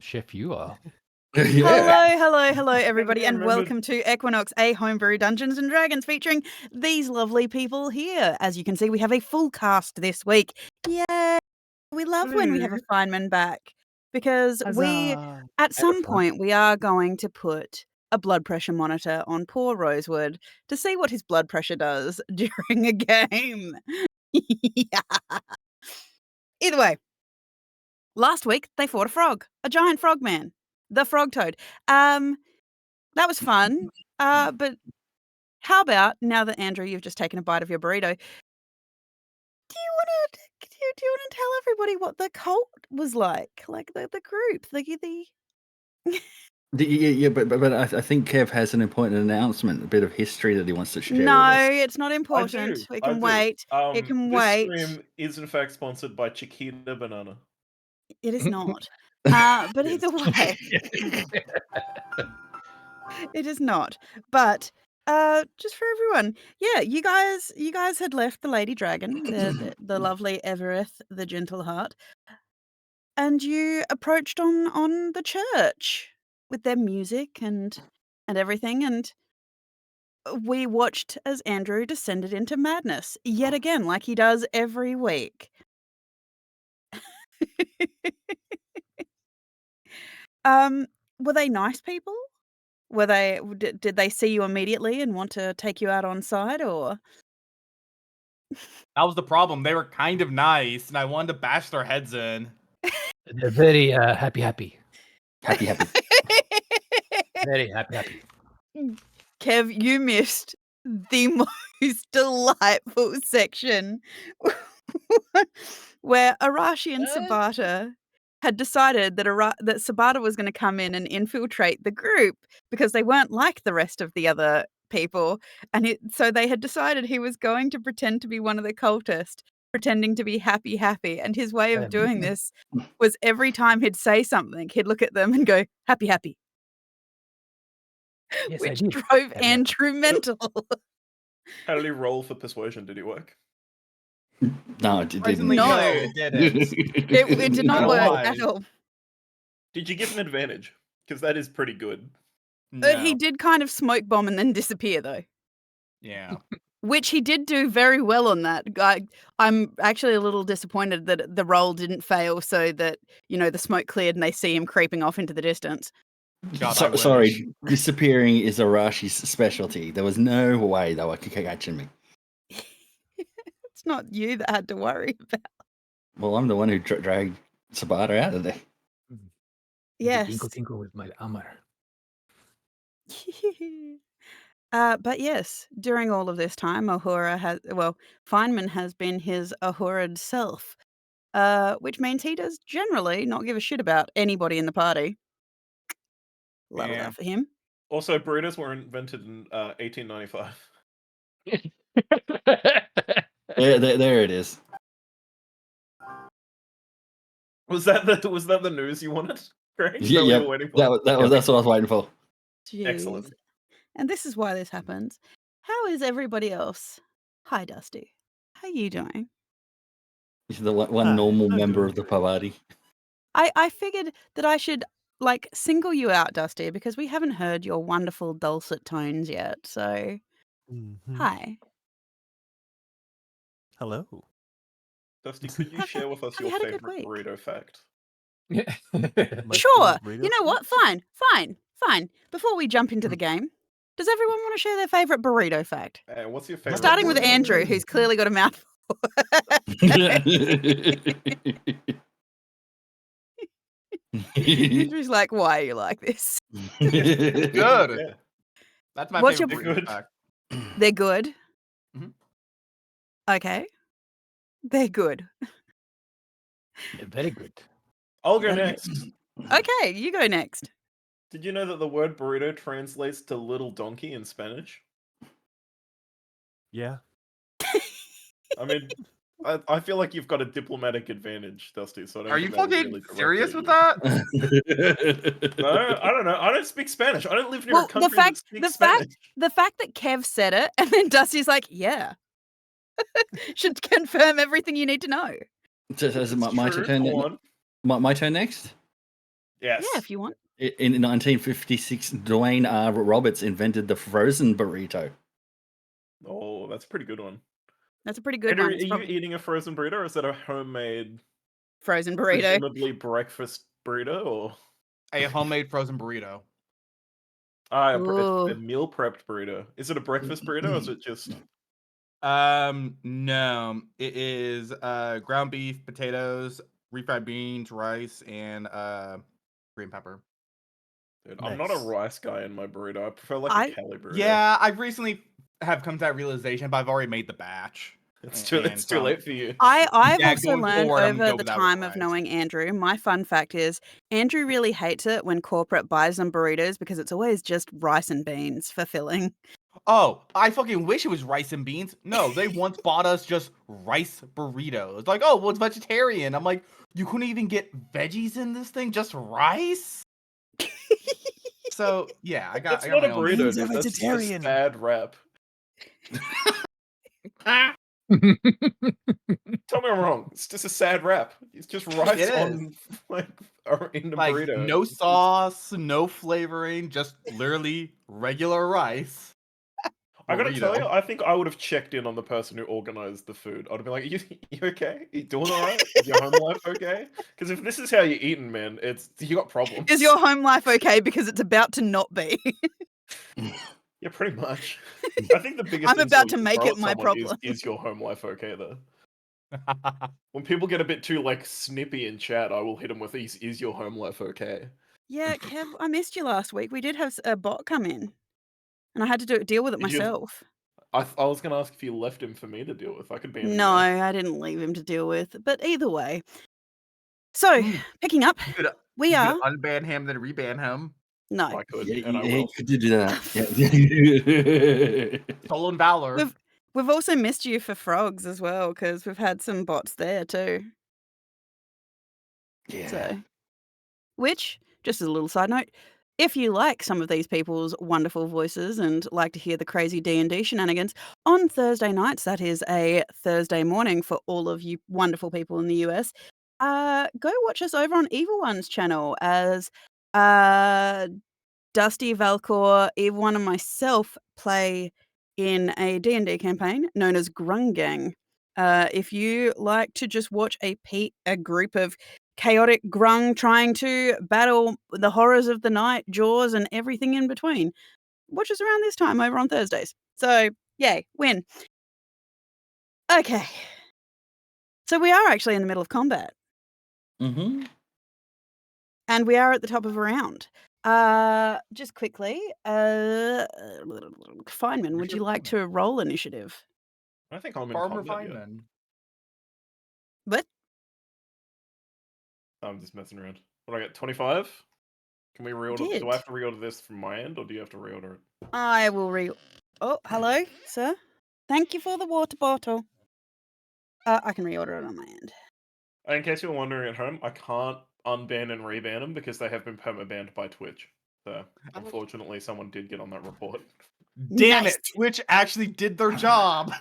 Chef, you are. Yeah. Hello, everybody, and welcome to Equinox, a homebrew Dungeons and Dragons featuring these lovely people here. As you can see, we have a full cast this week. Yay! We love when we have a Feynman back because at some point, we are going to put a blood pressure monitor on poor Rosewood to see what his blood pressure does during a game. Yeah. Either way, last week they fought a frog, a giant frog man, the frog toad. That was fun. But how about now that Andrew, you've just taken a bite of your burrito, do you want to tell everybody what the cult was like the group, the Yeah, but I think Kev has an important announcement, a bit of history that he wants to share with No, us. it's not important. It can wait. It can This wait. stream is in fact sponsored by Chiquita Banana. It is not. But either way, it is not. But just for everyone, yeah, you guys had left the Lady Dragon, the lovely Evereth, the gentle heart, and you approached on the church with their music and everything, and we watched as Andrew descended into madness yet again, like he does every week. Were they nice people? Did they see you immediately and want to take you out on side, or? That was the problem. They were kind of nice, and I wanted to bash their heads in. They're very happy. Happy. Very happy. Kev, you missed the most delightful section where Arashi and Sabata had decided that that Sabata was going to come in and infiltrate the group because they weren't like the rest of the other people, and so they had decided he was going to pretend to be one of the cultists, pretending to be happy, and his way of doing this was every time he'd say something, he'd look at them and go, happy. Yes, which I did. drove Andrew mental. How did he roll for persuasion? Did he work? No, it didn't. No. It didn't. It did not work Why? at all. Did you give him advantage? Because that is pretty good. No. He did kind of smoke bomb and then disappear, though. Yeah. Which he did do very well on that. I'm actually a little disappointed that the roll didn't fail so that, the smoke cleared and they see him creeping off into the distance. God, I wish. Sorry, disappearing is Arashi's specialty. There was no way they were catching me. It's not you that had to worry about. Well, I'm the one who dragged Sabata out of there. Yes. Tinkle with my armor. But yes, during all of this time, Feynman has been his Ahura'd self, which means he does generally not give a shit about anybody in the party. Love Yeah. that for him. Also, burritos were invented in 1895. There it is. Was that the news you wanted, Greg? Yeah, That what you were waiting for? That's what I was waiting for. Jeez. Excellent. And this is why this happens. How is everybody else? Hi, Dusty. How you doing? He's the one normal member of the party. I figured that I should single you out, Dusty, because we haven't heard your wonderful dulcet tones yet. So, hi. Hello. Dusty, could you share with us Have you your had a good favorite week? burrito fact? Sure. favorite You know what? Fine. Before we jump into the game, does everyone want to share their favorite burrito fact? And what's your favorite? Starting with burrito? Andrew, who's clearly got a mouthful. Andrew's like, why are you like this? Good. Yeah. That's my What's favorite your- burrito fact. They're good. Mhm. Okay. They're good. Very good. I'll go next. Okay, you go next. Did you know that the word burrito translates to little donkey in Spanish? Yeah. I mean, I feel like you've got a diplomatic advantage, Dusty. So I don't Are think you that was fucking really directed serious at with you. that? No, I don't know. I don't speak Spanish. I don't live near Well, a country that speaks the Spanish. fact that Kev said it and then Dusty's like, yeah, should confirm everything you need to know. So is it my True, turn? go on. My turn next? Yes. Yeah, if you want. In 1956, Dwayne R. Roberts invented the frozen burrito. Oh, that's a pretty good one. That's a pretty good Andrew, one. are It's you probably eating a frozen burrito, or is that a homemade, frozen burrito. presumably breakfast burrito? Or A homemade frozen burrito. a Ooh. meal prepped burrito. Is it a breakfast burrito, or is it just? No, it is ground beef, potatoes, refried beans, rice, and green pepper. Dude, I'm not a Nice. rice guy in my burrito. I prefer like I- a Cali burrito. Yeah, I've recently have come to that realization, but I've already made the batch. it's too late for you. I've Yeah, also going learned forward, I'm gonna over go the with that time with of rice. knowing Andrew, my fun fact is Andrew really hates it when corporate buys them burritos because it's always just rice and beans for filling. Oh, I fucking wish it was rice and beans. No, they once bought us just rice burritos. Like, oh, well, it's vegetarian. I'm like, you couldn't even get veggies in this thing, just rice? So yeah, I got It's I not got a my own. burrito, Beans are dude. That's just a vegetarian. sad wrap. Tell me I'm wrong. It's just a sad wrap. It's just rice It is. on like in a Like burrito. no sauce, no flavoring, just literally regular rice. I gotta tell you, burrito. I think I would have checked in on the person who organized the food. I'd be like, you okay? You doing all right? Is your home life okay? Because if this is how you're eating, man, you got problems. Is your home life okay? Because it's about to not be. Yeah, pretty much. I think the biggest I'm about insult to you can make throw it at my someone problem. is your home life okay though? When people get a bit too like snippy in chat, I will hit them with is your home life okay? Yeah, Kev, I missed you last week. We did have a bot come in, and I had to deal with it Did you? myself. I was gonna ask if you left him for me to deal with. I could ban him No, now. I didn't leave him to deal with. But either way. So, picking up, You could we are unban him, then reban him. no. I could, Yeah, and I you will. could do that. Yeah. Stolen valor. We've also missed you for frogs as well because we've had some bots there too. Yeah. So, which, just as a little side note, if you like some of these people's wonderful voices and like to hear the crazy D&D shenanigans, on Thursday nights, that is a Thursday morning for all of you wonderful people in the US, go watch us over on Evil One's channel as Dusty, Valcor, Eve One, and myself play in a D&D campaign known as Grungang. If you like to just watch a group of chaotic grung trying to battle the horrors of the night, jaws, and everything in between, watch us around this time over on Thursdays. So, yay, win. Okay. So we are actually in the middle of combat. Mm-hmm. And we are at the top of a round. Just quickly, Feynman, would you like to roll initiative? I think I'm in Farmer combat yet. Feynman. What? I'm just messing around. What do I get? 25? Can we reorder? did. Do I have to reorder this from my end, or do you have to reorder it? I will Oh, hello, sir. Thank you for the water bottle. I can reorder it on my end. In case you're wondering at home, I can't unban and reban them because they have been perma-banned by Twitch. So, unfortunately, someone did get on that report. Damn Nice. it! Twitch actually did their job.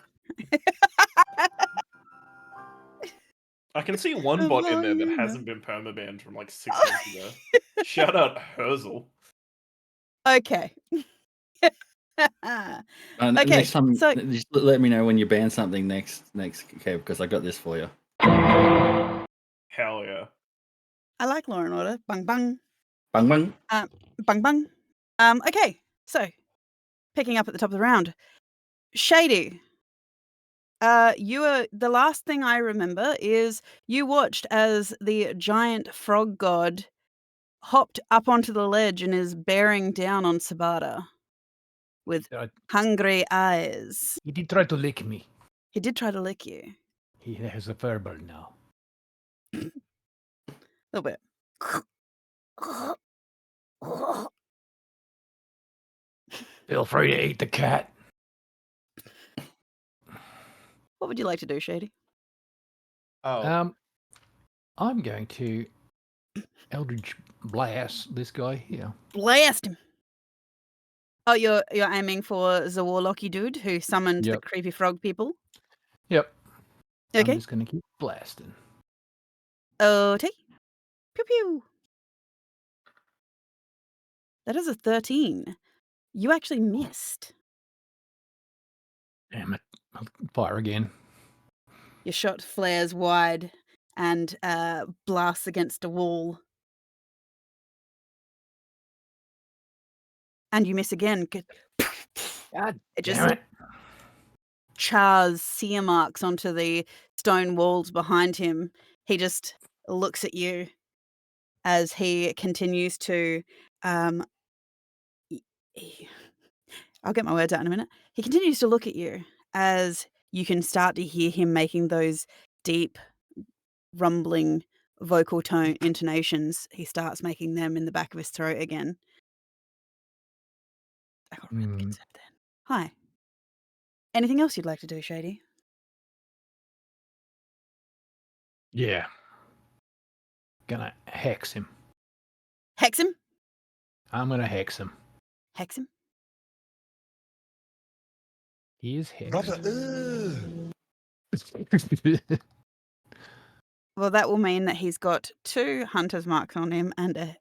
I can see one bot in there that hasn't been perma-banned from like 6 months ago. Shout out Herzl. Okay. Okay, Next time, so- just let me know when you ban something next, okay? Because I got this for you. Hell yeah. I like Law and Order. Bang bang. Bang bang. Bang bang. Okay, so picking up at the top of the round. Shady. You are the last thing I remember is you watched as the giant frog god hopped up onto the ledge and is bearing down on Sabata with hungry eyes. He did try to lick me. He did try to lick you. He has a furburn now. A little bit. Feel free to eat the cat. What would you like to do, Shady? Oh, I'm going to Eldritch Blast this guy here. Blast him. Oh, you're aiming for the warlocky dude who summoned the Yep. creepy frog people? Yep. Okay. I'm just going to keep blasting. Okay. Pew pew. That is a 13. You actually missed. Damn it. I'll fire again. Your shot flares wide and blasts against a wall. And you miss again. God It damn just it. chars sear marks onto the stone walls behind him. He just looks at you as he continues to um I'll get my words out in a minute. He continues to look at you as you can start to hear him making those deep, rumbling vocal tone intonations. He starts making them in the back of his throat again. I got really concerned then. Hi. Anything else you'd like to do, Shady? Yeah. Gonna hex him. Hex him? I'm gonna hex him. Hex him? He is hexed. Brother, Well, that will mean that he's got 2 hunter's marks on him and a...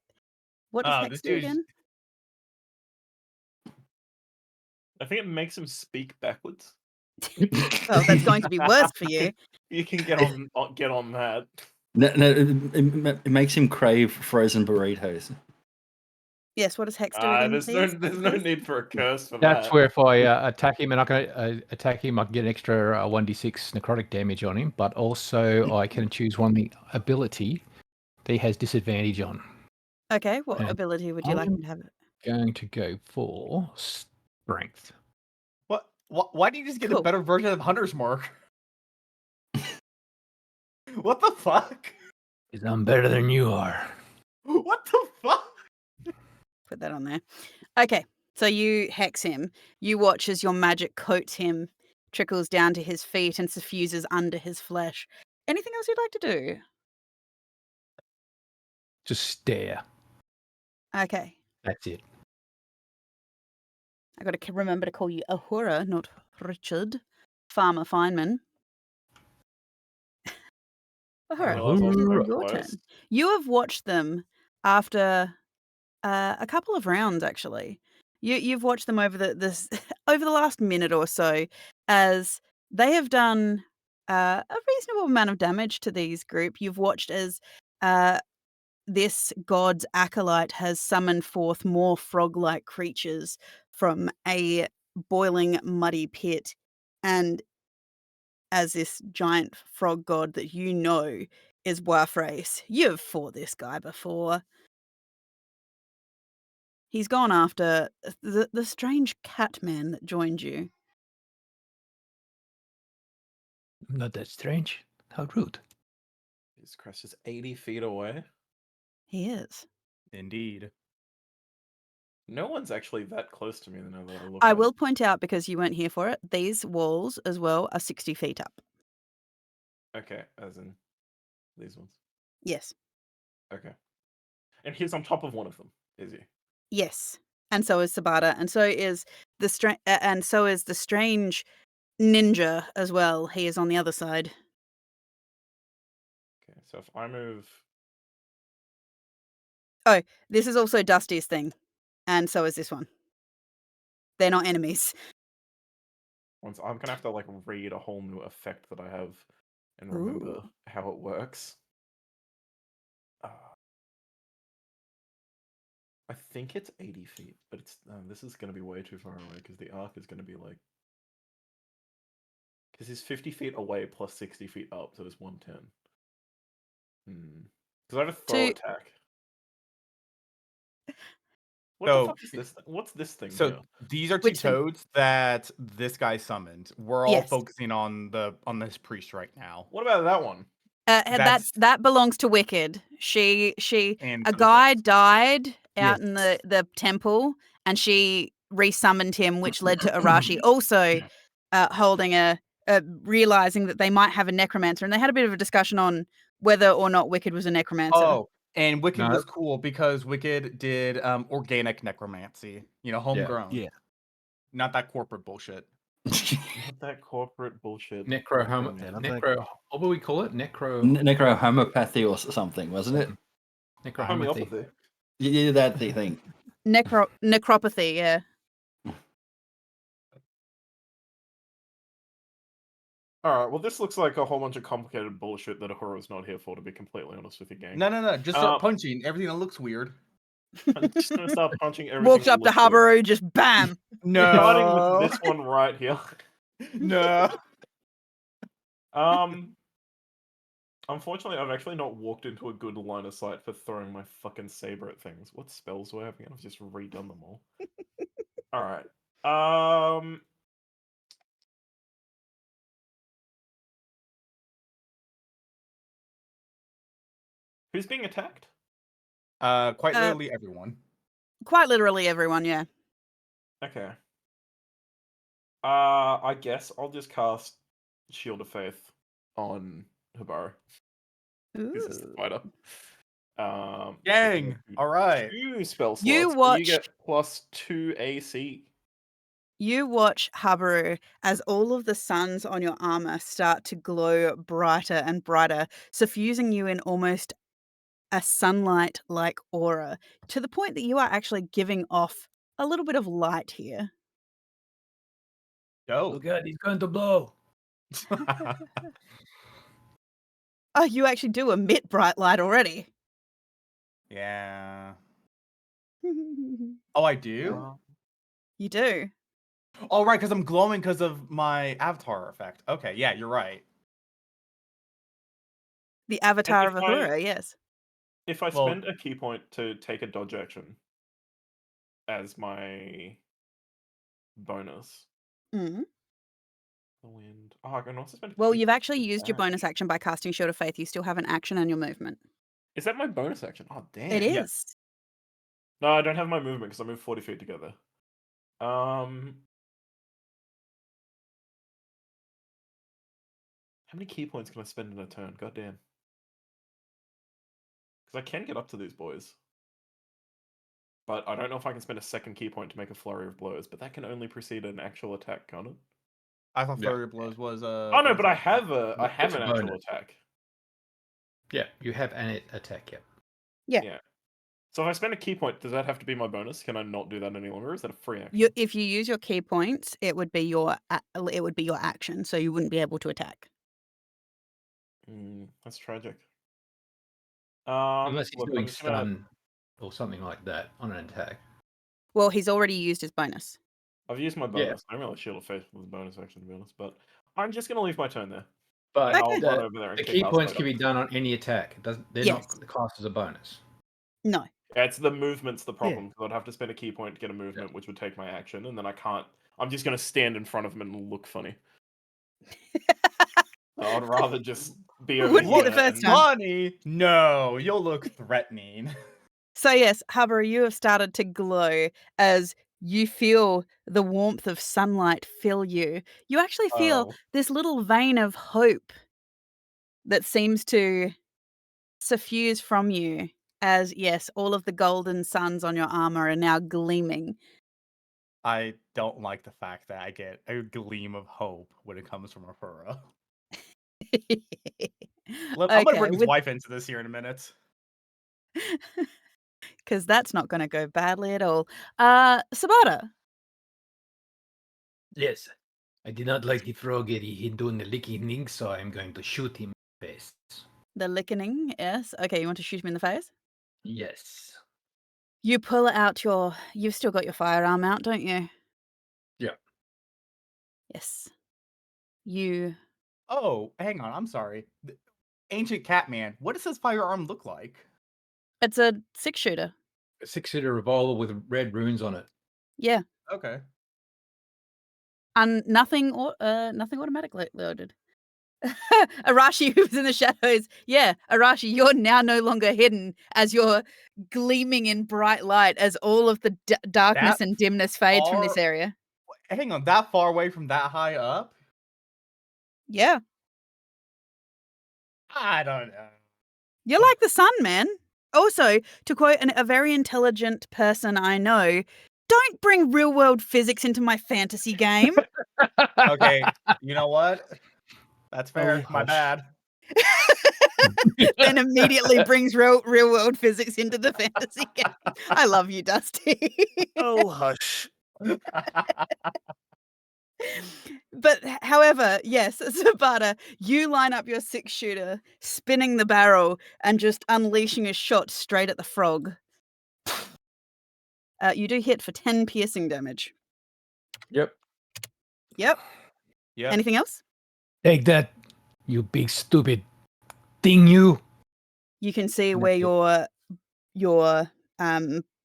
What does hex this do dude's again? I think it makes him speak backwards. Well, that's going to be worse for you. You can get on that. No, it makes him crave frozen burritos. Yes, what does hex do again, There's please? no need for a curse for That's that. where if I attack him and I can attack him, I can get an extra 1d6 necrotic damage on him, but also I can choose one ability that he has disadvantage on. Okay, what And ability would you like I'm him to have? going to go for strength. What? Why do you just get Cool. a better version of Hunter's Mark? What the fuck? Because I'm better than you are. What the fuck? Put that on there. Okay, so you hex him. You watch as your magic coats him, trickles down to his feet and suffuses under his flesh. Anything else you'd like to do? Just stare. Okay, That's it. I got to remember to call you Ahura, not Richard. Farmer Feynman. Ahura, realize I was it is so your turn. close. You have watched them after a couple of rounds, actually. You've watched them over this over the last minute or so as they have done a reasonable amount of damage to these group. You've watched as this god's acolyte has summoned forth more frog-like creatures from a boiling, muddy pit, and as this giant frog god that you know is Wafrace. You've fought this guy before. He's gone after the strange cat man that joined you. Not that strange. How rude. Jesus Christ, is 80 feet away. He is. Indeed. No one's actually that close to me now that I look I at will it. point out, because you weren't here for it, these walls as well are 60 feet up. Okay, as in these ones. Yes. Okay. And he's on top of one of them, is he? Yes. And so is Sabata, and so is the strange ninja as well. He is on the other side. Okay, so if I move... This is also Dusty's thing, and so is this one. They're not enemies. I'm gonna have to like read a whole new effect that I have and remember Ooh. how it works. I think it's 80 feet, but it's this is gonna be way too far away because the arc is gonna be like... Because he's 50 feet away plus 60 feet up, so it's 110. Because I have a throw attack. What the So- fuck is this? What's this thing So here? these are two Which thing? toads that this guy summoned. We're all Yes. focusing on this priest right now. What about that one? That belongs to Wicked. She And a to the guy toads. died out Yes. in the temple, and she resummoned him, which led to Arashi also holding realizing that they might have a necromancer, and they had a bit of a discussion on whether or not Wicked was a necromancer. Oh, and Wicked No. was cool because Wicked did organic necromancy. Homegrown. Yeah. Not that corporate bullshit. Not that corporate bullshit. Necro. What would we call it? Necrohomeopathy or something, wasn't it? Necrohomeopathy. Homeopathy. Yeah, that's the thing. Necropathy, yeah. Alright, well, this looks like a whole bunch of complicated bullshit that Ahura's not here for, to be completely honest with you, gang. No. Just start punching everything that looks weird. I'm just gonna start punching everything. Walked up to that looks weird. Habaru, just bam. Starting with this one right here. No. Unfortunately, I've actually not walked into a good line of sight for throwing my fucking saber at things. What spells do I have again? I've just redone them all. Alright. Who's being attacked? Quite literally everyone. Quite literally everyone, yeah. Okay. I guess I'll just cast Shield of Faith on Habaru. This is the Ooh. fighter. Gang! Alright. 2 spell slots. You so watch- you get +2 AC. You watch Habaru as all of the suns on your armor start to glow brighter and brighter, suffusing you in almost a sunlight-like aura, to the point that you are actually giving off a little bit of light here. Go. God, he's going to blow. Oh, you actually do emit bright light already. Yeah. Oh, I do? You do. Oh, right, because I'm glowing because of my avatar effect. Okay, yeah, you're right. The avatar of if I- Ahura, yes. If I Well- spend a key point to take a dodge action as my bonus, Mm. the wind. Oh, I can also spend. Well, key you've point actually to used your dash. bonus action by casting Shield of Faith. You still have an action and your movement. Is that my bonus action? Oh, damn. It is. Yes. No, I don't have my movement because I moved 40 feet together. How many key points can I spend in a turn? God damn. Because I can get up to these boys. But I don't know if I can spend a second key point to make a flurry of blows, but that can only precede an actual attack, can't it? I thought Yeah. Flurry of Blows was Oh no, but I have It's an a actual bonus. attack. Yeah, you have an attack, yeah. Yeah. So if I spend a key point, does that have to be my bonus? Can I not do that any longer? Or is that a free action? If you use your key points, it would be your action, so you wouldn't be able to attack. That's tragic. Unless he's look, I'm doing just gonna- stun or something like that on an attack. Well, he's already used his bonus. I've used my Yeah. bonus. I don't really Shield of Faith with a bonus action, to be honest, but I'm just going to leave my turn there. But And I'll the- run over there and the kick key ass points later. can be done on any attack. They're Yes. not classed as a bonus. No. Yeah, it's the movement's the problem, because I'd have to spend a key point to get a movement, which would take my action, and then I can't. I'm just going to stand in front of him and look funny. I'd rather just be over Wouldn't be here. the first and- time. Funny? No, you'll look threatening. So yes, Habaru, you have started to glow as you feel the warmth of sunlight fill you. You actually feel Oh. this little vein of hope that seems to suffuse from you as, yes, all of the golden suns on your armor are now gleaming. I don't like the fact that I get a gleam of hope when it comes from Ahura. I'm gonna bring his wife into this here in a minute. Because that's not going to go badly at all. Sabata. Yes. I did not like the frog him doing the licking, so I'm going to shoot him in the face. The lickening, yes. Okay, you want to shoot him in the face? Yes. You pull out you've still got your firearm out, don't you? Yeah. Yes. You, Oh, hang on, I'm sorry. Ancient Catman, what does his firearm look like? it's a 6-shooter. A 6-shooter revolver with red runes on it. Yeah. Okay. And nothing automatic loaded. Arashi, who's in the shadows. Yeah, Arashi, you're now no longer hidden as you're gleaming in bright light as all of the darkness That and dimness fades from this far- area. Hang on, that far away from that high up? Yeah. I don't know. You're like the sun, man. Also, to quote a very intelligent person I know, don't bring real world physics into my fantasy game. Okay, you know what? That's fair. Oh, My hush. bad. Then immediately brings real world physics into the fantasy game. I love you, Dusty. Oh, hush. But however, yes, Zabata, you line up your 6-shooter, spinning the barrel and just unleashing a shot straight at the frog. You do hit for 10 piercing damage. Yep. Yep. Yep. Anything else? Take that, you big stupid thing, you. You can see where your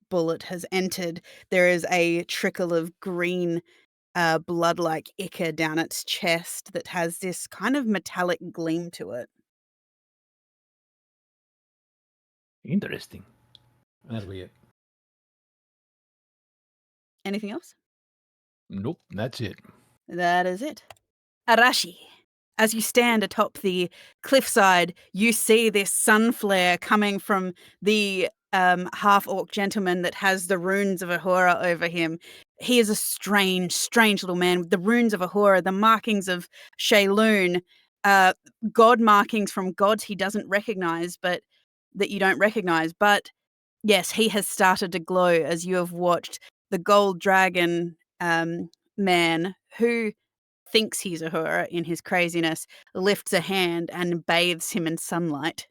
bullet has entered. There is a trickle of green blood-like ichor down its chest that has this kind of metallic gleam to it. Interesting. That'll be it. Anything else? Nope, that's it. That is it. Arashi, as you stand atop the cliffside, you see this sun flare coming from the half-orc gentleman that has the runes of Ahura over him. He is a strange, strange little man with the runes of Ahura, the markings of Shaylun, god markings from gods he doesn't recognize, but that you don't recognize. But yes, he has started to glow as you have watched the gold dragon man who thinks he's Ahura in his craziness, lifts a hand and bathes him in sunlight.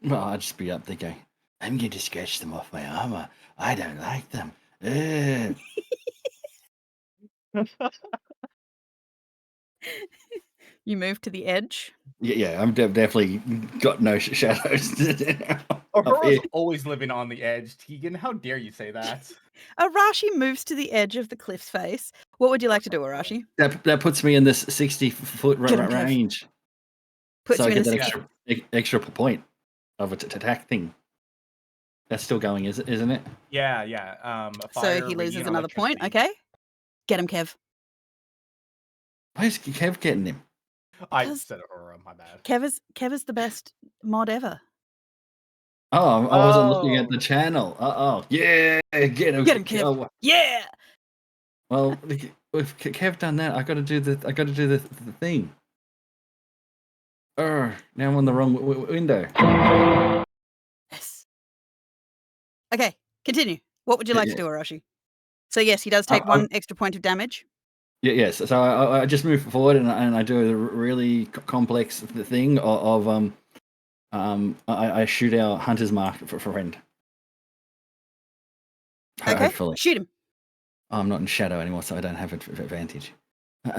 Well, I'd just be up there going, I'm going to scratch them off my armor. I don't like them. Ugh." You move to the edge. Yeah, I'm definitely got no shadows. up Ahura's here. always living on the edge, Tegan. How dare you say that? Arashi moves to the edge of the cliff's face. What would you like to do, Arashi? That puts me in this 60-foot Get him, Kev. range. Puts So I you in get the that 60. extra point of an attack thing. That's still going, isn't it? Yeah. A fire, So he loses radiant another point. electricity. Okay. Get him, Kev. Where's Kev getting him? I Because- said Ahura, my bad. Kev is the best mod ever. Oh, I wasn't looking at Oh. the channel. Yeah, get him, Get him, Kev. Oh, Yeah. well, if Kev done that, I got to do the thing. Now I'm on the wrong window. Yes. Okay, continue. What would you like to do, Arashi? So yes, he does take one extra point of damage. Yes. So I just move forward and I do a really complex thing of I shoot our hunter's mark for friend. Okay, Hopefully. shoot him. I'm not in shadow anymore, so I don't have advantage. Shoot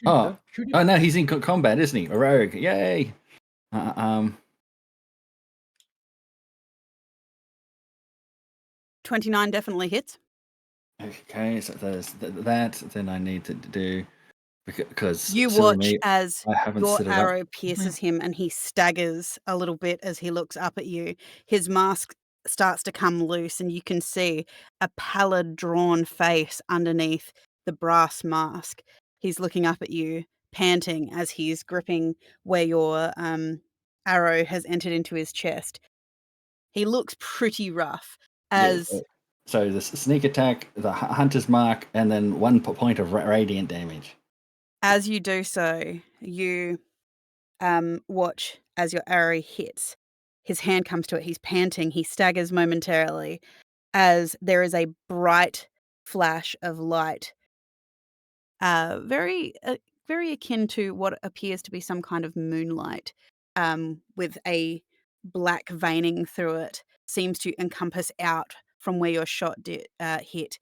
Oh him. no, he's in combat, isn't he? A rogue, yay! 29 definitely hits. Okay, so there's that. Then I need to do because You silly watch me, as I haven't your set it up. arrow pierces him and he staggers a little bit as he looks up at you. His mask starts to come loose and you can see a pallid, drawn face underneath the brass mask. He's looking up at you, panting as he's gripping where your arrow has entered into his chest. He looks pretty rough as... Yeah, so the sneak attack, the hunter's mark, and then 1 point of radiant damage. As you do so, you watch as your arrow hits. His hand comes to it. He's panting. He staggers momentarily as there is a bright flash of light, very akin to what appears to be some kind of moonlight, with a black veining through it. Seems to encompass out from where your shot hit,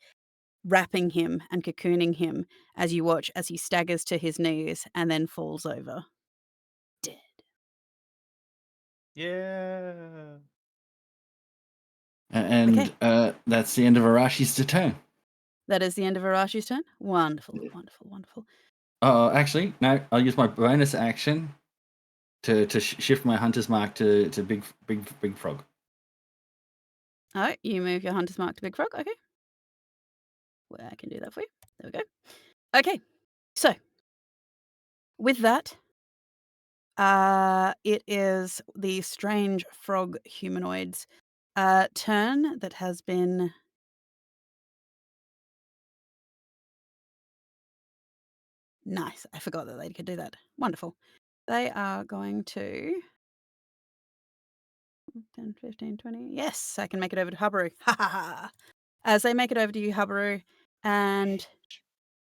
wrapping him and cocooning him as you watch as he staggers to his knees and then falls over. Dead. Yeah. And Okay. that's the end of Arashi's turn. That is the end of Arashi's turn. Wonderful, wonderful, wonderful. Oh, actually, no. I'll use my bonus action to shift my hunter's mark to big frog. All right, you move your hunter's mark to Big Frog. Okay. Well, I can do that for you. There we go. Okay, so with that, it is the strange frog humanoid's turn that has been... Nice. I forgot that they could do that. Wonderful. They are going to 10, 15, 20. Yes, I can make it over to Habaru. Ha ha ha. As they make it over to you, Habaru, and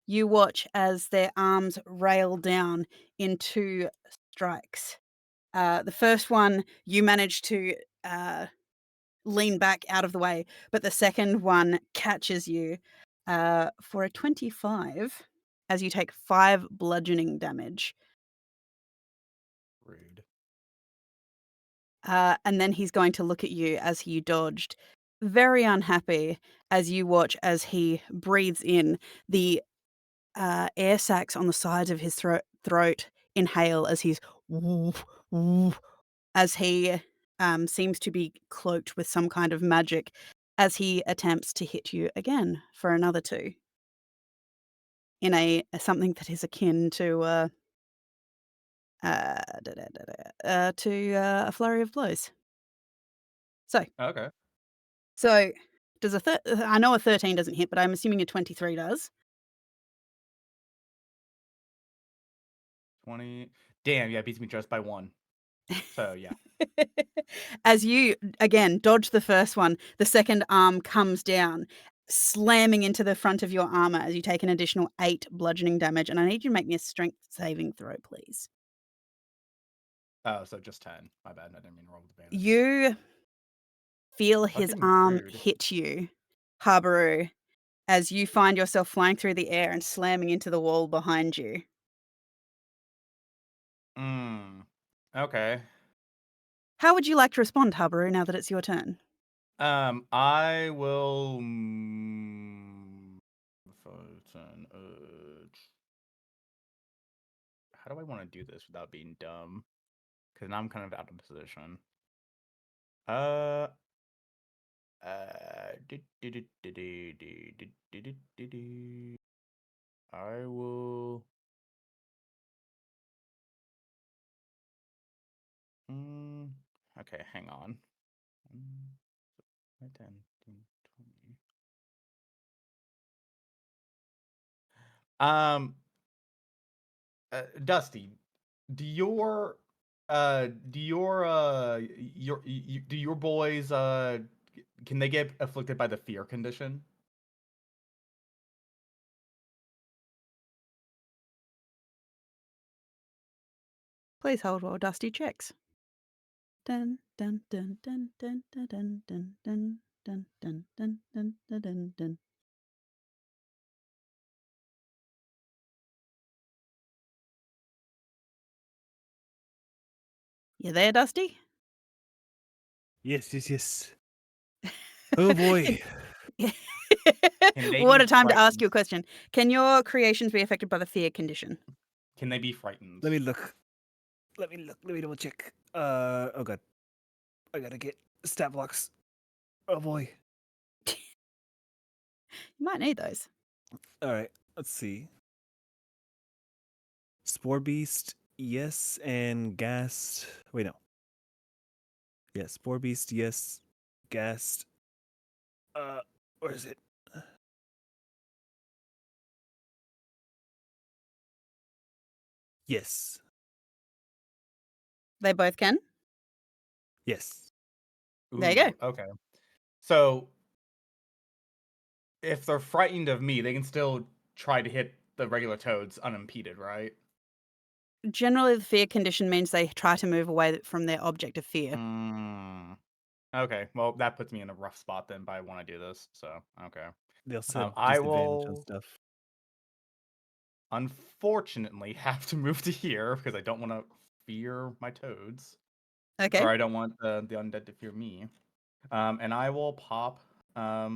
you watch as their arms rail down in 2 strikes. The first one, you manage to lean back out of the way, but the second one catches you for a 25 as you take 5 bludgeoning damage. Rude. And then he's going to look at you as you dodged, very unhappy as you watch as he breathes in. The air sacs on the sides of his throat inhale as he's as he seems to be cloaked with some kind of magic as he attempts to hit you again for another 2 in a something that is akin to a flurry of blows. Okay. So does I know a 13 doesn't hit, but I'm assuming a 23 does. 20. Damn, yeah, it beats me just by 1. So, yeah. As you, again, dodge the first one, the second arm comes down, slamming into the front of your armor as you take an additional 8 bludgeoning damage. And I need you to make me a strength saving throw, please. Oh, so just 10. My bad. I didn't mean to roll with advantage. You feel his Fucking arm rude. hit you, Habaru, as you find yourself flying through the air and slamming into the wall behind you. Okay. How would you like to respond, Habaru, now that it's your turn? I will. How do I want to do this without being dumb? Because now I'm kind of out of position. I will. Okay, hang on. 10, 20. Dusty, do your boys can they get afflicted by the fear condition? Please hold while Dusty checks. Dun dun dun dun dun dun dun dun dun dun dun dun dun dun dun. You there, Dusty? Yes. Oh boy. What a time to ask you a question. Can your creations be affected by the fear condition? Can they be frightened? Let me look. Let me double check. Oh god. I gotta get stat blocks. Oh boy. You might need those. Alright, let's see. Spore Beast, yes, and Ghast. Wait, no. Yeah, Spore Beast, yes. Ghast. Where is it? Yes. They both can? Yes. There you go. Okay. So if they're frightened of me, they can still try to hit the regular toads unimpeded, right? Generally, the fear condition means they try to move away from their object of fear. Okay, well, that puts me in a rough spot then, but I want to do this, so, okay. They also have I disadvantage on will stuff. unfortunately have to move to here because I don't want to fear my toads. Okay. Or I don't want the undead to fear me. And I will pop my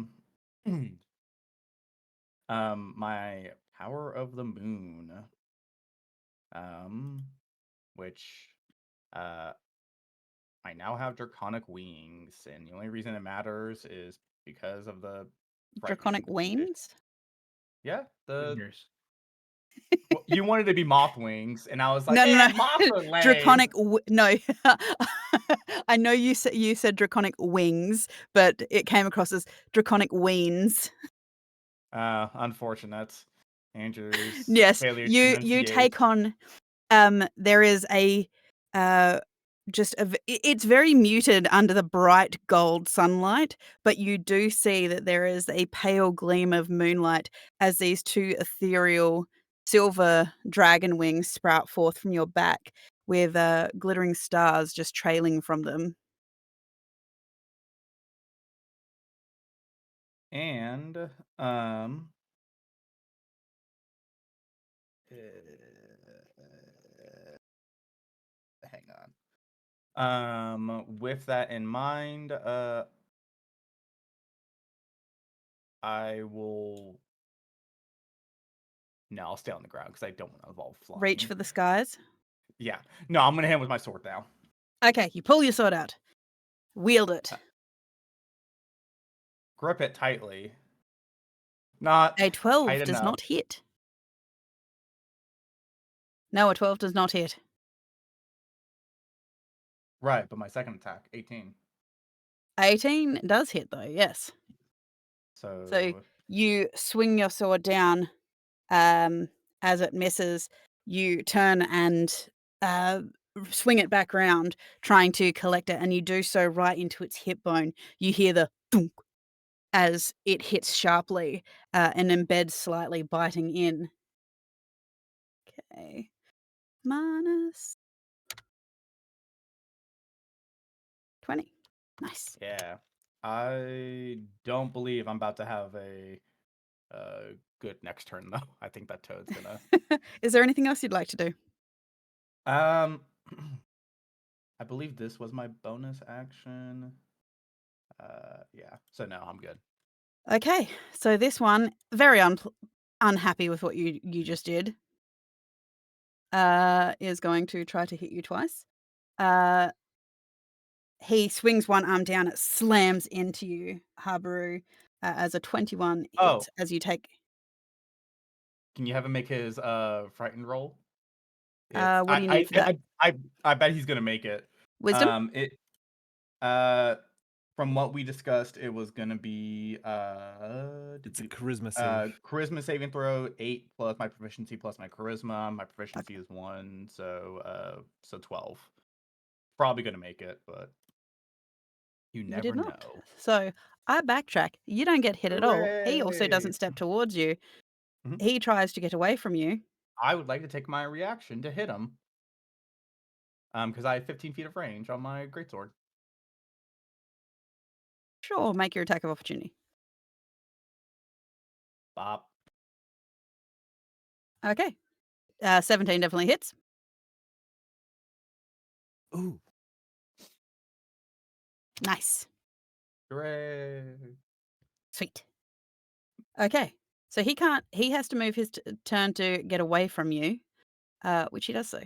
Power of the Moon. Which I now have draconic wings, and the only reason it matters is because of the Draconic wings? Yeah, the Fingers. well, you wanted to be moth wings, and I was like, No. moth are lame. Draconic no. I know you said draconic wings, but it came across as draconic weens. Unfortunate. Andrew's Yes, failure to you enunciate. take on There is a it's very muted under the bright gold sunlight, but you do see that there is a pale gleam of moonlight as these two ethereal silver dragon wings sprout forth from your back with glittering stars just trailing from them. And hang on. With that in mind, I will. No, I'll stay on the ground because I don't want to evolve flying. Reach for the skies. Yeah. No, I'm gonna hit him with my sword now. Okay, you pull your sword out. Wield it. Grip it tightly. Not A 12 tight does enough. not hit. No, a 12 does not hit. Right, but my second attack, 18. 18 does hit though, yes. So you swing your sword down as it misses. You turn and swing it back round, trying to collect it, and you do so right into its hip bone. You hear the thunk as it hits sharply and embeds slightly, biting in. Okay. Minus 20. Nice. Yeah. I don't believe I'm about to have a good next turn though. I think that toad's gonna. Is there anything else you'd like to do? I believe this was my bonus action. Yeah. So no, I'm good. Okay, so this one, very unhappy with what you just did, is going to try to hit you twice. He swings one arm down, it slams into you, Habaru, as a 21 hits Oh. as you take. Can you have him make his frightened roll? What do you need for that? I bet he's gonna make it. Wisdom? From what we discussed, it was gonna be It's a charisma save. charisma saving throw 8 plus my proficiency plus my charisma. My proficiency is 1, so 12. Probably gonna make it, but you You never did know. not. So I backtrack. You don't get hit at all. He also doesn't Hooray! step towards you. Mhm. He tries to get away from you. I would like to take my reaction to hit him. Because I have 15 feet of range on my greatsword. Sure, make your attack of opportunity. Bop. Okay. 17 definitely hits. Ooh. Nice. Hooray! Sweet. Okay. So he has to move his turn to get away from you, which he does so.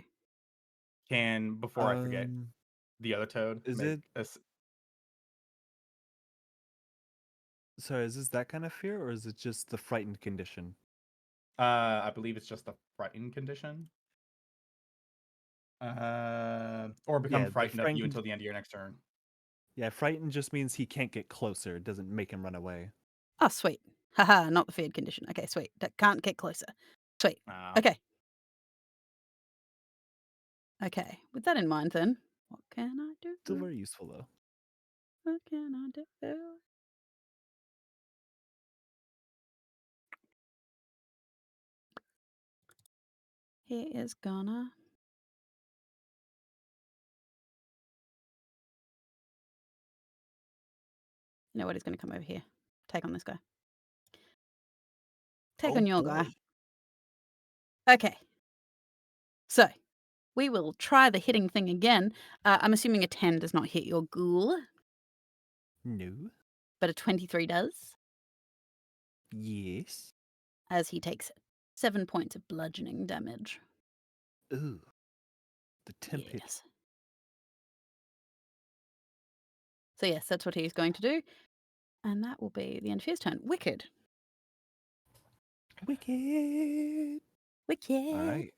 Before I forget, the other toad Is make it- a Sorry, is this that kind of fear, or is it just the frightened condition? I believe it's just a frightened condition. Or become Yeah, the frightened of you frightened- until the end of your next turn. Yeah, frightened just means he can't get closer. It doesn't make him run away. Oh, sweet. Haha, not the feared condition. Okay, sweet. That can't get closer. Sweet. Okay. Okay. With that in mind, then, what can I do? Still very useful though. What can I do? He is gonna. You know what? He's gonna come over here. Take on this guy. Take on your guy. Okay. So, we will try the hitting thing again. I'm assuming a 10 does not hit your ghoul, No. but a 23 does, Yes. as he takes 7 points of bludgeoning damage. Ooh. The temp hit. Yes. So yes, that's what he's going to do. And that will be the end of his turn. Wicked. Wicked. Wicked. All right.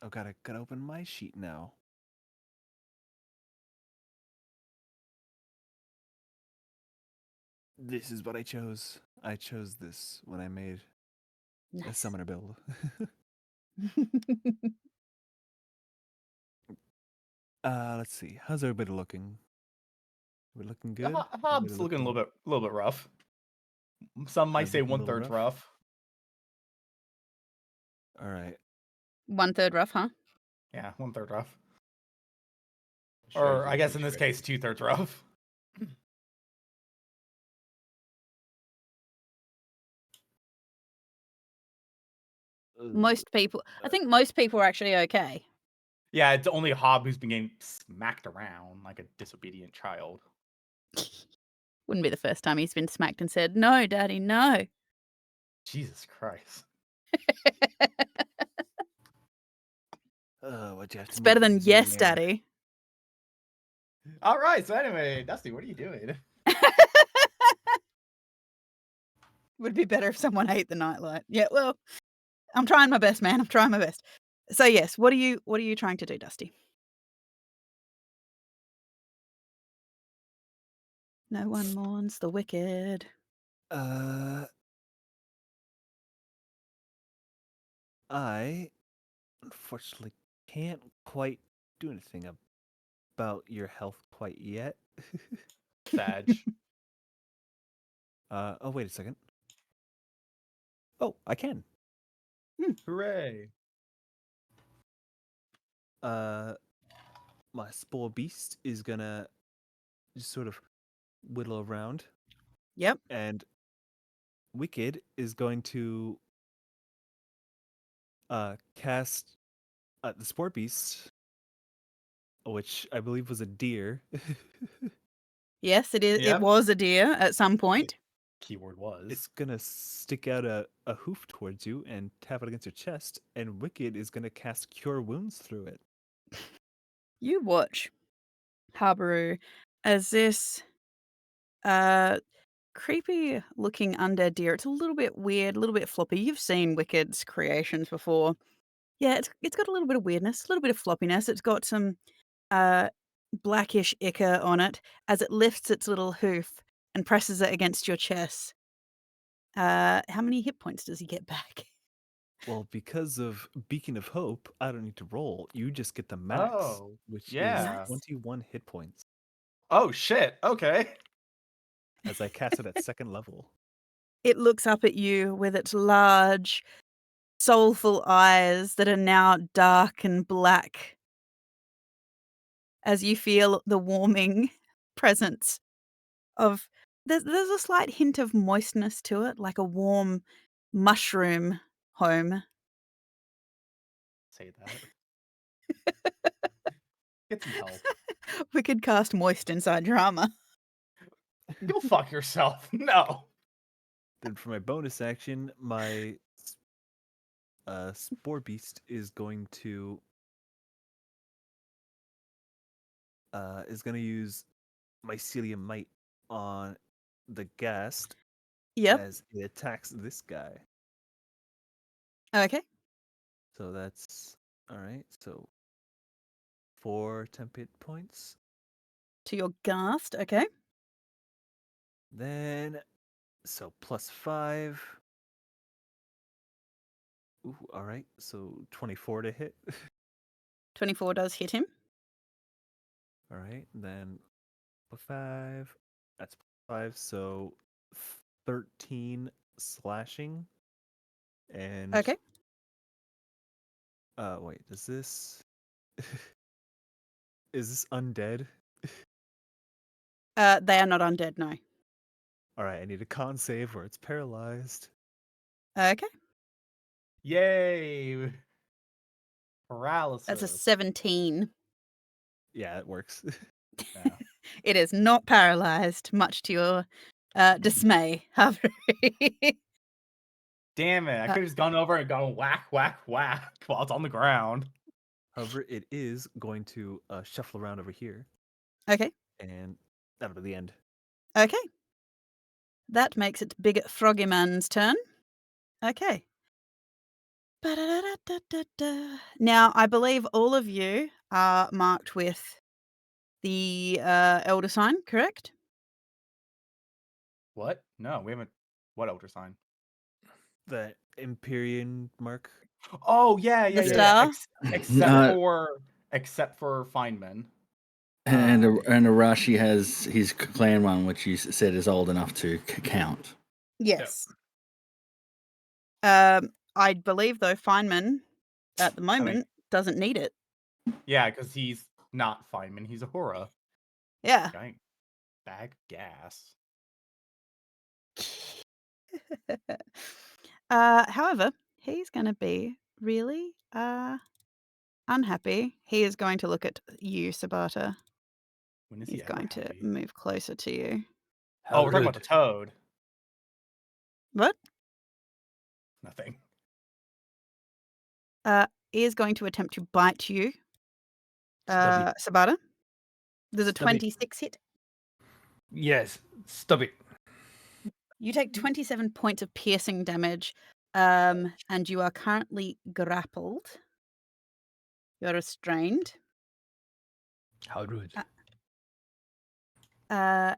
Oh, gotta open my sheet now. This is what I chose. I chose this when I made a Nice. summoner build. Let's see. How's everybody looking? We're looking good. Hobbs looking a little bit rough. Some might Hobbs say looking a little 1/3 rough. All right. 1/3 rough, huh? Yeah, 1/3 rough. Shows Or I you guess too in this shredded. case, 2/3 rough. Most people, I think most people are actually okay. Yeah, it's only Hob who's been getting smacked around like a disobedient child. Wouldn't be the first time he's been smacked and said, "No, Daddy, no." Jesus Christ. What'd you have to It's better make me than do yes, there? Daddy. All right, so anyway, Dusty, what are you doing? Would be better if someone ate the nightlight. Yeah, well, I'm trying my best, man. I'm trying my best. So yes, what are you trying to do, Dusty? No one mourns the wicked. I unfortunately can't quite do anything about your health quite yet. Sag. Oh, wait a second. Oh, I can. Hooray. My Spore Beast is gonna just sort of whittle around, Yep. and Wicked is going to cast the Spore Beast, which I believe was a deer. Yes, it is. Yeah. It was a deer at some point. Keyword was. It's gonna stick out a hoof towards you and tap it against your chest, and Wicked is gonna cast Cure Wounds through it. You watch, Habaru, as this creepy looking undead deer. It's a little bit weird, a little bit floppy. You've seen Wicked's creations before. Yeah, it's got a little bit of weirdness, a little bit of floppiness. It's got some blackish ichor on it as it lifts its little hoof and presses it against your chest. How many hit points does he get back? Well, because of Beacon of Hope, I don't need to roll. You just get the max, Oh, which yeah. is 21 hit points, Oh, shit. Okay. as I cast it at second level. It looks up at you with its large, soulful eyes that are now dark and black as you feel the warming presence of there's a slight hint of moistness to it, like a warm mushroom home. Say that. Get some help. We could cast moist inside your armor. Go fuck yourself. No. Then for my bonus action, my Spore Beast is going to use Mycelium Might on the Ghast Yep. as it attacks this guy. Okay. So that's all right. So 4 temp hit points. To your ghast. Okay. Then so +5. Ooh, all right. So 24 to hit. 24 does hit him. All right. Then +5. That's +5. So 13 slashing. And Okay. wait, does this is this undead? They are not undead, no. All right, I need a con save where it's paralyzed. Okay. Yay. Paralysis. That's a 17. Yeah, it works. Yeah. It is not paralyzed, much to your dismay, Harvey. Damn it. I could have just gone over and gone whack, whack, whack while it's on the ground. However, it is going to shuffle around over here, Okay. and that'll be the end. Okay. That makes it Big Froggy Man's turn. Okay. Ba-da-da-da-da-da. Now, I believe all of you are marked with the Elder Sign, correct? What? No, we haven't. What elder sign? The Empyrean mark. Oh yeah, The yeah. star? Except for Feynman. And Arashi has his clan one, which you said is old enough to count. Yes. I believe though Feynman at the moment doesn't need it. Yeah, because he's not Feynman. He's a Hora. Yeah. Giant bag of gas. However, he's going to be really unhappy. He is going to look at you, Sabata. When is He's he ever going to happy? move closer to you. Oh, we're talking about the toad. What? Nothing. He is going to attempt to bite you, Stop it. Sabata. There's a Stop it. 26 hit. Yes, stop it. You take 27 points of piercing damage, and you are currently grappled. You're restrained. How rude. Again,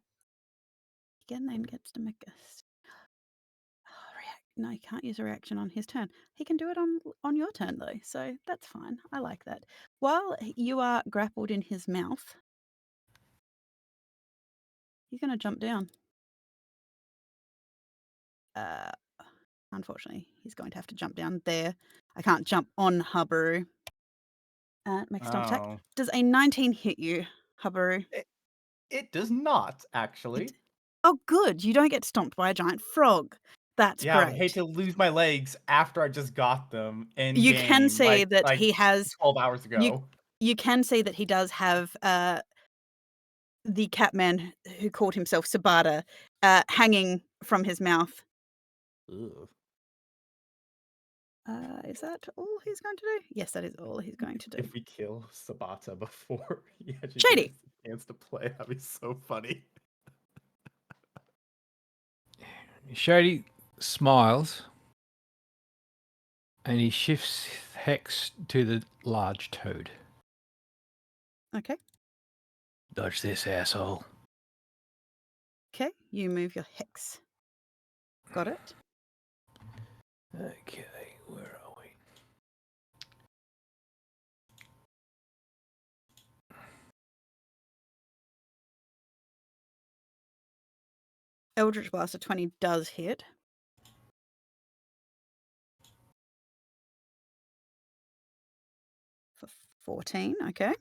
then gets to make a react. No, you can't use a reaction on his turn. He can do it on your turn though, so that's fine. I like that. While you are grappled in his mouth, he's going to jump down. Unfortunately, he's going to have to jump down there. I can't jump on Habaru. Make a stomp attack. Oh. Does a 19 hit you, Habaru? It does not, actually. Oh, good. You don't get stomped by a giant frog. That's Yeah, I great. would hate to lose my legs after I just got them in You game, can see that like he has 12 hours ago. You can see that he does have the catman who called himself Sabata hanging from his mouth. Ugh. Is that all he's going to do? Yes, that is all he's going to do. If we kill Sabata before he actually Shady. gets a chance to play, that'd be so funny. Shady smiles and he shifts Hex to the large toad. Okay. Dodge this, asshole. Okay, you move your hex. Got it? Okay, where are we? Eldritch Blast of 20 does hit. For 14, okay.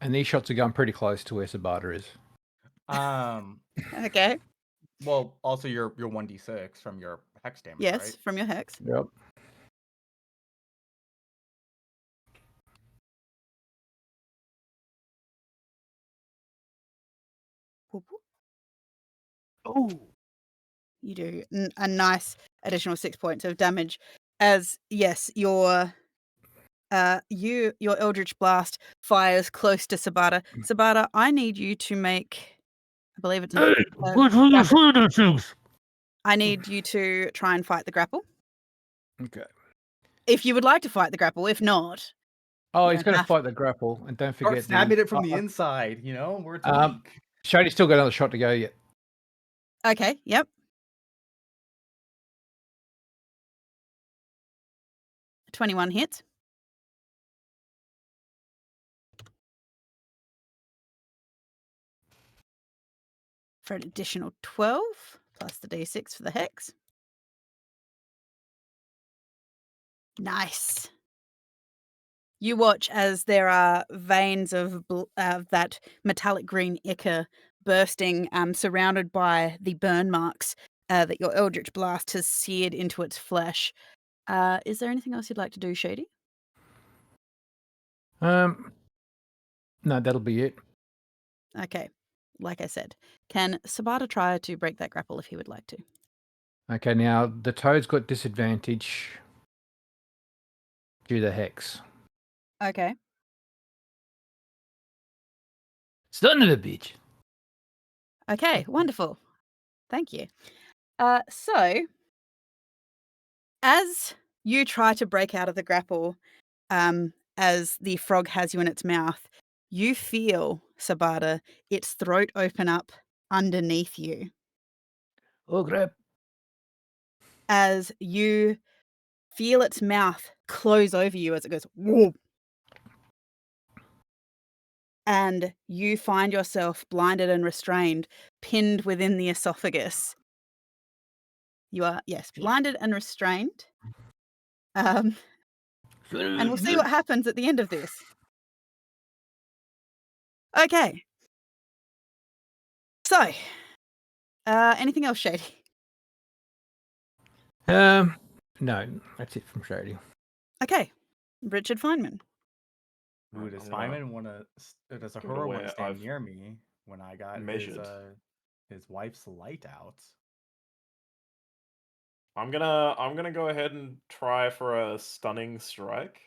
And these shots are going pretty close to where Sabata is. Okay. Well, also your 1d6 from your hex damage, Yes, right? from your hex. Yep. Whoop, whoop. Oh. You do a nice additional 6 points of damage as, yes, your Eldritch Blast fires close to Sabata. Sabata, I need you to make, I believe it's I need you to try and fight the grapple. Okay. If you would like to fight the grapple, if not. Oh, you he's don't going to have fight the grapple, and don't Start forget stabbing it from the inside, where it's weak. Shady's still got another shot to go yet. Okay, yep. 21 hits. For an additional 12, plus the d6 for the hex. Nice. You watch as there are veins of that metallic green ichor bursting, surrounded by the burn marks that your Eldritch Blast has seared into its flesh. Is there anything else you'd like to do, Shady? No, that'll be it. Okay. Like I said, can Sabata try to break that grapple if he would like to? Okay, now the toad's got disadvantage due to the hex. Okay. Son of a bitch. Okay, wonderful. Thank you. So, as you try to break out of the grapple, as the frog has you in its mouth, you feel, Sabata, its throat open up underneath you. Oh, crap. as you feel its mouth close over you as it goes whoop. And you find yourself blinded and restrained, pinned within the esophagus. You are, yes, blinded and restrained. And we'll see what happens at the end of this. Okay. So, anything else, Shady? No, that's it from Shady. Okay. Richard Feynman. Ooh, does I'm gonna- Feynman want to? Does give it Ahura want away. to stand I've near me when I got measured. his wife's light out? I'm gonna go ahead and try for a stunning strike.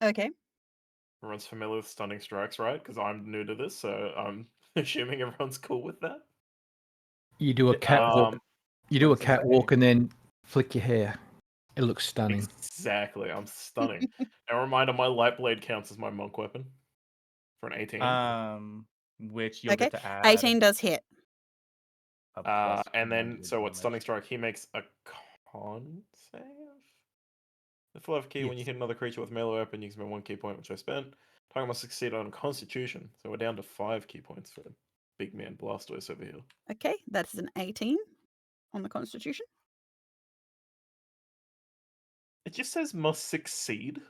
Okay. Everyone's familiar with stunning strikes, right? Because I'm new to this, so I'm assuming everyone's cool with that. You do a catwalk. You do a what does it say? catwalk and then flick your hair. It looks stunning. Exactly, I'm stunning. And a reminder, my light blade counts as my monk weapon for an 18. Which you'll Okay. get to add 18 does hit. a plus And 1 then, to so what? damage. Stunning strike. He makes a con save. The full key when you Yes. hit another creature with melee weapon, you can spend 1 key point, which I spent. Target must succeed on Constitution, so we're down to 5 key points for big man Blastoise over here. Okay. That is an 18 on the Constitution. It just says must succeed.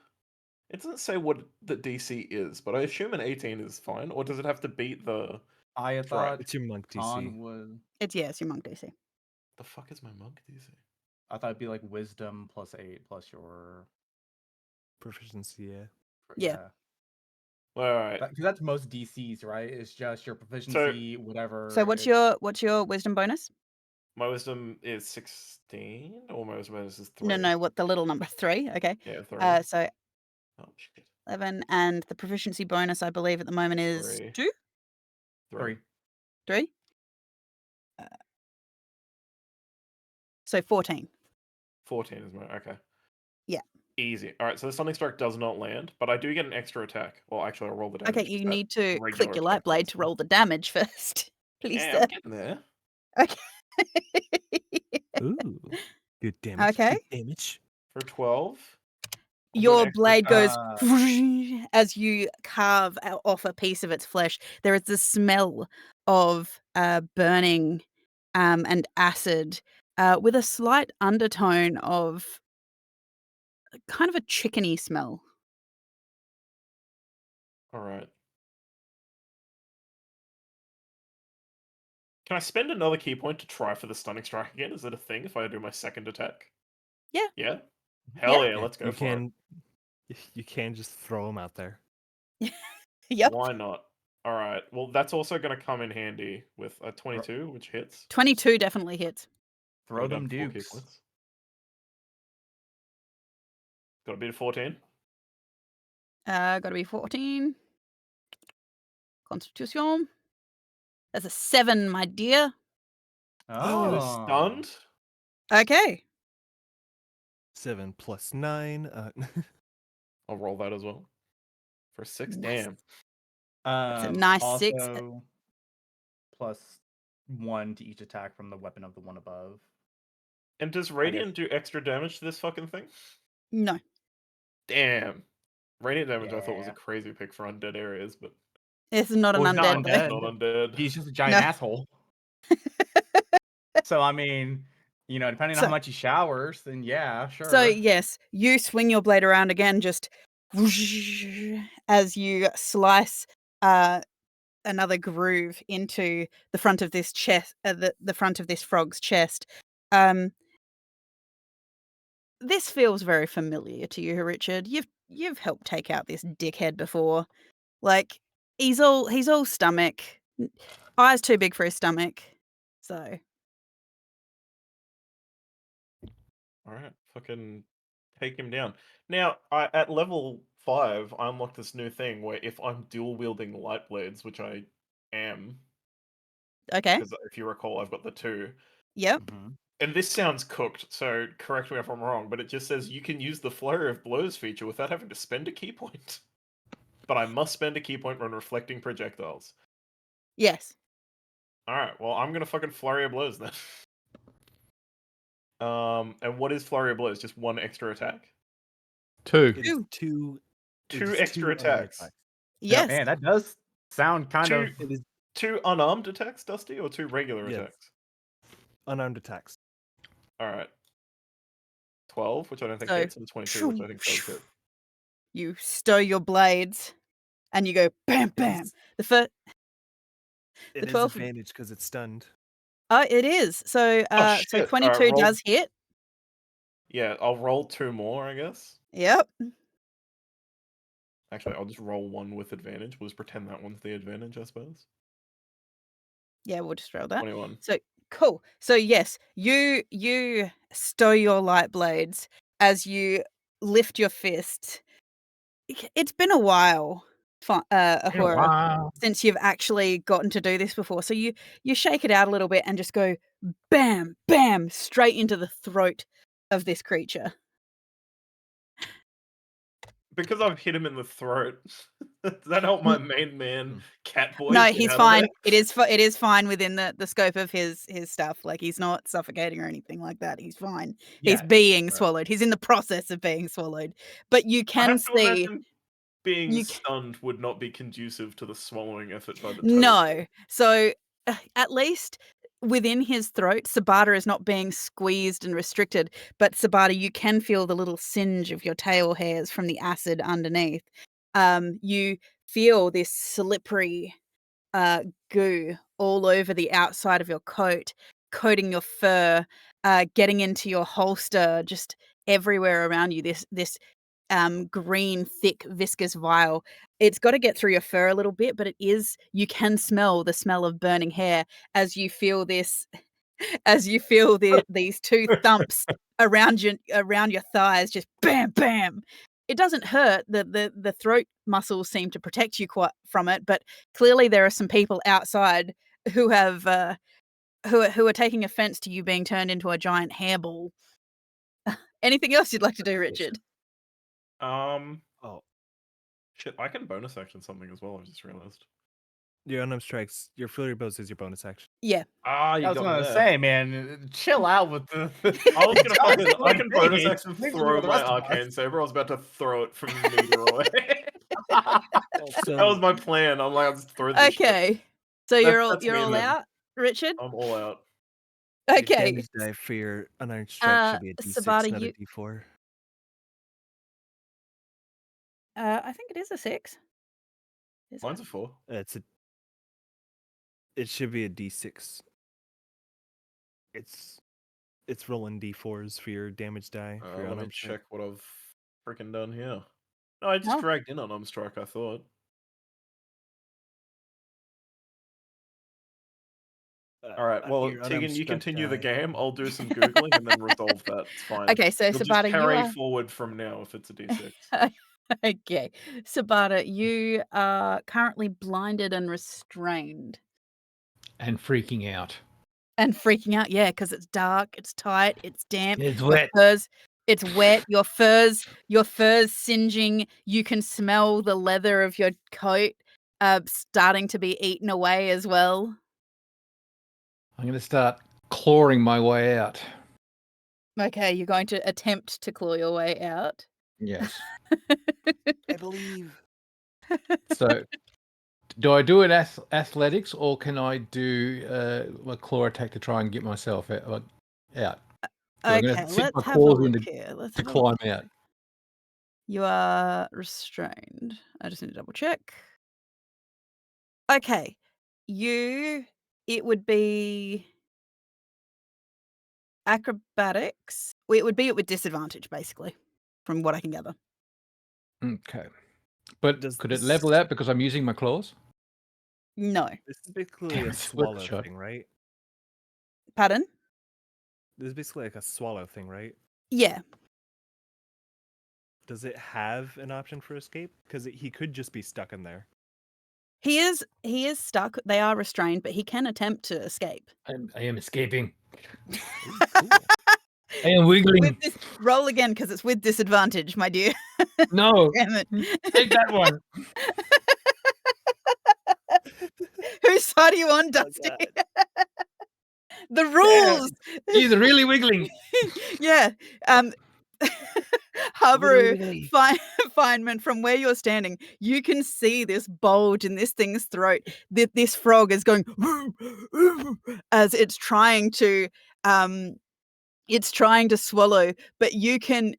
It doesn't say what the DC is, but I assume an 18 is fine, or does it have to beat the? I thought It's your monk DC. con was. It's your monk DC. The fuck is my monk DC? I thought it'd be like wisdom plus 8 plus your. Proficiency, yeah. Yeah. All right. Because that's most DCs, right? It's just your proficiency, whatever. So what's your wisdom bonus? My wisdom is 16, or my wisdom bonus is 3. No, what the little number 3? Okay. Yeah, 3. So Oh shit. 11, and the proficiency bonus, I believe, at the moment is 3. 2? 3. 3? So 14. 14 is my okay. Yeah. Easy. All right, so the stunning strike does not land, but I do get an extra attack. Well, actually, I'll roll the damage. Okay, you need to regular click your light attack blade lasts to for- roll the damage first. Please, Yeah, sir. I'm getting there. Okay. Ooh. Good damage. Okay. Good damage. For 12. I'll do an Your extra- blade goes as you carve off a piece of its flesh. There is the smell of burning and acid with a slight undertone of kind of a chickeny smell. All right. Can I spend another key point to try for the stunning strike again? Is it a thing if I do my second attack? Yeah. Yeah? Hell yeah, Yeah, let's go you for can. You can just throw them out there. it. Yep. Why not? All right. Well, that's also going to come in handy with a 22, which hits. 22 definitely hits. Throw We're down them to 4 key dukes. points. Got a bit of 14. Got to be 14. Constitution. That's a 7, my dear. Oh. It is stunned. Okay. 7 plus 9. I'll roll that as well. For 6. Nice. Damn. a nice also, 6. plus 1 to each attack from the weapon of the one above. And does Radiant do extra damage to this fucking thing? No. Damn. Radiant damage I thought was a Yeah. crazy pick for undead areas, but It's not Well, an he's not undead, though. undead. not undead. He's just a giant No. asshole. So I mean, depending on So- how much he showers, then yeah, sure. So, yes, you swing your blade around again, just as you slice another groove into the front of this chest, the front of this frog's chest. This feels very familiar to you, Richard. You've helped take out this dickhead before. Like, he's all stomach, eyes too big for his stomach. So, All right, fucking take him down. Now, at level 5, I unlocked this new thing where if I'm dual wielding light blades, which I am, okay, because if you recall, I've got the 2. yep. Mhm. And this sounds cooked, so correct me if I'm wrong, but it just says you can use the flurry of blows feature without having to spend a key point. But I must spend a key point when reflecting projectiles. Yes. All right, well, I'm gonna fucking flurry of blows then. And what is Flurry of Blows? Just one extra attack? 2. It is two. it Two is extra unarmed attacks. Yes. Man, that does sound kind Two, of. It is two unarmed attacks, Dusty, or two regular Yes. attacks? unarmed attacks. All right. 12, which I don't think So, hits, and 22, which I think does hit. You stow your blades and you go bam, bam. The first. It The is 12 advantage because it's stunned. Oh, it is. So, Oh, so shit. 22 Alright, roll- does hit. Yeah, I'll roll 2 more, I guess. Yep. Actually, I'll just roll 1 with advantage. We'll just pretend that one's the advantage, I suppose. Yeah, we'll just roll that. 21. So cool. So yes, you stow your light blades as you lift your fist. It's been a while, Ahura, Wow. since you've actually gotten to do this before. So you shake it out a little bit and just go bam, bam, straight into the throat of this creature. Because I've hit him in the throat, does that help my main man, Catboy? No, get he's out of fine. there? It is fine within the scope of his stuff. Like he's not suffocating or anything like that. He's fine. He's Yeah, being right. swallowed. He's in the process of being swallowed. But you I can have to see imagine being you stunned would not be conducive to the swallowing effort by the toad. no. So at least within his throat, Sabata is not being squeezed and restricted. But Sabata, you can feel the little singe of your tail hairs from the acid underneath. You feel this slippery goo all over the outside of your coat, coating your fur, getting into your holster, just everywhere around you. This green, thick, viscous vial. It's got to get through your fur a little bit, but you can smell the smell of burning hair as you feel this, these two thumps around your thighs, just bam, bam. It doesn't hurt. The throat muscles seem to protect you quite from it, but clearly there are some people outside who have who are taking offense to you being turned into a giant hairball. Anything else you'd like to do, Richard? Oh, Shit, I can bonus action something as well, I just realized. your unarmed strikes. Your flurry bows is your bonus action. Yeah. Ah, you I was got me gonna there. say, man, chill out with the. I was gonna fucking, I Like, can dang bonus it, action leave it throw with the my rest of us. arcane saber. I was about to throw it from a meter away. Also, That was my plan. I'm like, I'll just throw this shit. Okay. So That's you're me all then. out, Richard? I'm all out. your Okay. damage die for your unarmed strike should be a D6, Sabata, not you- a D4. I think it is a 6. Is Mine's it? a 4. It should be a D6. It's rolling D4s for your damage die for your Let me unarmed strike. check what I've freaking done here. No, I just Oh. dragged in on strike, I thought. Alright, well, Your unarmed Tegan, you strike continue the die. game. I'll do some Googling and then resolve that. It's fine. Okay, so You'll Sabata, just you carry are forward from now if it's a D6. okay. Sabata, you are currently blinded and restrained. And freaking out. And freaking out, yeah, because it's dark, it's tight, it's damp. It's your wet. Furs, it's wet. Your fur's singeing. You can smell the leather of your coat starting to be eaten away as well. I'm going to start clawing my way out. Okay, you're going to attempt to claw your way out. Yes. I believe. So, do I do it athletics or can I do a claw attack to try and get myself out? So I'm Okay, gonna sink my let's have a claws look into here. Let's to have a look climb out. You are restrained. I just need to double check. Okay. It would be acrobatics. It would be with disadvantage, basically, from what I can gather. Okay. But Does could it this- level out because I'm using my claws? No. This is basically Damn a it, worth a swallow shot. thing, right? Pardon? This is basically like a swallow thing, right? Yeah. Does it have an option for escape? Because he could just be stuck in there. He is stuck. They are restrained, but he can attempt to escape. I am escaping. Ooh, cool. I am wiggling. Roll again because it's with disadvantage, my dear. No. Damn it. Take that one. Whose side are you on, Oh, Dusty? God. The rules. He's really wiggling. Yeah. Wiggly, Habaru, wiggly. Feynman, from where you're standing, you can see this bulge in this thing's throat. This frog is going as it's trying to swallow, but you can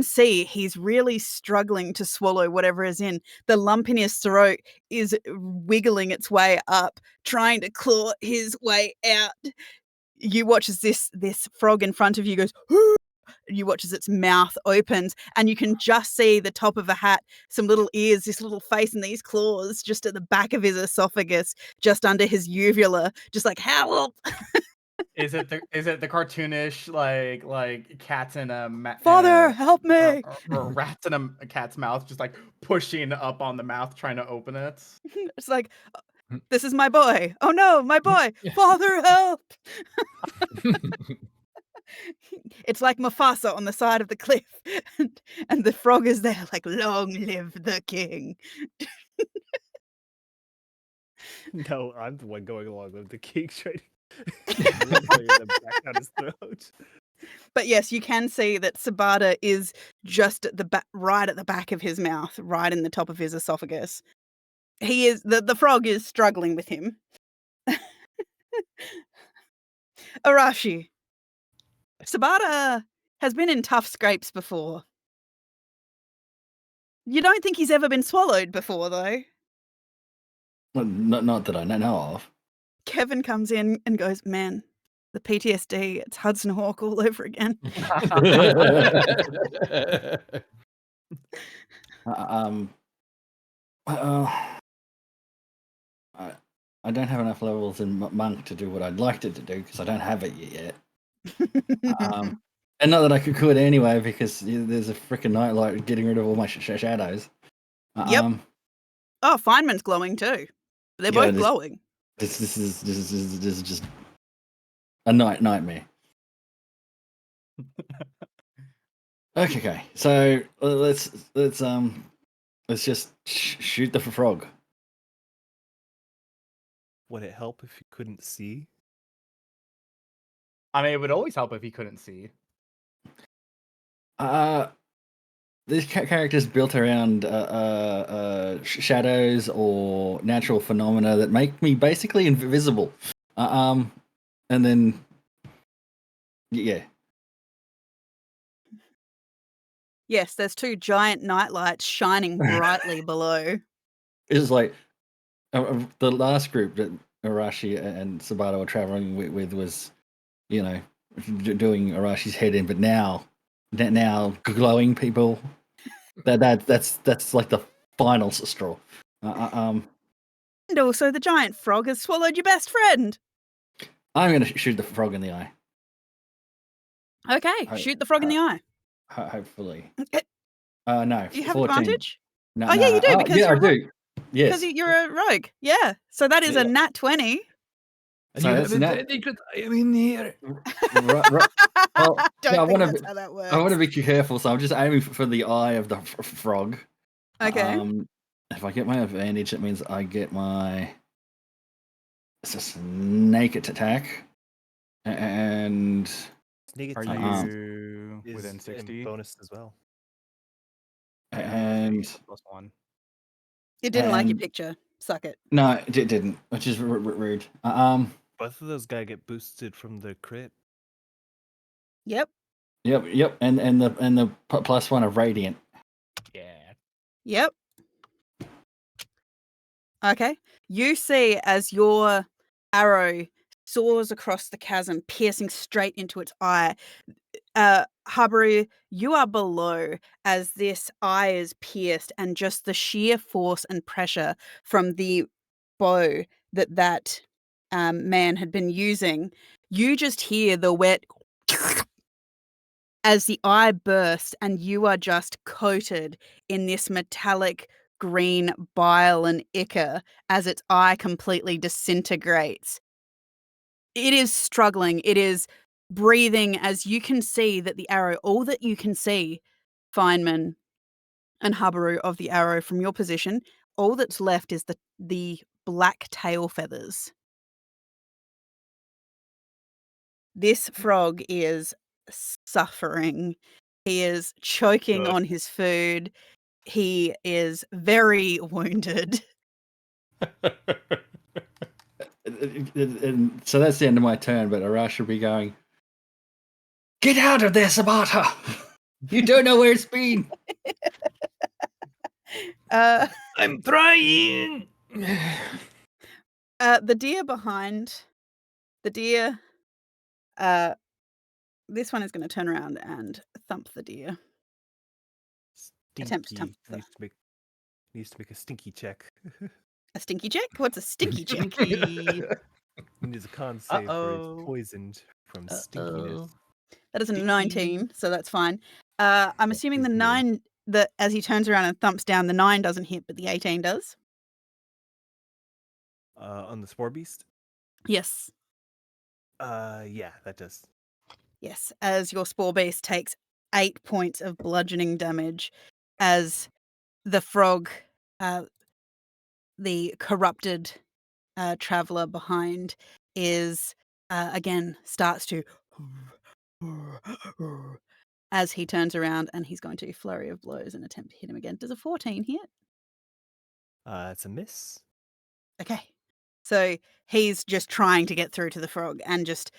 see he's really struggling to swallow whatever is in. The lump in his throat is wiggling its way up, trying to claw his way out. You watch as this frog in front of you goes, you watch as its mouth opens, and you can just see the top of a hat, some little ears, this little face, and these claws just at the back of his esophagus, just under his uvula, just like, help! Is it the cartoonish like cats in a Father, help me! or rats in a cat's mouth, just like pushing up on the mouth trying to open it? It's like, this is my boy. Oh no, my boy! Father, help! It's like Mufasa on the side of the cliff, and the frog is there like, long live the king. No, I'm the one going along with the king trying to back down his throat. But yes, you can see that Sabata is just at the right at the back of his mouth, right in the top of his esophagus. He is the frog is struggling with him. Arashi, Sabata has been in tough scrapes before. You don't think he's ever been swallowed before, though? Well, not that I know of. Kevin comes in and goes, man, the PTSD, it's Hudson Hawk all over again. I don't have enough levels in Monk to do what I'd like to do because I don't have it yet. And not that I could anyway, because there's a freaking nightlight getting rid of all my shadows. Yep. Oh, Feynman's glowing too. They're both glowing. This is just a nightmare. Okay. So let's just shoot the frog. Would it help if you couldn't see? I mean, it would always help if he couldn't see. This character's built around shadows or natural phenomena that make me basically invisible. And then, yeah. Yes, there's two giant nightlights shining brightly below. It's like the last group that Arashi and Sabata were traveling with was, doing Arashi's head in, but now glowing people. That's like the final straw. And also, the giant frog has swallowed your best friend. I'm going to shoot the frog in the eye. Okay, shoot the frog in the eye. Hopefully. No. Do you have 14. advantage? No, oh, yeah, you do. Because I do. Yes. Because you're a rogue. Yeah. So that is a nat 20. So it's I'm in here. Well, I don't think that's how that works. I want to be careful, so I'm just aiming for the eye of the frog. Okay. If I get my advantage, that means I get my snake attack, and Snake Are attack you is within 60? bonus as well. and +1. It didn't like your and- picture. Suck it. no, it didn't, which is rude. Both of those guys get boosted from the crit. Yep. Yep, and the +1 of radiant. Yeah. Yep. Okay. You see as your arrow soars across the chasm, piercing straight into its eye. Habaru, you are below as this eye is pierced, and just the sheer force and pressure from the bow that man had been using, you just hear the wet as the eye bursts, and you are just coated in this metallic green bile and ichor as its eye completely disintegrates. It is struggling. It is breathing, as you can see that the arrow, all that you can see, Feynman and Habaru, of the arrow from your position, all that's left is the black tail feathers. This frog is suffering. He is choking Good. on his food. He is very wounded. And so that's the end of my turn, but Arash will be going, "Get out of there, Sabata! You don't know where it's been." I'm trying. The deer behind, the deer, this one is going to turn around and thump the deer. Attempt to Stinky thump needs to make a stinky check. a stinky check? What's a stinky check? Stinky. It is a con save for it's Uh-oh. poisoned from stinkiness. That is a Stinky. 19, so that's fine. I'm assuming the is good. 9, that as he turns around and thumps down, the 9 doesn't hit, but the 18 does. On the spore beast? Yes. Yeah, that does. Yes, as your spore beast takes 8 points of bludgeoning damage as the frog, the corrupted traveler behind, is again starts to as he turns around, and he's going to flurry of blows and attempt to hit him again. Does a 14 hit? It's a miss. Okay. So he's just trying to get through to the frog, and just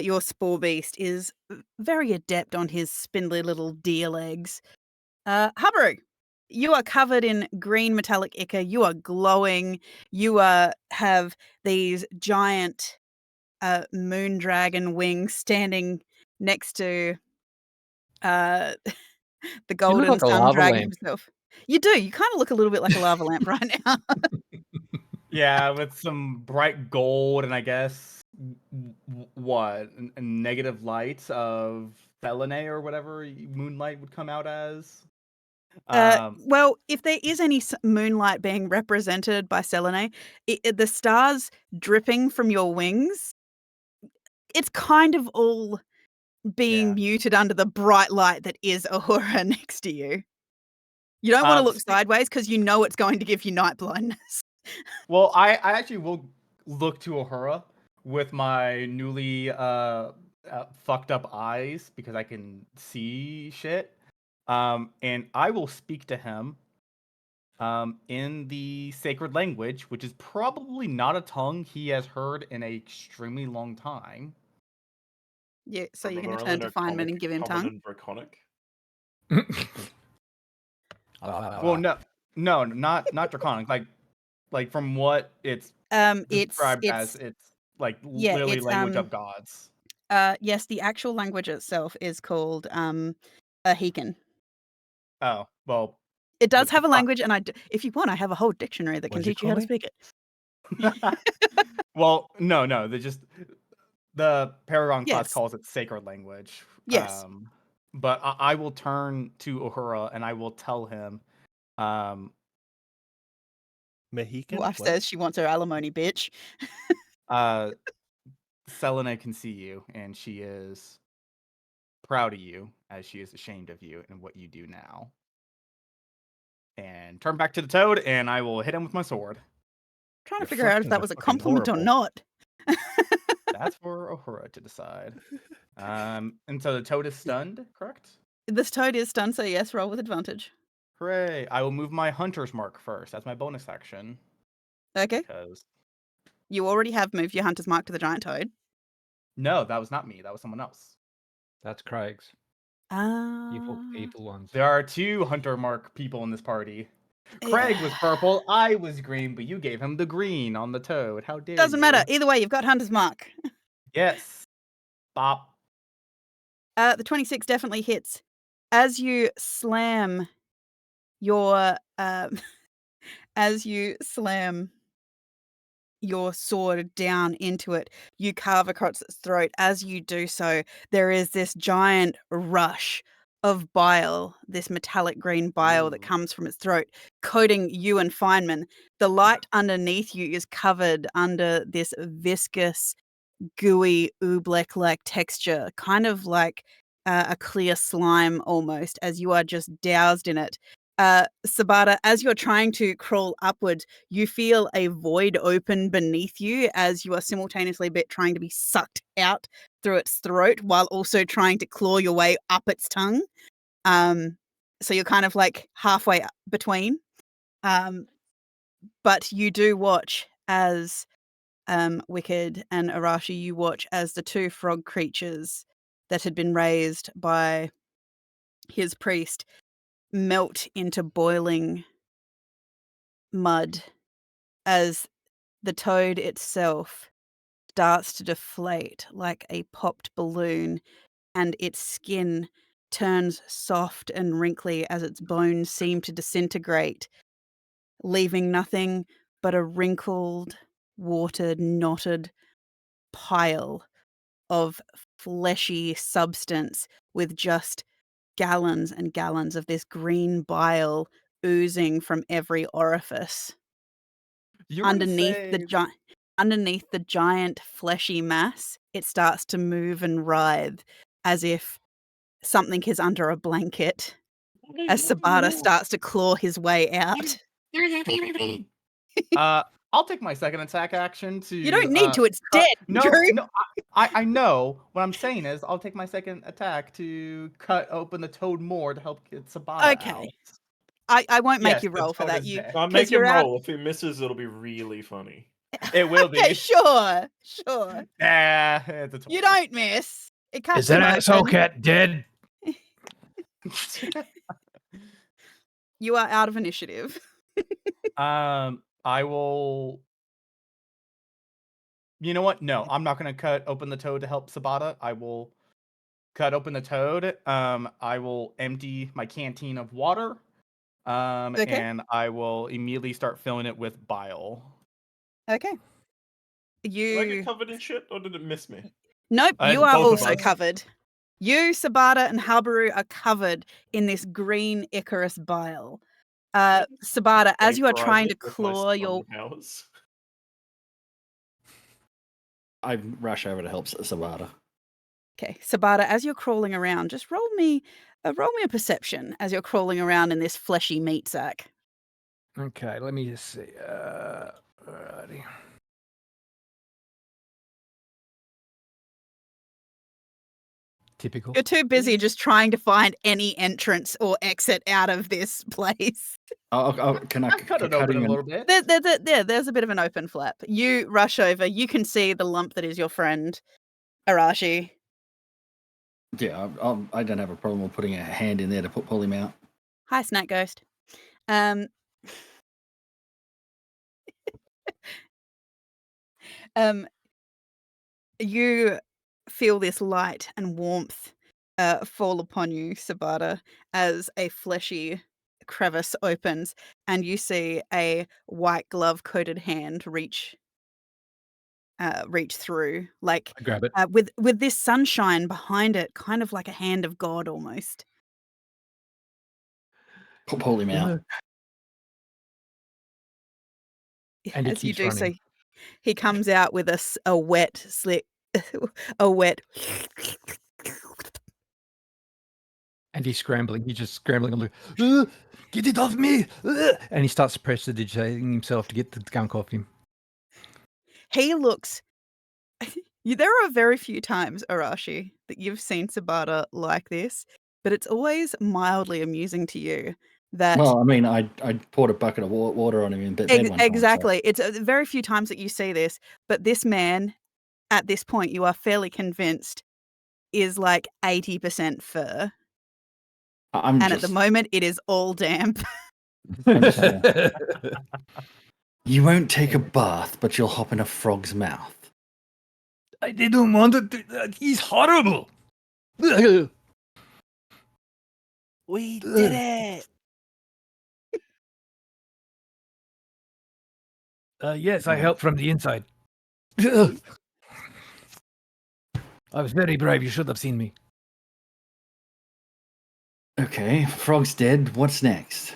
your spore beast is very adept on his spindly little deer legs. Habaru, you are covered in green metallic ichor. You are glowing. You have these giant moon dragon wings standing next to the golden like a sun lava dragon lamp. himself. You do. You kind of look a little bit like a lava lamp right now. Yeah, with some bright gold and I guess what a negative light of Selene or whatever moonlight would come out as. Well, if there is any moonlight being represented by Selene, the stars dripping from your wings, it's kind of all being Yeah. muted under the bright light that is Ahura next to you. You don't want to look sideways because you know it's going to give you night blindness. Well, I actually will look to Ahura with my newly fucked up eyes because I can see shit. And I will speak to him in the sacred language, which is probably not a tongue he has heard in an extremely long time. Yeah, so you're going Remember, to I only turn to know Feynman and give him common tongue? and draconic. Well, no, not draconic. Like from what it's described as, it's like yeah, literally it's language of gods. yes, the actual language itself is called Ahikan. Oh well, It does what have the a language, and if you want, I have a whole dictionary that What can did you teach you how to call me? speak it. Well, no, the Paragon class Yes. calls it sacred language. Yes. But I will turn to Uhura and I will tell him, Mexican? Wife What? says she wants her alimony, bitch. Selene can see you and she is proud of you as she is ashamed of you and what you do now. And turn back to the toad and I will hit him with my sword. Trying to Your figure out if fortunes that are was a fucking compliment or horrible. not. That's for Uhura to decide. And so the toad is stunned, correct? This toad is stunned, so yes, roll with advantage. Hooray. I will move my hunter's mark first. That's my bonus action. Okay. Because You already have moved your hunter's mark to the giant toad. no, that was not me. That was someone else. That's Craig's. Evil ones. There are 2 hunter mark people in this party. Craig was purple, I was green, but you gave him the green on the toad. How dare you? Doesn't matter. Either way, you've got hunter's mark. Yes. Bop. The 26 definitely hits. As you slam your sword down into it, you carve across its throat. As you do so, there is this giant rush of bile, this metallic green bile that comes from its throat, coating you and Feynman. The light underneath you is covered under this viscous, gooey, oobleck-like texture, kind of like a clear slime almost, as you are just doused in it. Sabata, as you're trying to crawl upwards, you feel a void open beneath you as you are simultaneously trying to be sucked out through its throat while also trying to claw your way up its tongue. So you're kind of like halfway between. But you do watch as Wicked and Arashi, you watch as the two frog creatures that had been raised by his priest melt into boiling mud as the toad itself starts to deflate like a popped balloon, and its skin turns soft and wrinkly as its bones seem to disintegrate, leaving nothing but a wrinkled, watered, knotted pile of fleshy substance with just gallons and gallons of this green bile oozing from every orifice. You were Underneath insane. underneath the giant fleshy mass, it starts to move and writhe as if something is under a blanket as Sabata starts to claw his way out. I'll take my second attack action to. You don't need to, it's dead, No, Drew. no, I know. What I'm saying is, I'll take my second attack to cut open the toad more to help get Sabata Okay. out. I won't make Yes, you the roll for toad that. is You dead. I'll 'cause make him you're out. roll. If he misses, it'll be really funny. It will be. Okay, sure. Nah, it's a 20. You don't miss. It cuts Is that him asshole open. cat dead? You are out of initiative. I will. You know what? No, I'm not gonna cut open the toad to help Sabata. I will cut open the toad. I will empty my canteen of water. Okay. And I will immediately start filling it with bile. Okay. Did I get You covered in shit, or did it miss me? Nope, you are both of also us. covered. You, Sabata, and Habaru are covered in this green Icarus bile. Sabata, as you are Vaporize trying to it with my claw your stun powers. I rush over to help Sabata. Okay, Sabata, as you're crawling around, just roll me a perception as you're crawling around in this fleshy meat sack. Okay, let me just see. Alrighty. Typical. You're too busy just trying to find any entrance or exit out of this place. Can I Cut it open a little bit. There's a bit of an open flap. You rush over. You can see the lump that is your friend, Arashi. Yeah, I don't have a problem with putting a hand in there to pull him out. Hi, Snack Ghost. You feel this light and warmth fall upon you, Sabata, as a fleshy crevice opens and you see a white glove-coated hand reach through, like I grab it. with this sunshine behind it, kind of like a hand of God almost. Pull him out. And he As you keeps do so, running. he comes out with a wet slick, a wet. And he's scrambling. He's just scrambling on the. Get it off me! And he starts prestidigitating himself to get the gunk off him. He looks. There are very few times, Arashi, that you've seen Sabata like this, but it's always mildly amusing to you that. Well, I mean, I poured a bucket of water on him in bed one time. Exactly. It's very few times that you see this, but this man, at this point, you are fairly convinced, is like 80% fur. And at the moment, it is all damp. You won't take a bath, but you'll hop in a frog's mouth. I didn't want to. He's horrible. We did it. Yes, I helped from the inside. I was very brave. You should have seen me. Okay, frog's dead. What's next?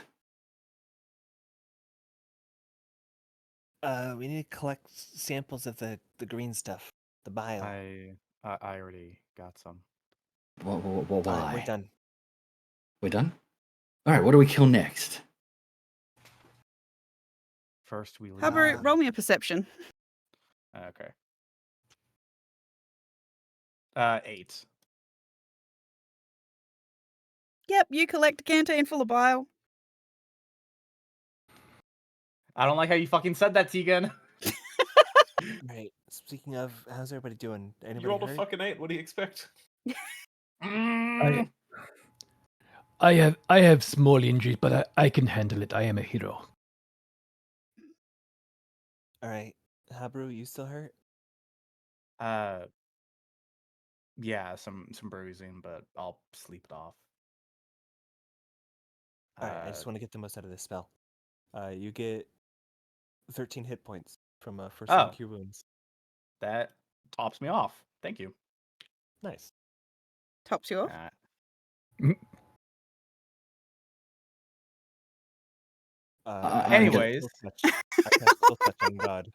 We need to collect samples of the green stuff, the bile. I already got some. Why? We're done. We're done? All right, what do we kill next? First we leave. Habaru, roll me a perception. Okay. 8. Yep, you collect a canteen full of bile. I don't like how you fucking said that, Tegan. Right. Speaking of, how's everybody doing? You Anybody rolled a hurt? fucking 8. What do you expect? Mm. I have small injuries, but I can handle it. I am a hero. All right. Habru, you still hurt? Yeah, some bruising, but I'll sleep it off. All right. I just want to get the most out of this spell. You get 13 hit points from first level Oh. cure wounds. That tops me off. Thank you. Nice. Tops you off. Anyways. I cast Skill Touch on God.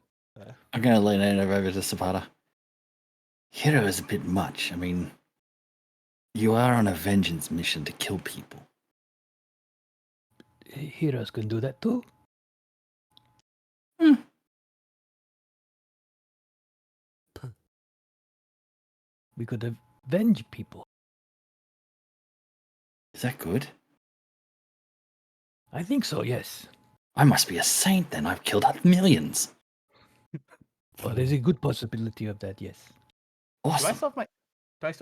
I'm going to lean over to Sabata. Hero is a bit much. I mean, you are on a vengeance mission to kill people. Heroes can do that too. We could avenge people. Is that good? I think so, yes. I must be a saint then. I've killed millions. Well, there's a good possibility of that, yes. Do I Awesome. still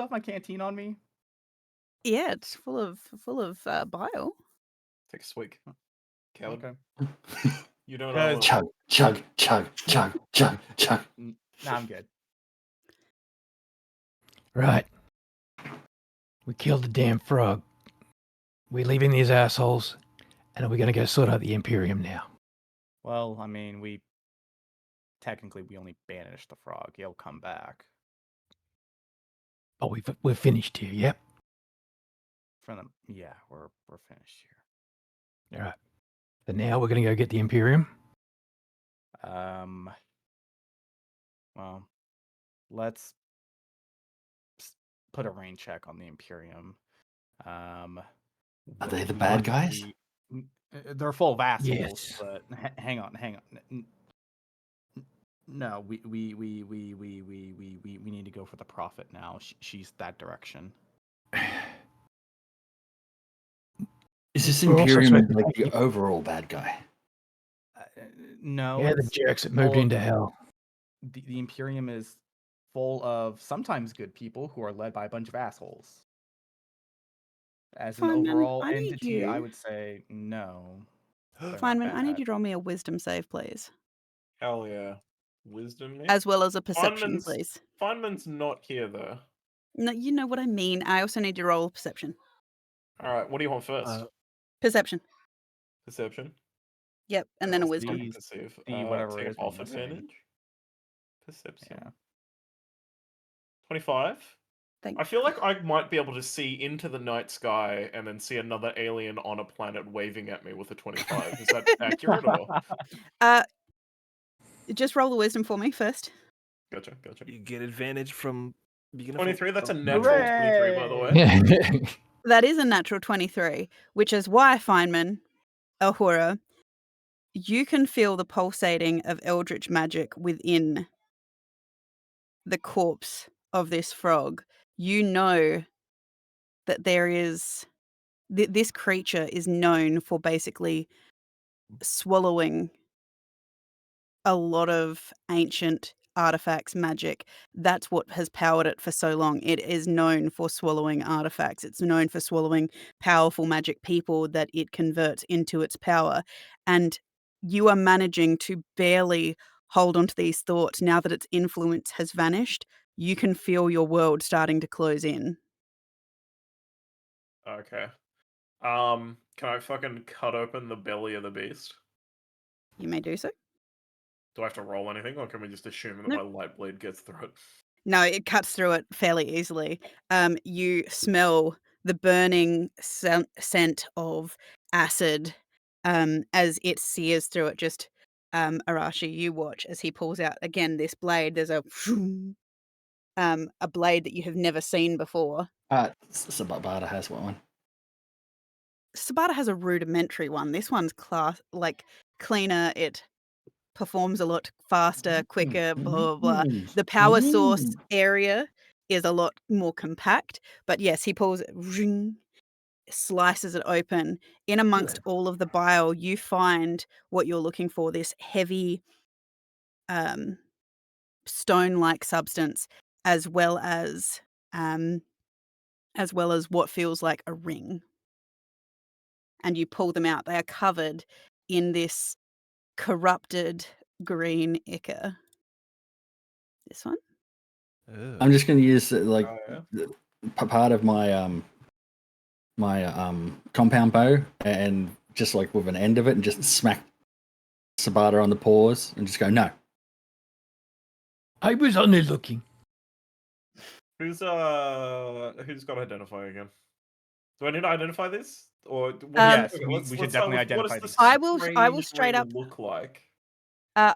have my canteen on me? Yeah, it's full of bile. Take a swig. Coward. Okay. You don't Cause- know. Chug, chug, chug, chug, chug, chug. Nah, I'm good. Right. We killed the damn frog. We're leaving these assholes, and we're going to go sort out the Imperium now. Well, I mean, we only banished the frog. He'll come back. Oh, we're finished here, yep. Yeah, we're finished here. All right. So now we're going to go get the Imperium. Well, let's put a rain check on the Imperium. Are they the bad guys? They're full of assholes, Yes. but hang on. No, we need to go for the prophet now. She's that direction. Is this We're also Imperium supposed to like take the overall bad guy? No, Yeah, the it's jerks that moved full of- into hell. the Imperium is full of sometimes good people who are led by a bunch of assholes. As an Feynman, overall I need entity, I you- would say no. they're not Feynman, I need bad. you to roll me a wisdom save, please. Hell yeah. Wisdom, Nick? As well as a perception, Feynman's- please. Feynman's not here, though. No, you know what I mean. I also need you to roll a perception. All right, what do you want first? Perception. Perception? Yep, and then a Let's wisdom. see- perceive. see whatever take it is we're off missing. advantage. Perception. Yeah. 25. Thank I feel like I might be able to see into the night sky and then see another alien on a planet waving at me with a 25. Is that accurate or? Just roll the wisdom for me first. Gotcha. You get advantage from being 23, that's a oh, natural 23, by the way. Yeah. That is a natural 23, which is why, Feynman, Ahura, you can feel the pulsating of eldritch magic within the corpse of this frog. You know that there is... this creature is known for basically swallowing a lot of ancient artifacts, magic. That's what has powered it for so long. It is known for swallowing artifacts. It's known for swallowing powerful magic people that it converts into its power. And you are managing to barely hold on to these thoughts now that its influence has vanished. You can feel your world starting to close in. Okay. Can I fucking cut open the belly of the beast? You may do so. Do I have to roll anything, or can we just assume that Nope. my light blade gets through it? No, it cuts through it fairly easily. You smell the burning scent of acid as it sears through it. Just Arashi, you watch as he pulls out again this blade. There's a blade that you have never seen before. Sabata has one. Sabata has a rudimentary one. This one's cleaner. It performs a lot faster, quicker, blah, blah, blah. The power source area is a lot more compact. But yes, he pulls it, slices it open. In amongst all of the bile, you find what you're looking for, this heavy stone-like substance, as well as what feels like a ring. And you pull them out. They are covered in this corrupted green ichor. This one? I'm just going to use yeah. part of my compound bow and just like with an end of it and just smack Sabata on the paws and just go, no. I was only looking. Who's got identify again? Do I need to identify this? Or Yes, okay, we let's should start definitely with identify what does these. the I will strange straight ring up. look like?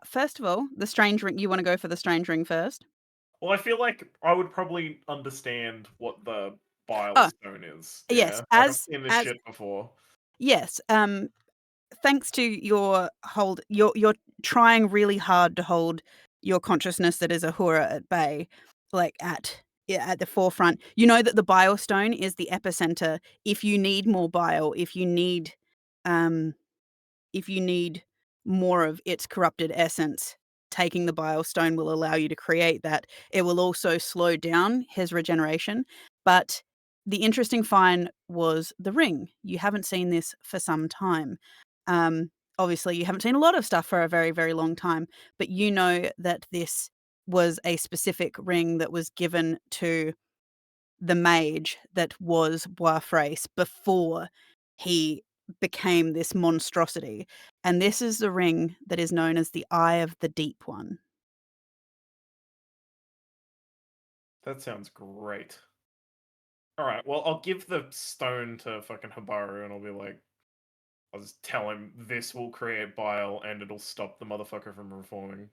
First of all, the strange ring. You want to go for the strange ring first? Well, I feel like I would probably understand what the bile Oh, stone is. yes, Yeah, like I've seen this shit before. Yes. Thanks to your you're trying really hard to hold your consciousness that is Ahura at bay, like at the forefront. You know that the bile stone is the epicenter. If you need more bile, if you need more of its corrupted essence, taking the bile stone will allow you to create that. It will also slow down his regeneration. But the interesting find was the ring. You haven't seen this for some time. Obviously, you haven't seen a lot of stuff for a very, very long time, but you know that this was a specific ring that was given to the mage that was Boisfrace before he became this monstrosity. And this is the ring that is known as the Eye of the Deep One. That sounds great. All right, well, I'll give the stone to fucking Habaru, and I'll be like, I'll just tell him this will create bile and it'll stop the motherfucker from reforming.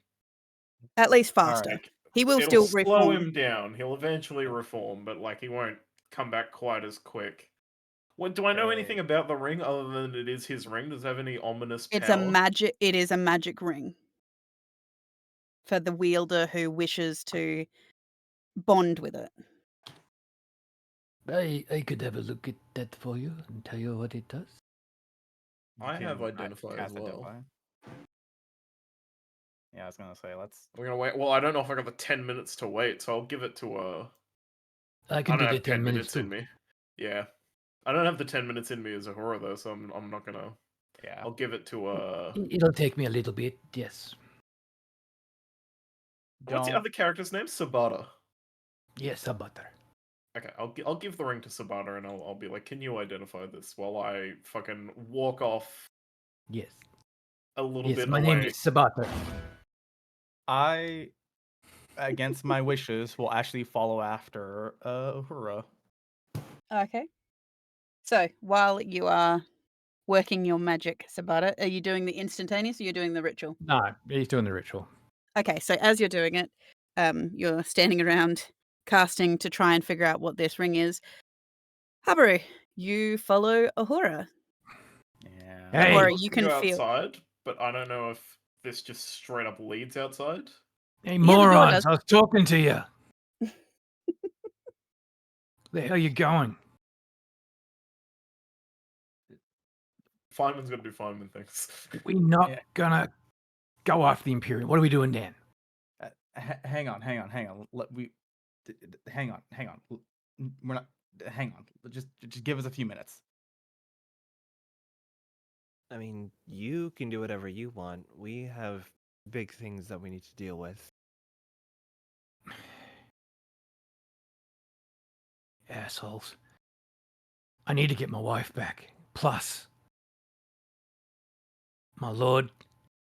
At least All right. faster. He will It'll still slow reform. him down. He'll eventually reform, but like he won't come back quite as quick. What do I know anything about the ring other than it is his ring? Does it have any ominous power? It is a magic ring for the wielder who wishes to bond with it. I could have a look at that for you and tell you what it does. I have can identify as cast well. identify. Yeah, I was gonna say let's. We're gonna wait. Well, I don't know if I got the 10 minutes to wait, so I'll give it to I can I do don't the have 10 minutes in too. me. Yeah, I don't have the 10 minutes in me as a horror though, so I'm not gonna. Yeah. I'll give it to It'll take me a little bit, yes. What's the Don't. other character's name? Sabata. Yes, a butter. Okay, I'll give the ring to Sabata, and I'll be like, can you identify this while I fucking walk off Yes. a little Yes, bit my away? name is Sabata. I, against my wishes, will actually follow after Uhura. Okay. So while you are working your magic, Sabata, are you doing the instantaneous or you're doing the ritual? No, he's doing the ritual. Okay, so as you're doing it, you're standing around casting to try and figure out what this ring is. Habaru, you follow Ahura. Yeah. Hey. Ahura, Looks you to can go feel. outside, but I don't know if this just straight up leads outside. Hey, the door morons, does. I was talking to you. Where the hell you going? Feynman's gonna do Feynman things. We're not Yeah. gonna go after the Imperium. What are we doing then? Hang on. Hang on. We're not. Hang on. Just give us a few minutes. I mean, you can do whatever you want. We have big things that we need to deal with. Assholes. I need to get my wife back. Plus, my lord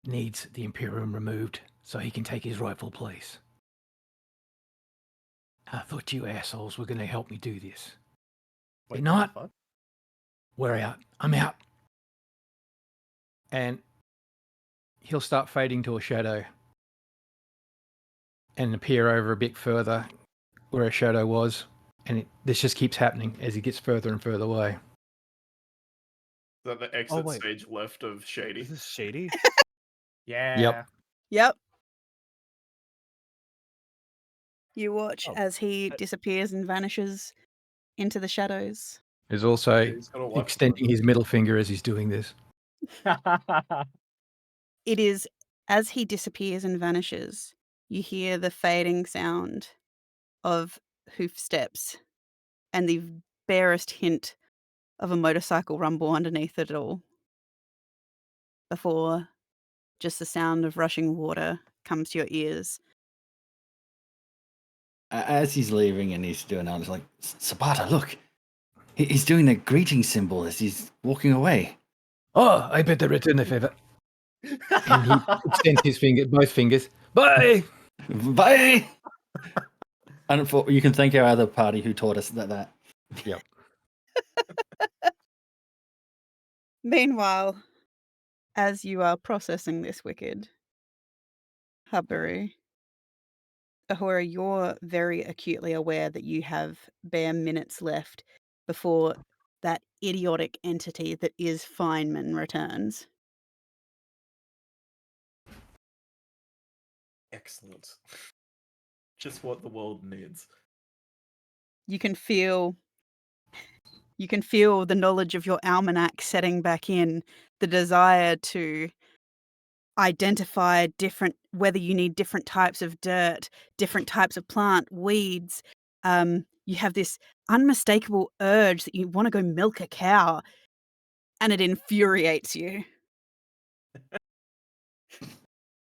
needs the Imperium removed so he can take his rightful place. I thought you assholes were going to help me do this. Wait, They're not. what the fuck? We're out. I'm out. And he'll start fading to a shadow and appear over a bit further where a shadow was. And this just keeps happening as he gets further and further away. that the exit stage left of Shady? This is Shady? Yeah. Yep. You watch Oh, as he disappears and vanishes into the shadows. He's also He's got a life extending story. his middle finger as he's doing this. It is as he disappears and vanishes, you hear the fading sound of hoof steps and the barest hint of a motorcycle rumble underneath it all. Before just the sound of rushing water comes to your ears. As he's leaving and he's doing that, it's like, Sabata, look. He's doing the greeting symbol as he's walking away. Oh, I better return the favor. And he extends his finger, both fingers. Bye! Bye! And you can thank our other party who taught us that. Yep. Meanwhile, as you are processing this wicked, Habaru, Ahura, you're very acutely aware that you have bare minutes left before that idiotic entity that is Feynman returns. Excellent. Just what the world needs. You can feel the knowledge of your almanac setting back in, the desire to identify whether you need different types of dirt, different types of plant, weeds. You have this unmistakable urge that you want to go milk a cow, and it infuriates you.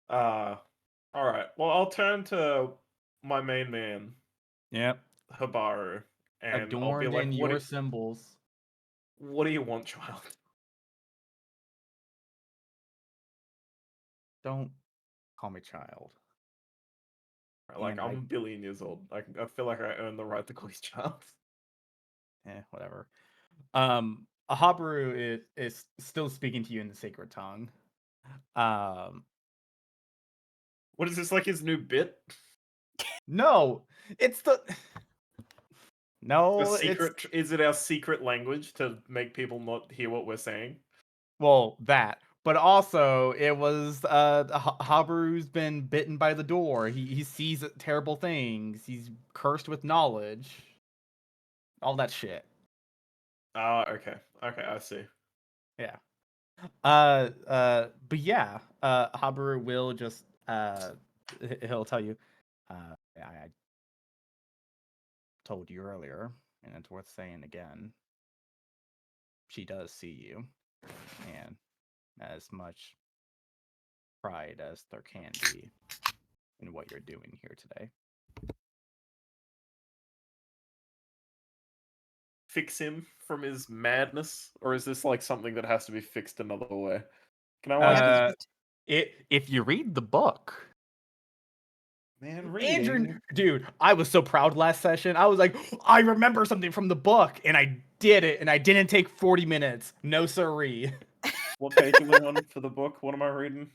All right. Well, I'll turn to my main man, Yep. Habaru, and I'll be Adorned like, in your symbols. what do you want, child? Don't call me child. Like, And I'm a billion years old. I feel like I earn the right to call you child. Whatever. Ahabaru is still speaking to you in the sacred tongue. What is this, like his new bit? No, it's the The secret is it our secret language to make people not hear what we're saying? Well, that. But also, it was Habaru's been bitten by the door. He sees terrible things. He's cursed with knowledge. All that shit. Okay. Okay, I see. Yeah. But yeah, Habaru will just he'll tell you. I told you earlier, and it's worth saying again. She does see you, and as much pride as there can be in what you're doing here today. Fix him from his madness, or is this like something that has to be fixed another way? Can I ask? If you read the book, Man, Andrew, reading. dude, I was so proud last session. I was like, I remember something from the book, and I did it, and I didn't take 40 minutes. No siree. What page are we on for the book? What am I reading?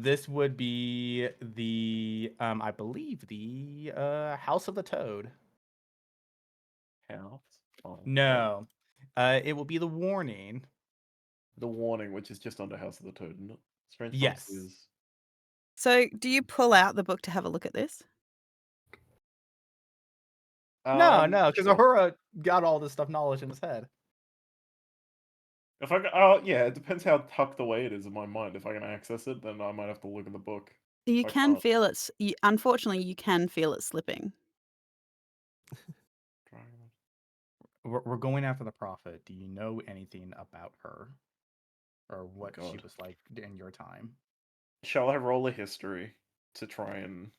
This would be the I believe the House of the Toad. House? Oh, No. It will be the Warning. The Warning, which is just under House of the Toad, isn't it? Strange Yes. Promises. So, do you pull out the book to have a look at this? No, because Sure. Ahura got all this stuff knowledge in his head. If I yeah, it depends how tucked away it is in my mind. If I can access it, then I might have to look in the book. You I can can't. feel it. Unfortunately, you can feel it slipping. We're going after the prophet. Do you know anything about her, or what she God. was like in your time? Shall I roll a history to try and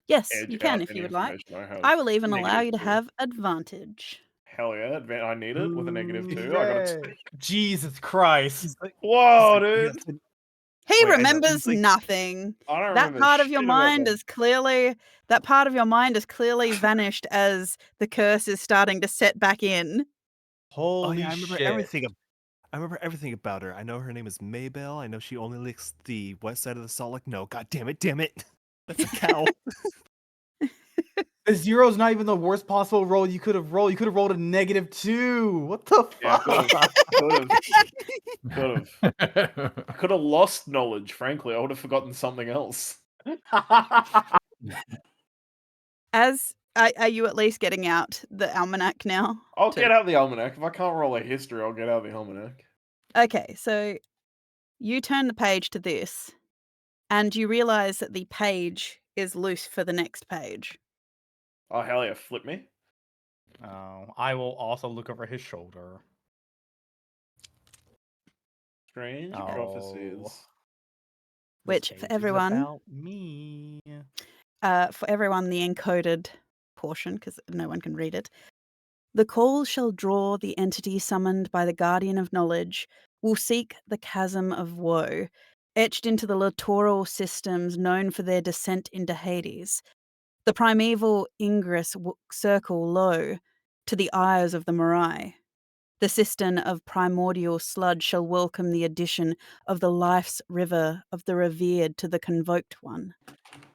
Yes, edge you can out if any you would like. information I have? I will even allow you to -2. have advantage. Hell yeah, I need it with a -2. I got a Yay. Jesus Christ. He's like, Whoa, he's dude! like, He Wait, remembers like- nothing. I don't That remember part of your shit about mind that. is clearly vanished as the curse is starting to set back in. Holy oh yeah, I remember shit. everything. I remember everything about her. I know her name is Maybell. I know she only licks the west side of the Salt Lake. No, god damn it, damn it. That's a cow. The zero's not even the worst possible roll you could have rolled. You could have rolled a -2. What the Yeah, fuck? could have. I could have lost knowledge, frankly. I would have forgotten something else. Are you at least getting out the almanac now? I'll to- get out the almanac. If I can't roll a history, I'll get out the almanac. Okay, so you turn the page to this, and you realize that the page is loose for the next page. Oh, hell yeah, flip me. Oh, I will also look over his shoulder. Strange Oh. prophecies. This Which, page for is everyone, about me. the encoded portion, because no one can read it. The call shall draw the entity summoned by the guardian of knowledge, will seek the chasm of woe, etched into the littoral systems known for their descent into Hades. The primeval ingress circle low to the eyes of the Morai. The cistern of primordial sludge shall welcome the addition of the life's river of the revered to the convoked one.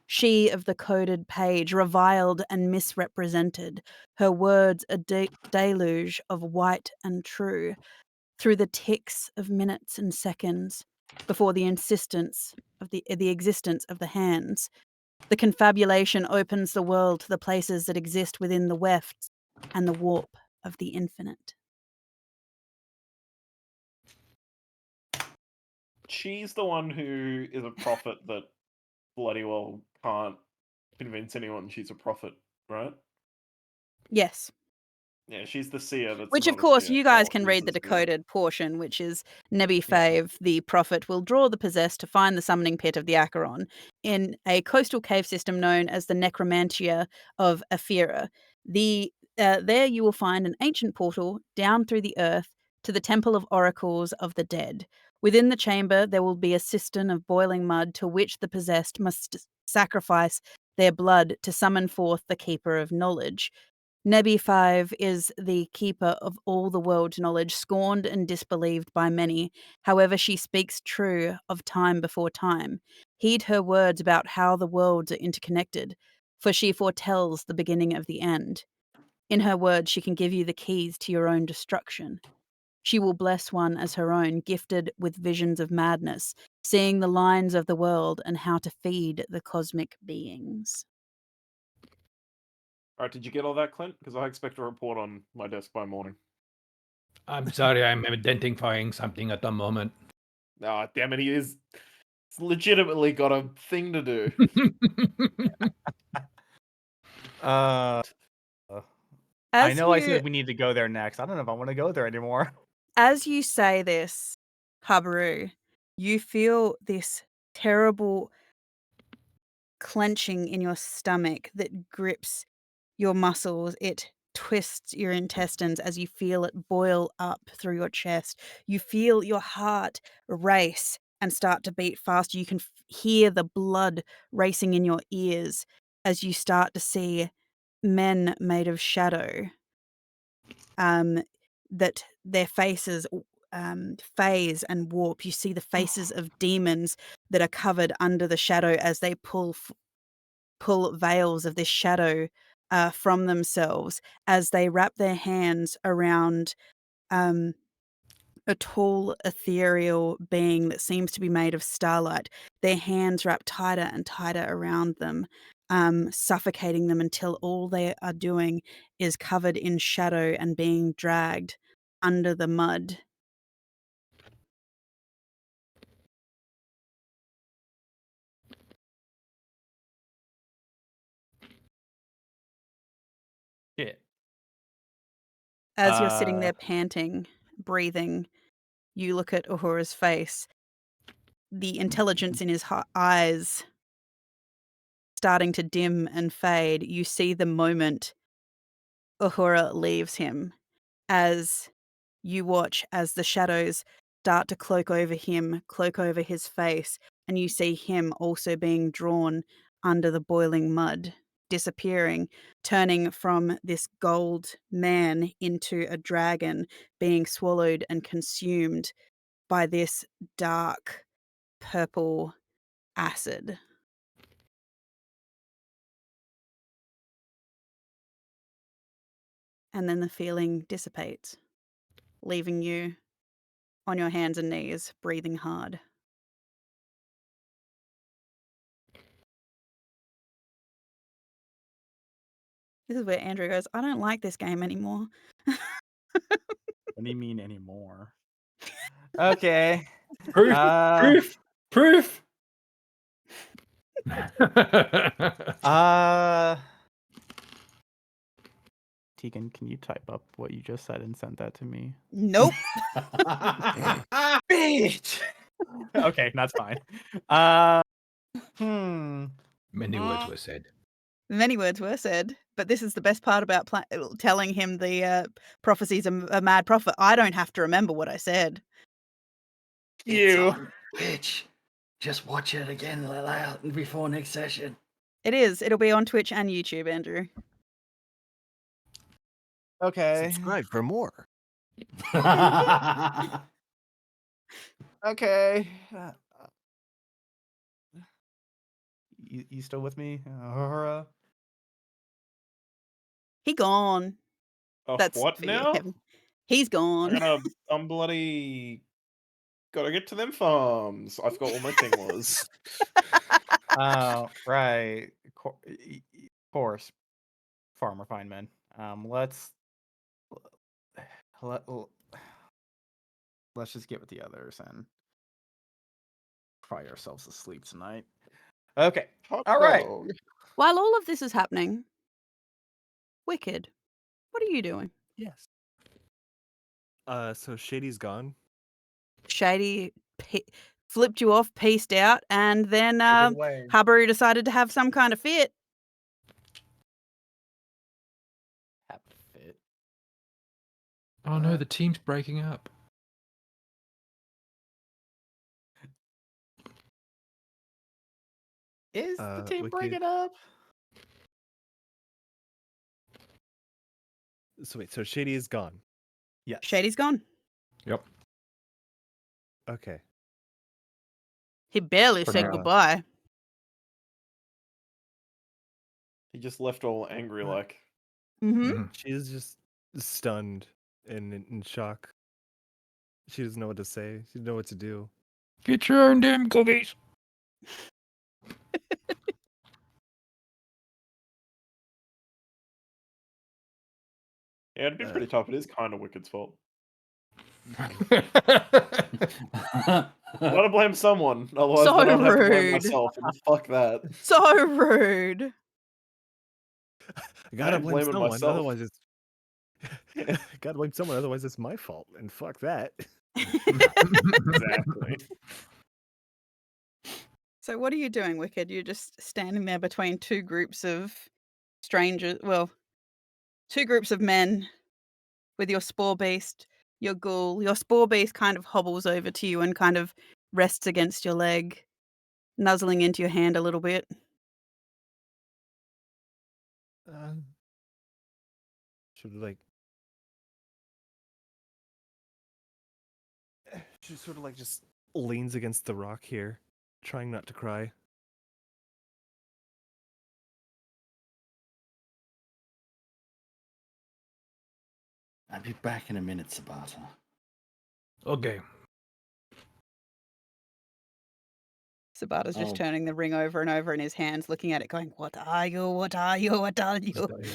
She of the coded page, reviled and misrepresented, her words a deluge of white and true, through the ticks of minutes and seconds, before the insistence of the existence of the hands. The confabulation opens the world to the places that exist within the wefts and the warp of the infinite. She's the one who is a prophet that bloody well can't convince anyone she's a prophet, right? Yes. Yeah, she's the seer. That's Which, of not a course, seer. you guys Or can is read the a seer. decoded portion, which is Nebi Fave, the prophet, will draw the possessed to find the summoning pit of the Acheron in a coastal cave system known as the Necromantia of Aphira. There you will find an ancient portal down through the earth to the Temple of Oracles of the Dead. Within the chamber, there will be a cistern of boiling mud to which the possessed must sacrifice their blood to summon forth the Keeper of Knowledge. Nebi 5 is the keeper of all the world's knowledge, scorned and disbelieved by many. However, she speaks true of time before time. Heed her words about how the worlds are interconnected, for she foretells the beginning of the end. In her words, she can give you the keys to your own destruction. She will bless one as her own, gifted with visions of madness, seeing the lines of the world and how to feed the cosmic beings. All right, did you get all that, Clint? Because I expect a report on my desk by morning. I'm sorry, I'm identifying something at the moment. Ah, damn it, he's legitimately got a thing to do. I know I said we need to go there next. I don't know if I want to go there anymore. As you say this, Habaru, you feel this terrible clenching in your stomach that grips your muscles. It twists your intestines as you feel it boil up through your chest. You feel your heart race and start to beat faster. You can hear the blood racing in your ears as you start to see men made of shadow. That their faces phase and warp. You see the faces of demons that are covered under the shadow as they pull veils of this shadow from themselves, as they wrap their hands around a tall, ethereal being that seems to be made of starlight. Their hands wrap tighter and tighter around them, suffocating them until all they are doing is covered in shadow and being dragged under the mud. Shit. As you're sitting there panting, breathing, you look at Uhura's face, the intelligence in his eyes starting to dim and fade. You see the moment Uhura leaves him, as you watch as the shadows start to cloak over him, cloak over his face, and you see him also being drawn under the boiling mud, disappearing, turning from this gold man into a dragon, being swallowed and consumed by this dark purple acid. and then the feeling dissipates, leaving you on your hands and knees, breathing hard. This is where Andrew goes, I don't like this game anymore. What do you mean anymore? Okay. Proof, proof, proof. Tegan, can you type up what you just said and send that to me? Nope. Bitch. Okay, that's fine. Many words were said. Many words were said, but this is the best part about telling him the prophecy's a mad prophet. I don't have to remember what I said. It's on Twitch. Just watch it again loud before next session. It is. It'll be on Twitch and YouTube, Andrew. Okay. Subscribe for more. Okay. You still with me? He gone. Oh, That's what for you, now? Kevin. He's gone. I'm bloody. Gotta get to them farms. I forgot what my thing was. Oh, right. Course. Farm refinement. Let's just get with the others and cry ourselves to sleep tonight. Okay. Hot All right. dog. While all of this is happening, Wicked, what are you doing? Yes. So Shady's gone. Shady flipped you off, pieced out, and then Away. Habaru decided to have some kind of fit. Have a fit. Oh no, the team's breaking up. Is the team Wicked. breaking up? So wait, so Shady is gone. Yes. Shady's gone. Yep. Okay. He barely For said now. goodbye. He just left all angry like. Mm-hmm. Mhm. She is just stunned and in shock. She doesn't know what to say. She doesn't know what to do. Get your own damn cookies. Yeah, it'd be pretty tough. It is kind of Wicked's fault. Gotta blame someone. Otherwise, So then I'd have to blame rude. myself. And fuck that. So rude. I gotta ain't blame blaming someone, myself. otherwise it's gotta blame someone, otherwise it's my fault. And fuck that. Exactly. So what are you doing, Wicked? You're just standing there between two groups of strangers. Well, two groups of men with your spore beast, your ghoul. Your spore beast kind of hobbles over to you and kind of rests against your leg, nuzzling into your hand a little bit. Should like she sort of like just leans against the rock here, trying not to cry. I'll be back in a minute, Sabata. Okay. Sabata's just Oh. turning the ring over and over in his hands, looking at it, going, "What are you? What are you? What are you?"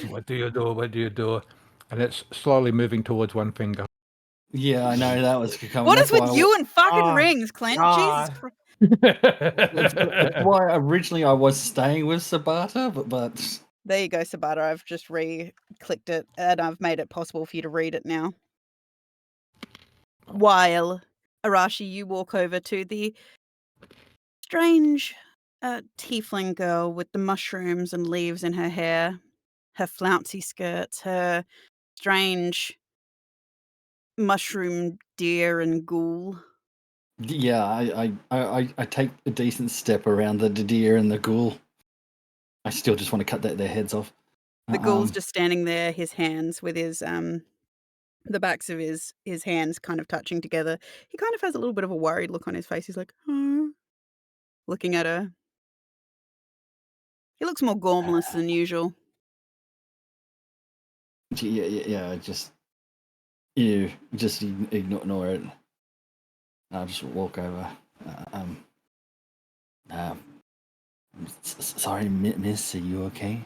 What do you do? What do you do? And it's slowly moving towards one finger. Yeah, I know that was coming. What is That's with why you and fucking Oh, rings, Clint? God. Jesus Christ. That's why originally I was staying with Sabata, but There you go, Sabata. I've just re-clicked it and I've made it possible for you to read it now. While, Arashi, you walk over to the strange tiefling girl with the mushrooms and leaves in her hair, her flouncy skirts, her strange mushroom deer and ghoul. yeah, I take a decent step around the deer and the ghoul. I still just want to cut their heads off. The ghoul's just standing there, his hands with his the backs of his hands kind of touching together. He kind of has a little bit of a worried look on his face. He's like, huh? Looking at her. He looks more gormless than usual. Yeah. Just you just ignore it. I'll just walk over. Sorry, miss. Are you okay?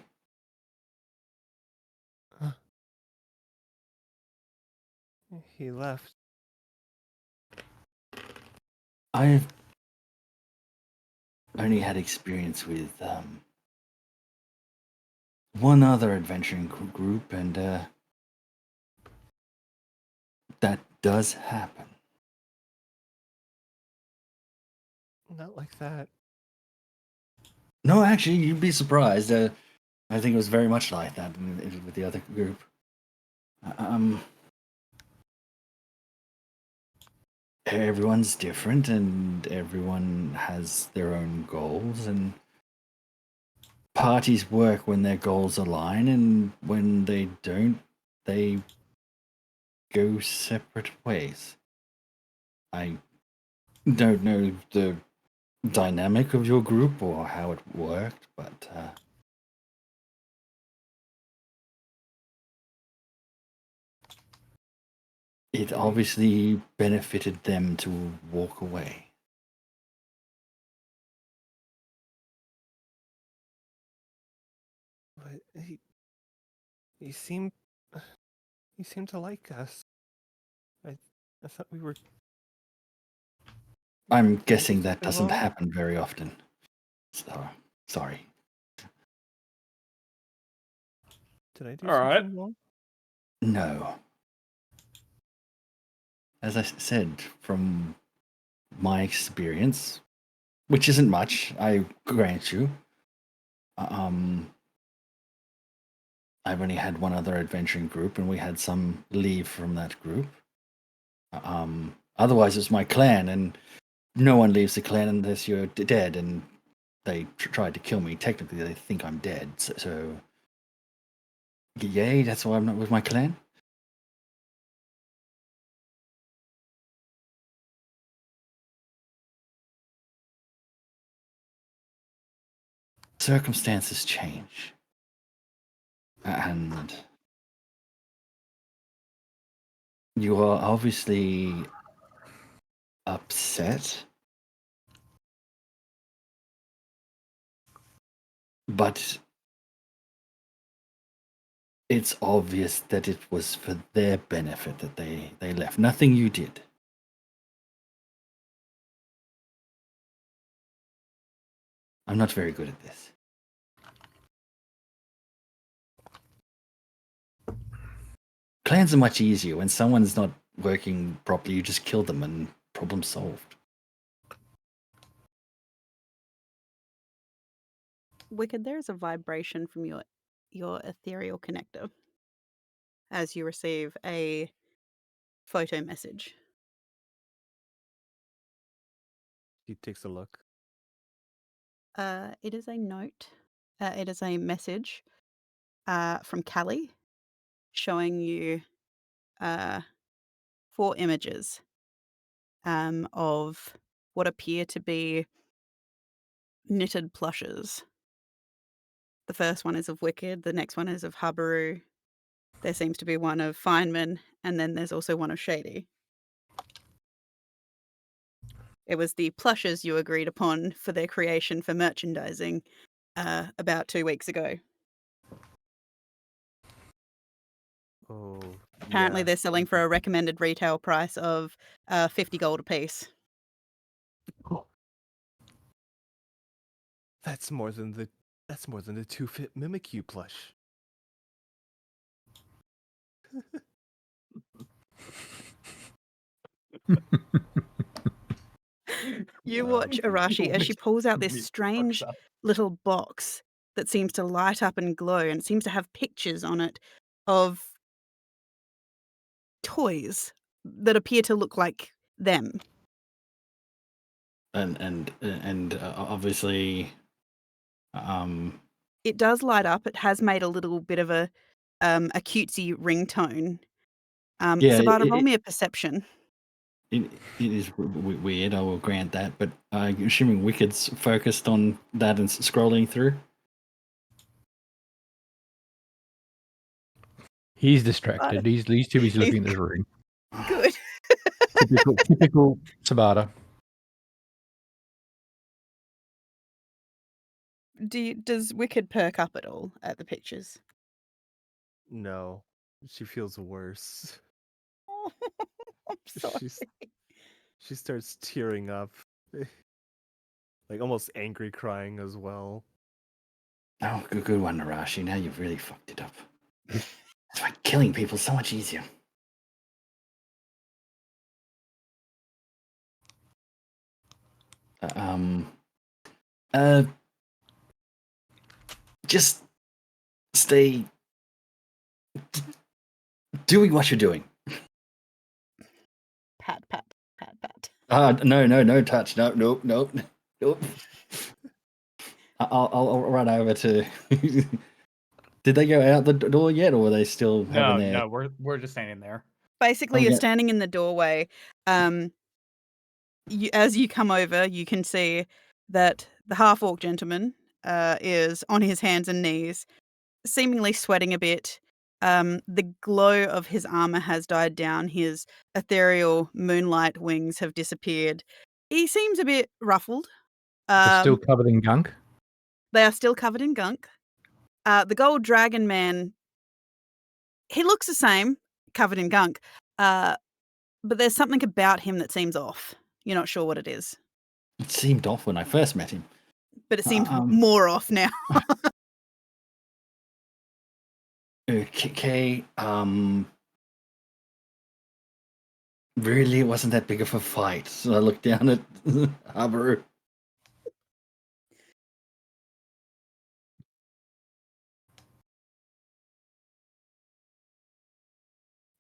He left. I've only had experience with one other adventuring group, and that does happen. Not like that. No, actually, you'd be surprised. I think it was very much like that with the other group. Everyone's different, and everyone has their own goals, and parties work when their goals align, and when they don't, they go separate ways. I don't know the dynamic of your group or how it worked, but it obviously benefited them to walk away. But he seemed to like us. I thought we were. I'm guessing that something doesn't wrong? happen very often. So, sorry. Did I do All right. something wrong? No. As I said, from my experience, which isn't much, I grant you, I've only had one other adventuring group, and we had some leave from that group. Otherwise, it's my clan, and no one leaves the clan unless you're dead, and they tried to kill me. Technically, they think I'm dead, so yay, that's why I'm not with my clan. Circumstances change. And you are obviously upset, but it's obvious that it was for their benefit that they left. Nothing you did. I'm not very good at this. Clans are much easier. When someone's not working properly, you just kill them and problem solved. Wicked, there is a vibration from your ethereal connector as you receive a photo message. He takes a look. It is a note. It is a message from Callie showing you 4 images of what appear to be knitted plushes. The first one is of Wicked, the next one is of Habaru. There seems to be one of Feynman, and then there's also one of Shady. It was the plushes you agreed upon for their creation for merchandising about 2 weeks ago. Oh. Apparently yeah. they're selling for a recommended retail price of 50 gold apiece. That's more than the 2-fit Mimikyu plush. You watch Arashi as she pulls out this Me strange fucked up. little box that seems to light up and glow, and it seems to have pictures on it of toys that appear to look like them. And obviously, It does light up. It has made a little bit of a cutesy ringtone. yeah, Sabata, roll me a perception. it is weird. I will grant that, but I'm assuming Wicked's focused on that and scrolling through. He's distracted. He's too busy looking at the room. Good. Typical Sabata. Does Wicked perk up at all at the pictures? No, she feels worse. Oh, I'm sorry. She starts tearing up, like almost angry crying as well. Oh, good one, Arashi. Now you've really fucked it up. That's why killing people is so much easier. Just stay doing what you're doing. Pat, pat, pat, pat. No touch. Nope. I'll run over to. Did they go out the door yet, or were they still having their? No, we're just standing there. Basically, you're standing in the doorway. As you come over, you can see that the half-orc gentleman is on his hands and knees, seemingly sweating a bit. The glow of his armor has died down. His ethereal moonlight wings have disappeared. He seems a bit ruffled. They're still covered in gunk. They are still covered in gunk. The gold dragon man, he looks the same, covered in gunk, but there's something about him that seems off. You're not sure what it is. It seemed off when I first met him, but it seems more off now. Okay. Really, it wasn't that big of a fight. So I looked down at Habaru.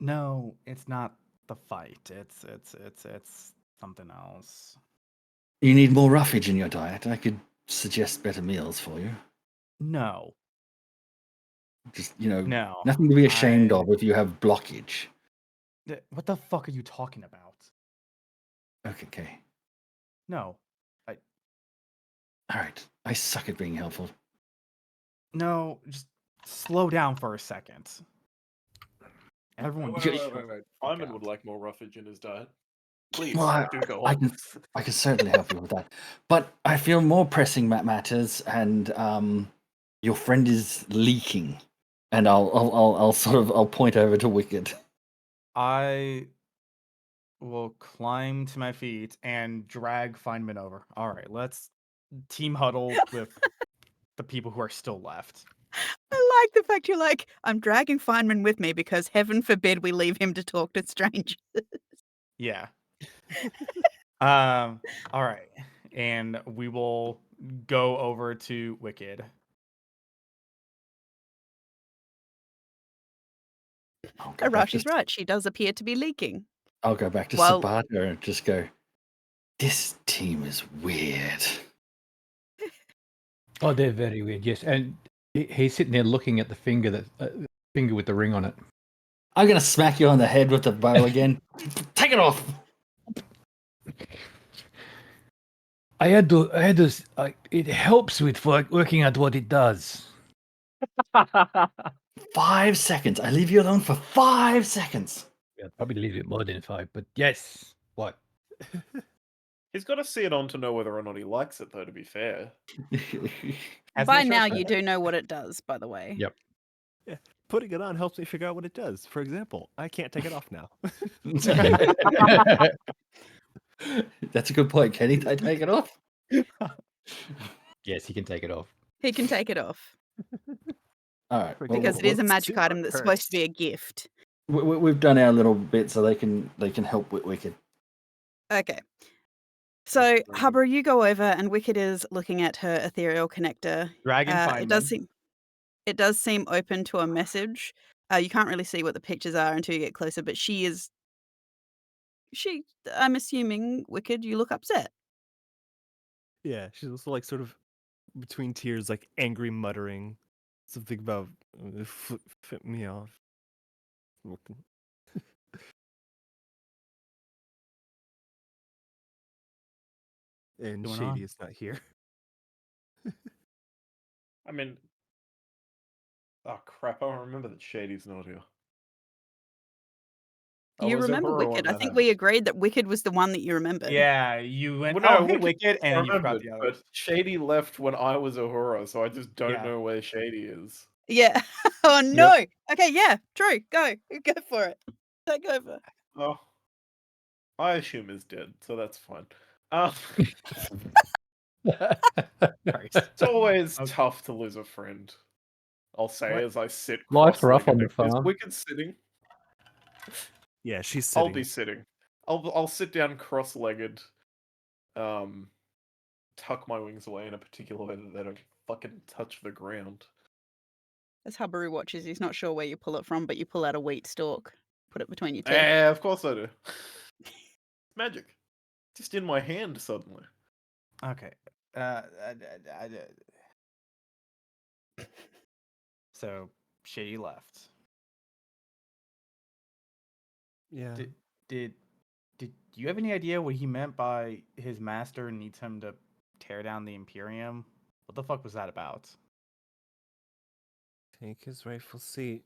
No, it's not the fight. It's something else. You need more roughage in your diet. I could suggest better meals for you. No. Just, No. nothing to be ashamed of if you have blockage. What the fuck are you talking about? Okay. No. All right. I suck at being helpful. No, just slow down for a second. Everyone, wait. Iman would like more roughage in his diet. Please, do go I on. can certainly help you with that. But I feel more pressing matters, and your friend is leaking. And I'll point over to Wicked. I will climb to my feet and drag Feynman over. All right, let's team huddle with the people who are still left. I like the fact you're like, I'm dragging Feynman with me because heaven forbid we leave him to talk to strangers. Yeah. All right. And we will go over to Wicked. Arashi's right. She does appear to be leaking. I'll go back to Sabata and just go, this team is weird. Oh, they're very weird, yes. And he's sitting there looking at the finger finger with the ring on it. I'm going to smack you on the head with the bow again. Take it off. I had to. It helps with working out what it does. 5 seconds. I leave you alone for 5 seconds. Yeah, probably a little bit more than 5, but yes. What? He's got to see it on to know whether or not he likes it, though, to be fair. By now, you do know what it does, by the way. Yep. Yeah. Putting it on helps me figure out what it does. For example, I can't take it off now. That's a good point. Can he take it off? Yes, he can take it off. He can take it off. All right. Because it is a magic item that's supposed to be a gift. We've done our little bit so they can help with Wicked. Okay. So, Hubber, you go over and Wicked is looking at her ethereal connector. Dragon Feynman. It does seem open to a message. You can't really see what the pictures are until you get closer, but I'm assuming, Wicked, you look upset. Yeah, she's also like sort of between tears, like angry muttering something about flip me off. And Shady is not here. I mean, oh crap! I don't remember that Shady's not here. You was remember Uhura when Wicked. I that think happened. we agreed that Wicked was the one that you remembered. Yeah, you went, Well, oh, no, hey, Wicked, and I then you forgot remembered, the others. but Shady left when I was Uhura, so I just don't Yeah. know where Shady is. Yeah. Oh no. Okay, yeah, true. Go for it. Take over. Oh, I assume is dead, so that's fine. Um, it's always Okay. tough to lose a friend. I'll say What? as I sit Life's rough on cross-legged. the Is farm. Wicked sitting? Yeah, she's I'll sitting. be sitting. I'll sit down cross-legged. Tuck my wings away in a particular way that they don't fucking touch the ground. As Habaru watches, he's not sure where you pull it from, but you pull out a wheat stalk, put it between your teeth. Yeah, of course I do. Magic. Just in my hand suddenly. Okay. So Shady left. Yeah. Did you have any idea what he meant by his master needs him to tear down the Imperium? What the fuck was that about? Take his rightful seat.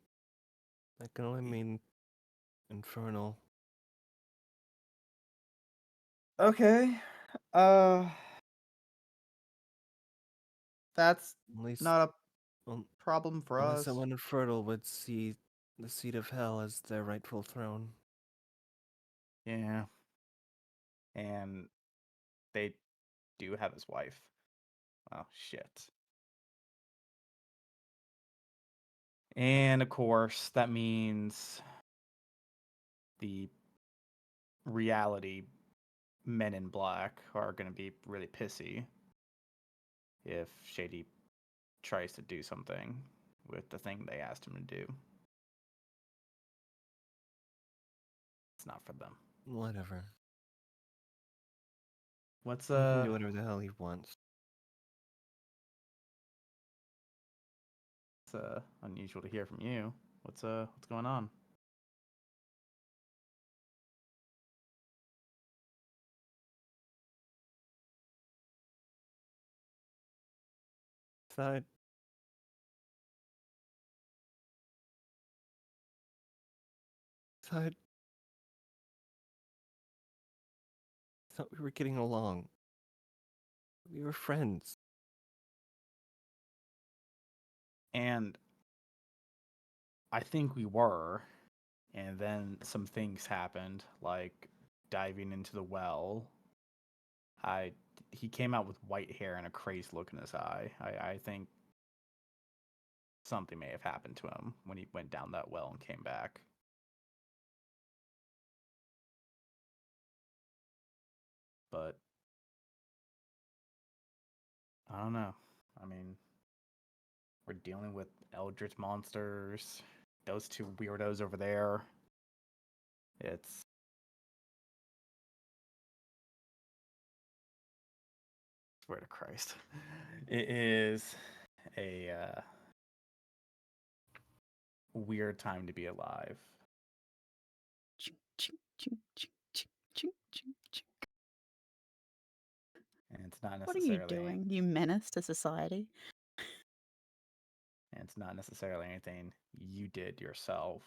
That can only mean infernal. Okay. That's At least, not a well, problem for only us. someone infernal would see the seat of hell as their rightful throne. Yeah. And they do have his wife. Oh shit. And of course, that means the reality men in black are going to be really pissy if Shady tries to do something with the thing they asked him to do. It's not for them. Whatever. What's He can do whatever the hell he wants. it's unusual to hear from you. What's going on? Thought thought thought we were getting along. We were friends. And I think we were, and then some things happened, like diving into the well. He came out with white hair and a crazed look in his eye. I think something may have happened to him when he went down that well and came back. But I don't know. I mean, we're dealing with eldritch monsters. Those two weirdos over there. It's swear to Christ. It is a weird time to be alive. And it's not What are you necessarily doing, you menace to society? and it's not necessarily anything you did yourself.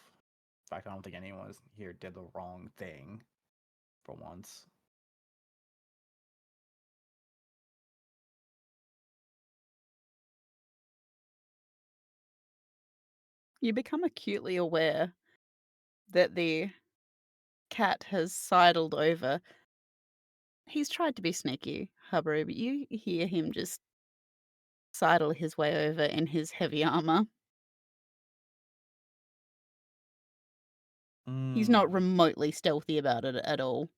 In fact, I don't think anyone here did the wrong thing for once. You become acutely aware that the cat has sidled over. He's tried to be sneaky, Habaru, but you hear him just sidle his way over in his heavy armor. He's not remotely stealthy about it at all.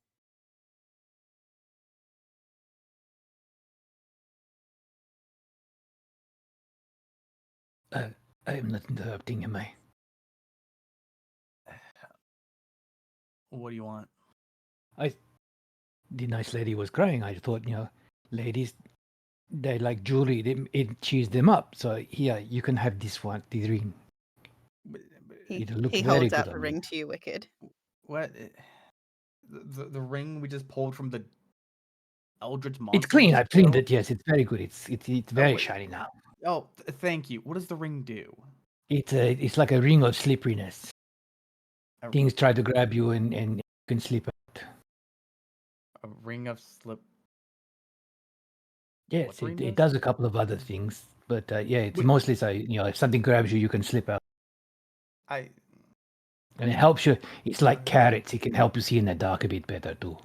I am not interrupting, am I? What do you want? The nice lady was crying. I thought, ladies, they like jewelry. It cheers them up. So here, you can have this one, the ring. It'll look He very holds good out the on ring you. to you, Wicked. What? The ring we just pulled from the eldritch monster. It's clean. you I've cleaned killed? it. Yes, it's very good. It's very wait. shiny now. Oh, thank you. What does the ring do? It's like a ring of slipperiness. A, Things try to grab you and you can slip out. a ring of slip. Yes, ring it does? does a couple of other things, but yeah, it's Wait. mostly so if something grabs you, you can slip out, I and it helps you. It's like carrots; it can help you see in the dark a bit better too.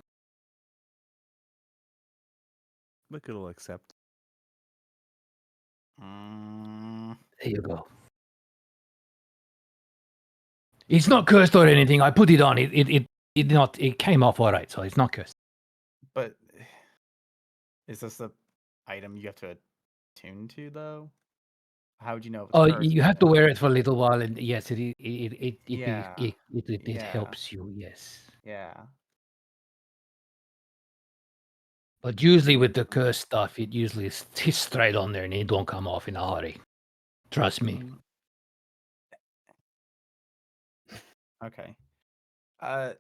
Look, it'll accept. mm, There you go. It's not cursed or anything. I put it on. It came off all right, so it's not cursed. but is this the item you have to attune to though? How would you know if it's Oh, cursed? you have to wear it for a little while, and yes, it Yeah. Yeah. helps you. Yes, Yeah. but usually with the curse stuff, it usually is straight on there, and it don't come off in a hurry. Trust me. Mm. Okay. As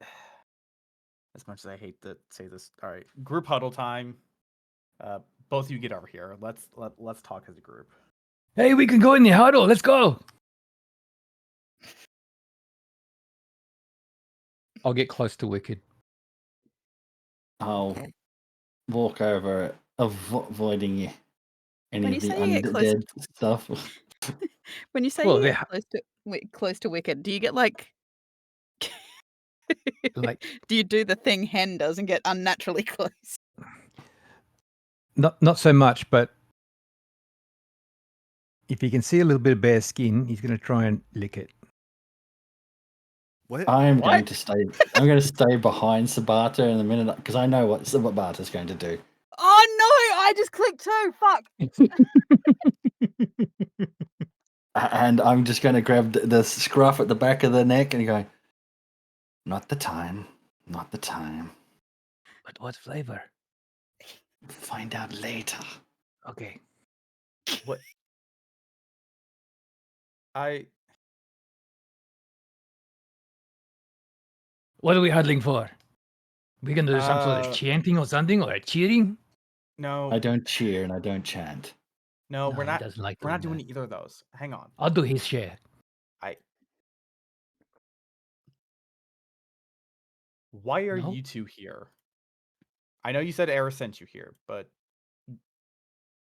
much as I hate to say this, all right. Group huddle time. Both of you get over here. Let's talk as a group. Hey, we can go in the huddle. Let's go. I'll get close to Wicked. I'll walk over, avoiding any When of you the say you get close, undead stuff. when you say Well, you they get close to Wicked, do you get like? like Do you do the thing Hen does and get unnaturally close? not so much, but if he can see a little bit of bare skin, he's going to try and lick it. What? I'm What? going to stay. I'm going to stay behind Sabata in a minute because I know what Sabata's going to do. Oh no! I just clicked too. Fuck. And I'm just going to grab the scruff at the back of the neck and go, not the time, not the time. But what flavor? Find out later. Okay. What? I What are we huddling for? We can do some sort of Uh, chanting or something, or cheering? no, I don't cheer and I don't chant. no, No, we're he not. doesn't like We're not doing doing either of those. Hang on. I'll do his share. Why are No? you two here? I know you said Eris sent you here, but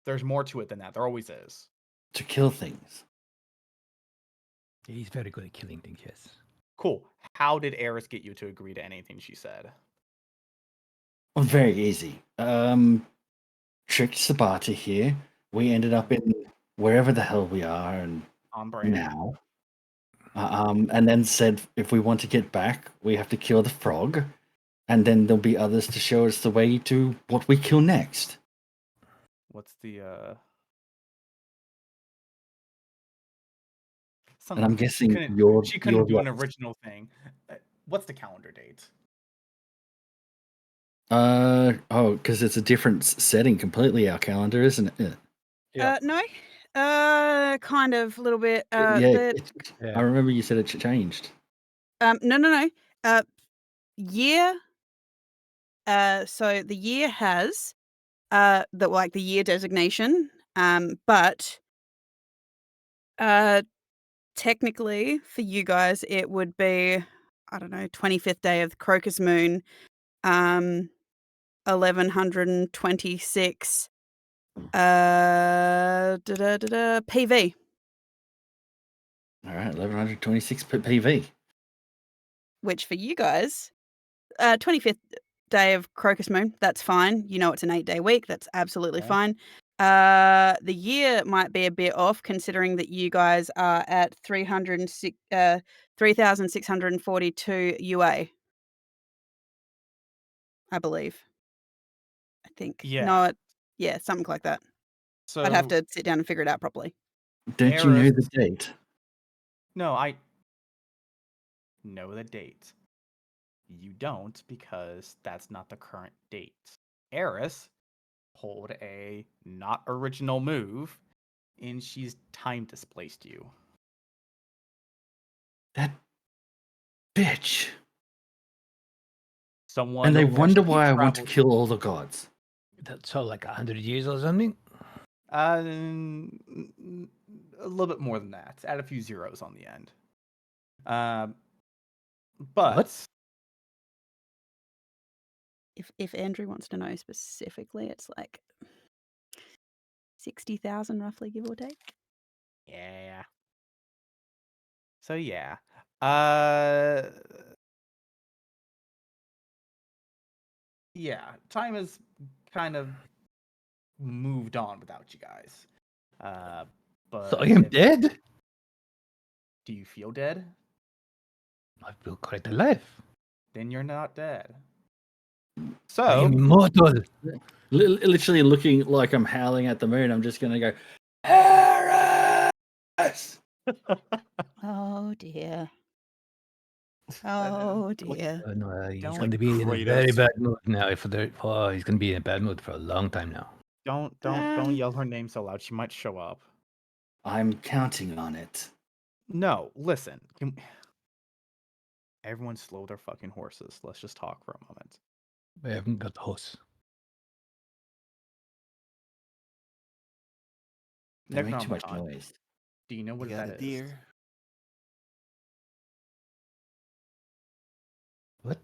there's more to it than that. There always is. To kill things. He's very good at killing things, yes. Cool. How did Eris get you to agree to anything she said? Very easy. Tricked Sabata here. We ended up in wherever the hell we are and On brand. now. And then said if we want to get back, we have to kill the frog. And then there'll be others to show us the way to what we kill next. What's the And I'm guessing she couldn't do an left. original thing. What's the calendar date? Because it's a different setting completely, our calendar, isn't it? Yeah. No. Kind of a little bit. Yeah, Yeah. I remember you said it changed. No. Year. So the year has the year designation. But technically for you guys it would be, I don't know, 25th day of the crocus moon, 1126 PV. All right, 1126 PV. Which for you guys, 25th day of crocus moon, that's fine. You know it's an 8-day week. That's absolutely Okay. fine. The year might be a bit off considering that you guys are at 3,642 UA. I believe. I think. Yeah. No, yeah, something like that. So I'd have to sit down and figure it out properly. Don't you know Eris- the date? No, I know the date. You don't because that's not the current date. Eris pulled a not original move and she's time displaced you. That bitch. Someone And they wonder originally why I want to traveled- kill all the gods. That's all like 100 years or something? a little bit more than that. Add a few zeros on the end. But If Andrew wants to know specifically, it's like 60,000 roughly, give or take. yeah. So yeah. Uh yeah, time has kind of moved on without you guys. But So I am dead? do you feel dead? I feel quite alive. Then you're not dead. I am So immortal. Literally looking like I'm howling at the moon. I'm just gonna go, Eris! Oh dear. Oh dear. No, he's Don't going to be in a very Kratos. bad mood now. He's going to be in a bad mood for a long time now. don't yell her name so loud. She might show up. I'm counting on it. No, listen. Everyone slow their fucking horses. Let's just talk for a moment. I haven't got the horse. They make too much Necronomicon. noise. Do you know You what got that a is? deer. What?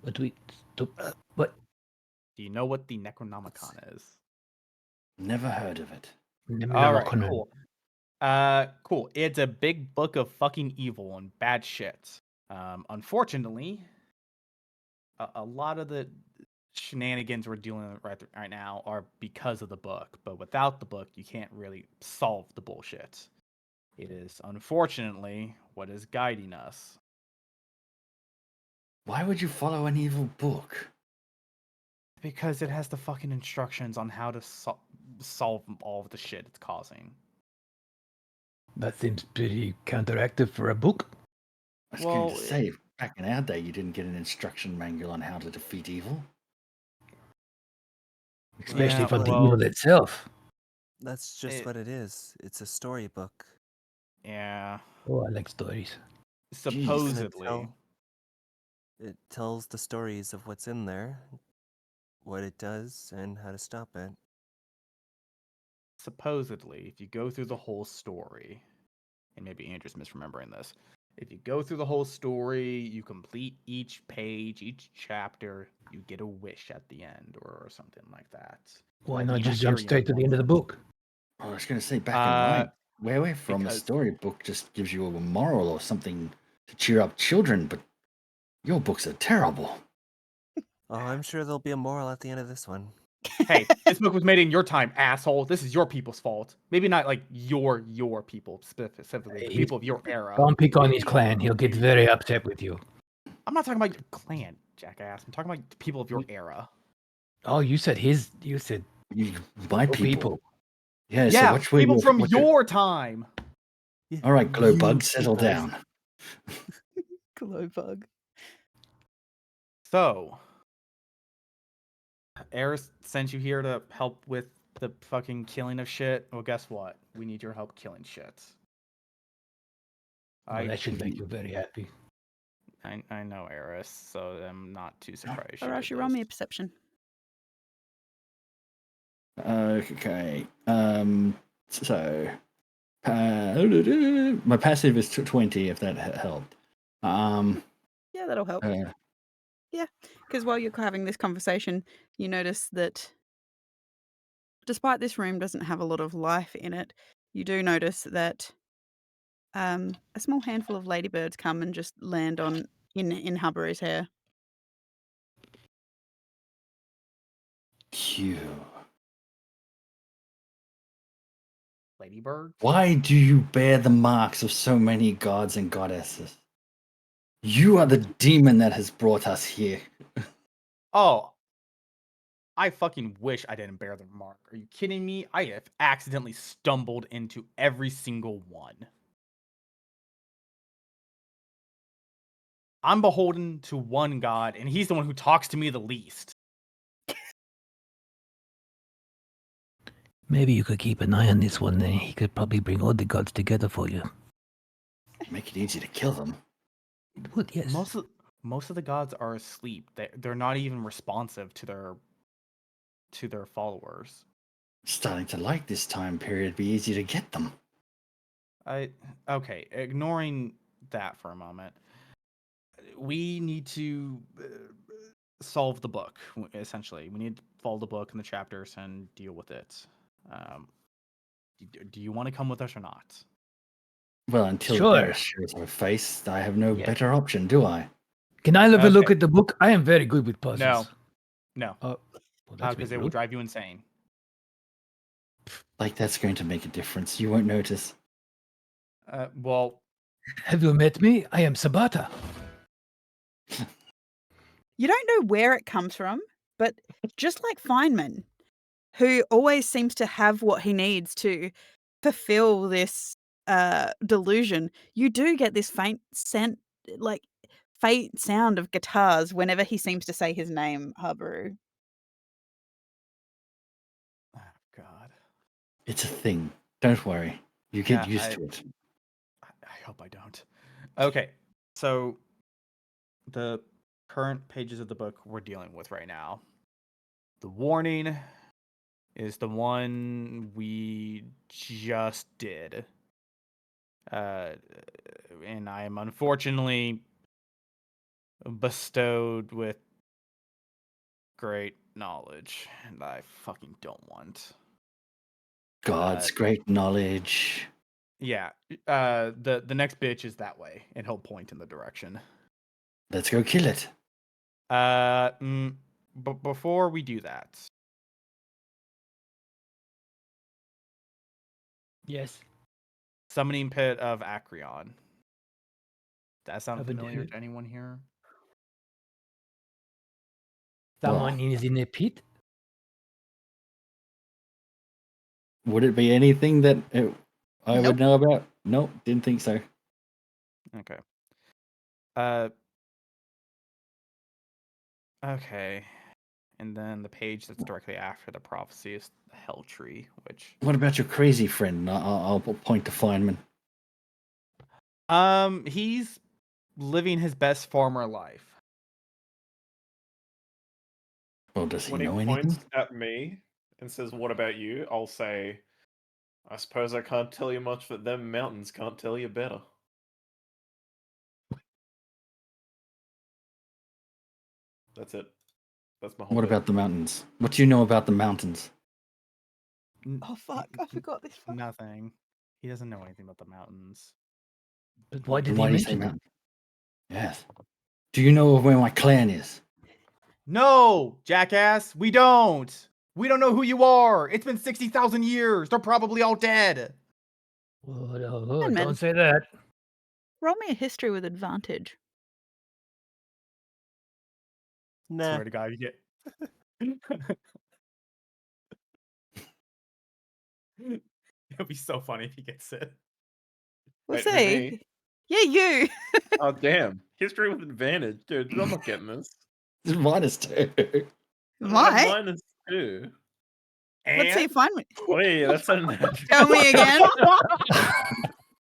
What do we... What? Do you know what the Necronomicon is? Never heard of it. All right, cool. Cool. It's a big book of fucking evil and bad shit. Unfortunately, a lot of the shenanigans we're dealing with right now are because of the book. But without the book, you can't really solve the bullshit. It is unfortunately what is guiding us. Why would you follow an evil book? Because it has the fucking instructions on how to solve all of the shit it's causing. That seems pretty counteractive for a book. I was Well, going to say, back in our day, you didn't get an instruction manual on how to defeat evil. Especially Yeah, for the well, evil itself. That's just what it is. It's a storybook. Yeah. Oh, I like stories. Supposedly. It tells the stories of what's in there, what it does, and how to stop it. Supposedly, if you go through the whole story, and maybe Andrew's misremembering this, if you go through the whole story, you complete each page, each chapter, you get a wish at the end or something like that. Why Like not the just jump Imperium straight to the end of the book? I was going to say, back in my where we're from, a because- storybook just gives you a moral or something to cheer up children, but your books are terrible. Oh, I'm sure there'll be a moral at the end of this one. Hey, this book was made in your time, asshole. This is your people's fault. Maybe not like your people specifically, the Hey, people of your era. Don't pick on his clan. He'll get very upset with you. I'm not talking about your clan, jackass. I'm talking about the people of your era. Oh, you said his. You said My your people. Yeah, Yeah, so watch where people you're- from watch your time. Yeah, All right, glow you bug, settle peoples. down. Glowbug. So, Eris sent you here to help with the fucking killing of shit. Well, guess what? We need your help killing shit. well, that should make you very happy. I know Eris, so I'm not too surprised. she did Arashi, roll me a this. perception. Okay. So my passive is 20, if that helped. Yeah, that'll help. Because while you're having this conversation, you notice that despite this room doesn't have a lot of life in it, you do notice that a small handful of ladybirds come and just land in Hubbaroo's hair. Q. Ladybird? Why do you bear the marks of so many gods and goddesses? You are the demon that has brought us here. Oh, I fucking wish I didn't bear the mark. Are you kidding me? I have accidentally stumbled into every single one. I'm beholden to one god, and he's the one who talks to me the least. Maybe you could keep an eye on this one. Then he could probably bring all the gods together for you. Make it easy to kill them. It would, yes. Most of the gods are asleep. They're not even responsive to their followers. starting to like this time period. Be easy to get them. Okay, ignoring that for a moment. We need to solve the book, essentially. We need to follow the book and the chapters and deal with it. Do you want to come with us or not? Well, until Sure. Bear shows her face, I have no Yeah. better option, do I? Can I have a look Okay. at the book? I am very good with puzzles. No, Oh, well, that's a because bit it will rude. drive you insane. Like that's going to make a difference. You won't notice. Well, Have you met me? I am Sabata. You don't know where it comes from, but just like Feynman, who always seems to have what he needs to fulfill this delusion, you do get this faint sound of guitars whenever he seems to say his name, Habaru. oh, God. It's a thing. Don't worry. You get Yeah, used to it. I hope I don't. Okay, so the current pages of the book we're dealing with right now. The warning is the one we just did. And I am unfortunately bestowed with great knowledge, and I fucking don't want. God's great knowledge. Yeah, the next bitch is that way, and he'll point in the direction. Let's go kill it. But before we do that, Yes. Summoning Pit of Acreon. That sound Haven't familiar heard. to anyone here? Someone is in a pit. Would it be anything that I Nope. would know about? Nope, didn't think so. Okay. Okay. And then the page that's directly after the prophecy is the Hell Tree, which What about your crazy friend? I'll point to Feynman. he's living his best farmer life. Well, does he When he know points anything? at me and says, "What about you?" I'll say, "I suppose I can't tell you much, but them mountains can't tell you better." That's it. That's my whole What bit. about the mountains? What do you know about the mountains? Oh fuck! I forgot this part. Nothing. He doesn't know anything about the mountains. But why did Then he why do you say mention it? mountain? Yes. Do you know where my clan is? No, jackass, we don't. We don't know who you are. It's been 60,000 years. They're probably all dead. Oh, Man. don't say that. Roll me a history with advantage. Nah. Swear to God, you get. It'll be so funny if he gets it. We'll Wait, who, see. me? Yeah, you. Oh damn! History with advantage, dude. I'm not getting this. It's -2. I have Might. -2. Let's see And if Feynman. Oh yeah, that's a natural. Tell me again.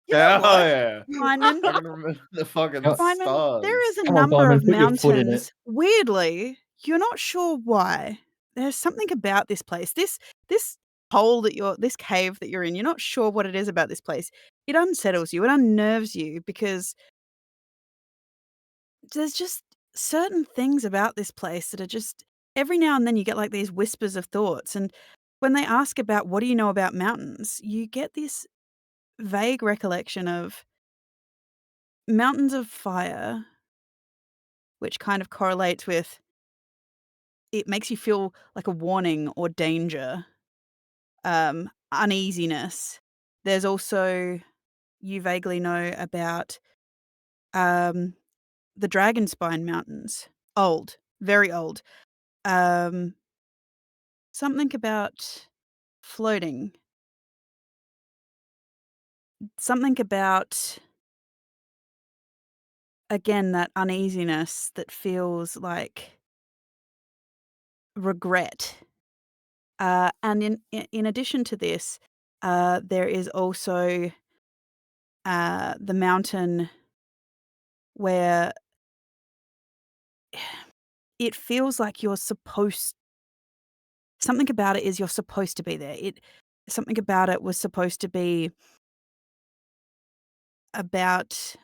You know Hell what, yeah! Feynman? I can remember the fucking Feynman, stars. there is a Come on, number Feynman, of put your foot in it. mountains. Weirdly, you're not sure why. There's something about this place. This hole this cave that you're in, you're not sure what it is about this place. It unsettles you, it unnerves you because there's just certain things about this place that are just every now and then you get like these whispers of thoughts. And when they ask about what do you know about mountains, you get this vague recollection of mountains of fire, which kind of correlates with it makes you feel like a warning or danger, uneasiness. There's also you vaguely know about the Dragonspine Mountains. Old, very old. Something about floating. Something about, again, that uneasiness that feels like regret. And in addition to this, there is also the mountain where it feels like you're supposed something about it is you're supposed to be there. Something about it was supposed to be about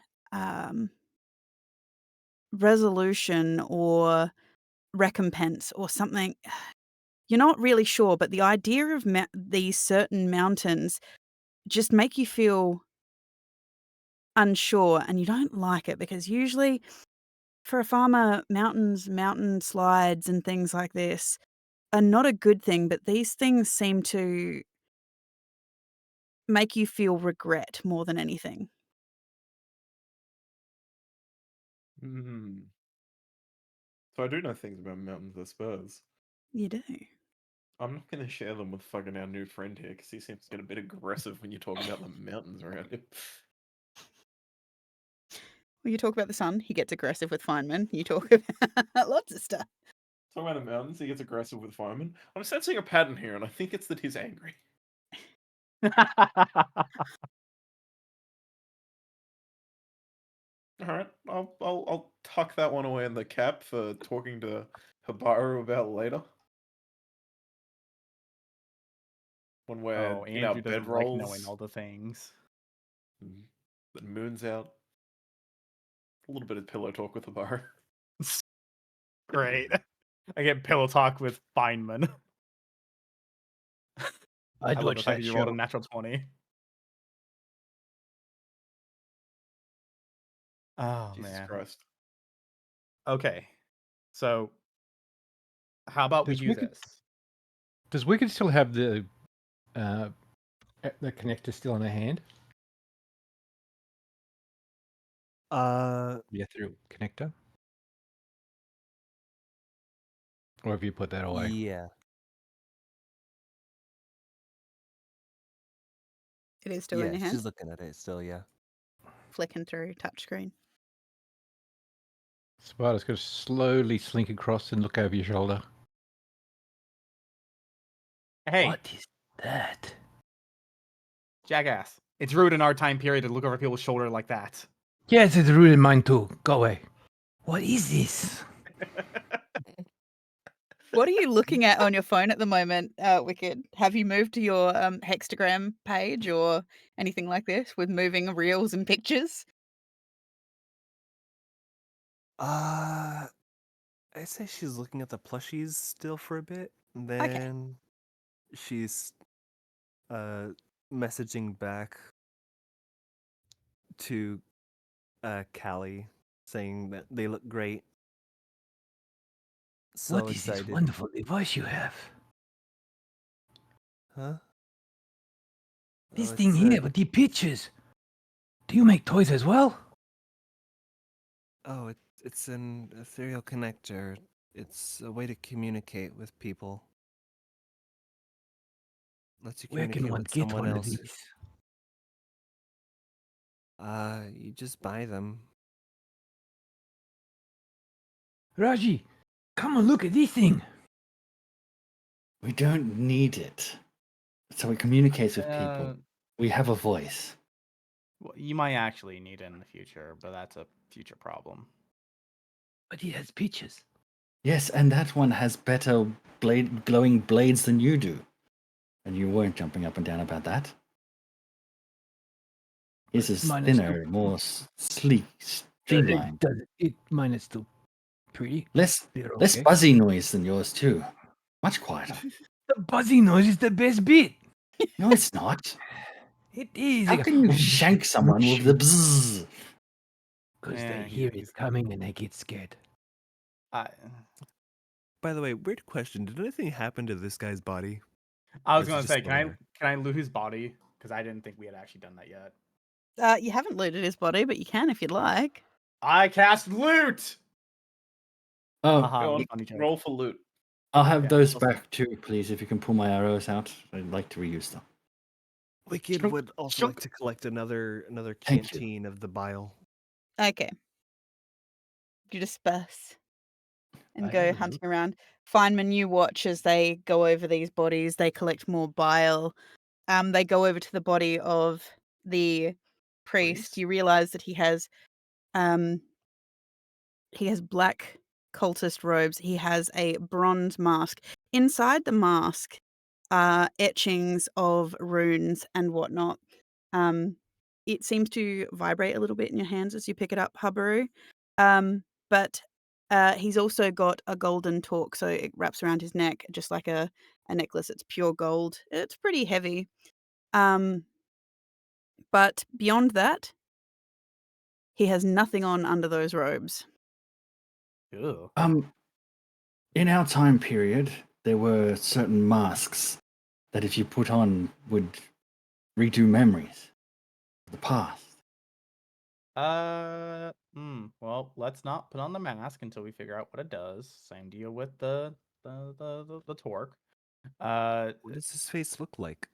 resolution or recompense or something. You're not really sure, but the idea of these certain mountains just make you feel unsure, and you don't like it because usually for a farmer, mountain slides and things like this are not a good thing, but these things seem to make you feel regret more than anything. Mm. So I do know things about mountains, I suppose. You do. I'm not going to share them with fucking our new friend here because he seems to get a bit aggressive when you talk about the mountains around him. Well, you talk about the sun, he gets aggressive with Feynman. You talk about lots of stuff. Talking about the mountains, he gets aggressive with firemen. I'm sensing a pattern here, and I think it's that he's angry. All right, I'll tuck that one away in the cap for talking to Habaru about later. When we're in our Andrew doesn't like knowing bedrolls, all the things. the moon's out. A little bit of pillow talk with Habaru. Great. I get pillow talk with Feynman. I'd I love the watch fact that that you rolled show. a natural 20. Oh, Jesus man. Christ. Okay. So, how about we Does do Wicked- this? Does Wicked still have the connector still in her hand? Yeah, through connector. Or have you put that away? Yeah. It is still Yeah, in your hand, she's looking at it still, yeah. flicking through touchscreen. Spider's got to slowly slink across and look over your shoulder. Hey, What is that? jackass. It's rude in our time period to look over people's shoulder like that. Yes, it's rude in mine too. Go away. What is this? What are you looking at on your phone at the moment, Wicked? Have you moved to your Hextagram page or anything like this with moving reels and pictures? I'd say she's looking at the plushies still for a bit. Then she's messaging back to Callie saying that they look great. So What is excited. this wonderful device you have? Huh? This Oh, thing it's here with the pictures. Do you make toys as well? Oh, it's an ethereal connector. It's a way to communicate with people. Lets you Where communicate can one with get someone one of else. these? You just buy them. Raji, come and look at this thing. We don't need it. So it communicates with people. Uh, We have a voice. well, you might actually need it in the future, but that's a future problem. But it has pictures. Yes, and that one has better glowing blades than you do. And you weren't jumping up and down about that. His is Mine is thinner, more sleek, streamlined. Mine is still pretty. Less They're less okay. buzzy noise than yours too. Much quieter. The buzzy noise is the best bit. No, it's not. It is. How can you shank someone with the bzzz? Because Yeah, they hear he's- it coming and they get scared. By the way, weird question. Did anything happen to this guy's body? I was Or is it gonna just say, still can there? I loot his body? Because I didn't think we had actually done that yet. You haven't looted his body, but you can if you'd like. I cast loot. Oh, Haha, Go on, funny joke. roll for loot. I'll have Yeah, those awesome. back too, please. If you can pull my arrows out, I'd like to reuse them. Wicked Shunk, would also shunk. like to collect another Thank you. canteen of the bile. Okay. You disperse and I go have a hunting look. around. Feynman, you watch as they go over these bodies. They collect more bile. They go over to the body of the priest. Priest? You realize that he has black cultist robes. He has a bronze mask. Inside the mask are etchings of runes and whatnot. It seems to vibrate a little bit in your hands as you pick it up, Habaru. But he's also got a golden torque, so it wraps around his neck just like a necklace. It's pure gold. It's pretty heavy. But beyond that, he has nothing on under those robes. Ew. In our time period, there were certain masks that if you put on would redo memories of the past. Well, let's not put on the mask until we figure out what it does. Same deal with the torque. What does his face look like?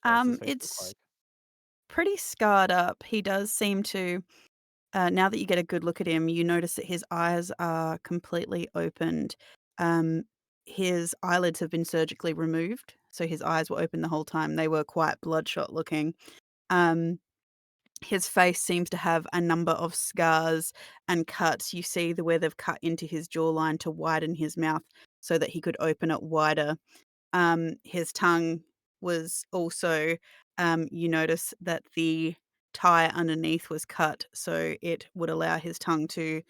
What does his face look It's like? pretty scarred up. He does seem to, now that you get a good look at him, you notice that his eyes are completely opened. His eyelids have been surgically removed, so his eyes were open the whole time. They were quite bloodshot looking. His face seems to have a number of scars and cuts. You see where they've cut into his jawline to widen his mouth so that he could open it wider. His tongue was also, you notice that the tie underneath was cut so it would allow his tongue to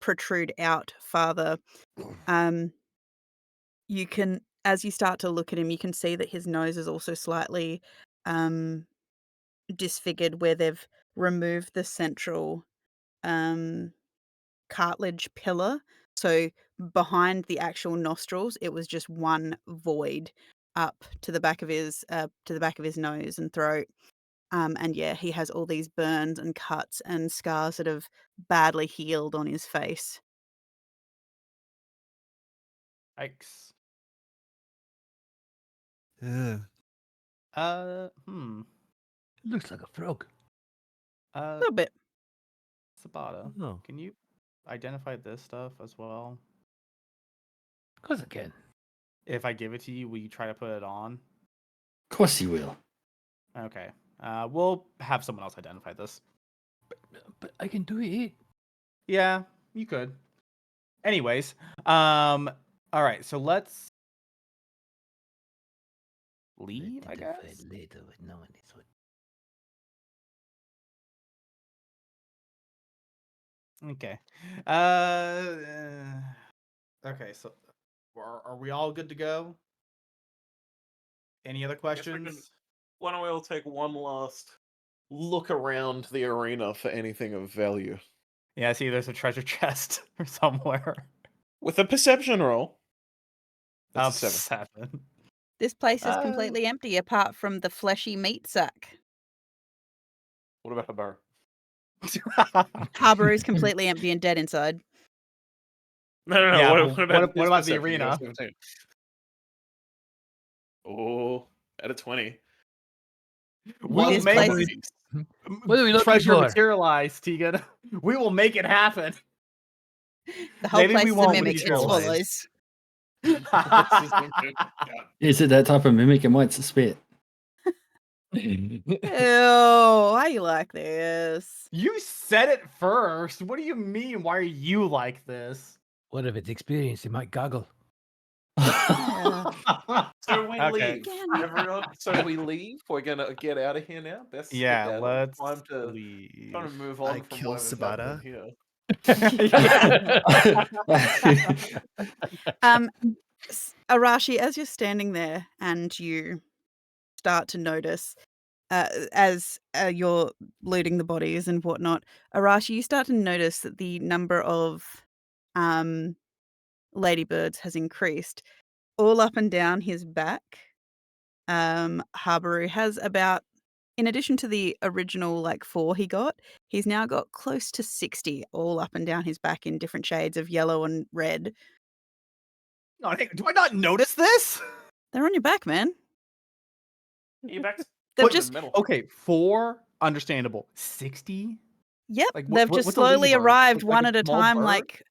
protrude out farther. You can, as you start to look at him, you can see that his nose is also slightly disfigured where they've removed the central cartilage pillar. So behind the actual nostrils, it was just one void up to the back of his nose and throat. And yeah, he has all these burns and cuts and scars that have badly healed on his face. Yikes. Ugh. It looks like a frog. A little bit. Sabata, Oh. can you identify this stuff as well? Of course I can. If I give it to you, will you try to put it on? Of course he will. Okay. We'll have someone else identify this. But I can do it. Yeah, you could. Anyways, all right, so let's leave, I guess. Later with no one is what. Okay. Okay, so are we all good to go? Any other I guess we questions? can- Why don't we all take one last look around the arena for anything of value? Yeah, I see there's a treasure chest somewhere. With a perception roll. Of That's a 7. 7. This place is completely empty apart from the fleshy meat sack. What about Habar? Harbour is completely empty and dead inside. No. Yeah, What but about, what about his the perception? You got arena? a 17. Oh, at a 20. We'll This make place it What are we looking treasure for? materialize, Tegan. We will make it happen. The whole Maybe place we is a won't mimic. It materialize. swallows. Is it that type of mimic? It might spit. Ew, why you like this? You said it first. What do you mean? Why are you like this? What if it's experienced? It might goggle. Yeah. So we Okay. leave. Again. Everyone, so we leave. We're gonna get out of here now. Best get Yeah, out. let's Time to leave. move on I from kill whatever's happening Sabata. here. Arashi, as you're standing there and you start to notice, as you're looting the bodies and whatnot, Arashi, you start to notice that the number of ladybirds has increased all up and down his back. Habaru has about, in addition to the original 4 he got, he's now got close to 60 all up and down his back in different shades of yellow and red. No, hey, do I not notice this? They're on your back, man. Your back's They've coated in just metal. Okay, 4, understandable. 60? Yep, Like, they've just what's a slowly ladybird? arrived Like one a at a small time, bird?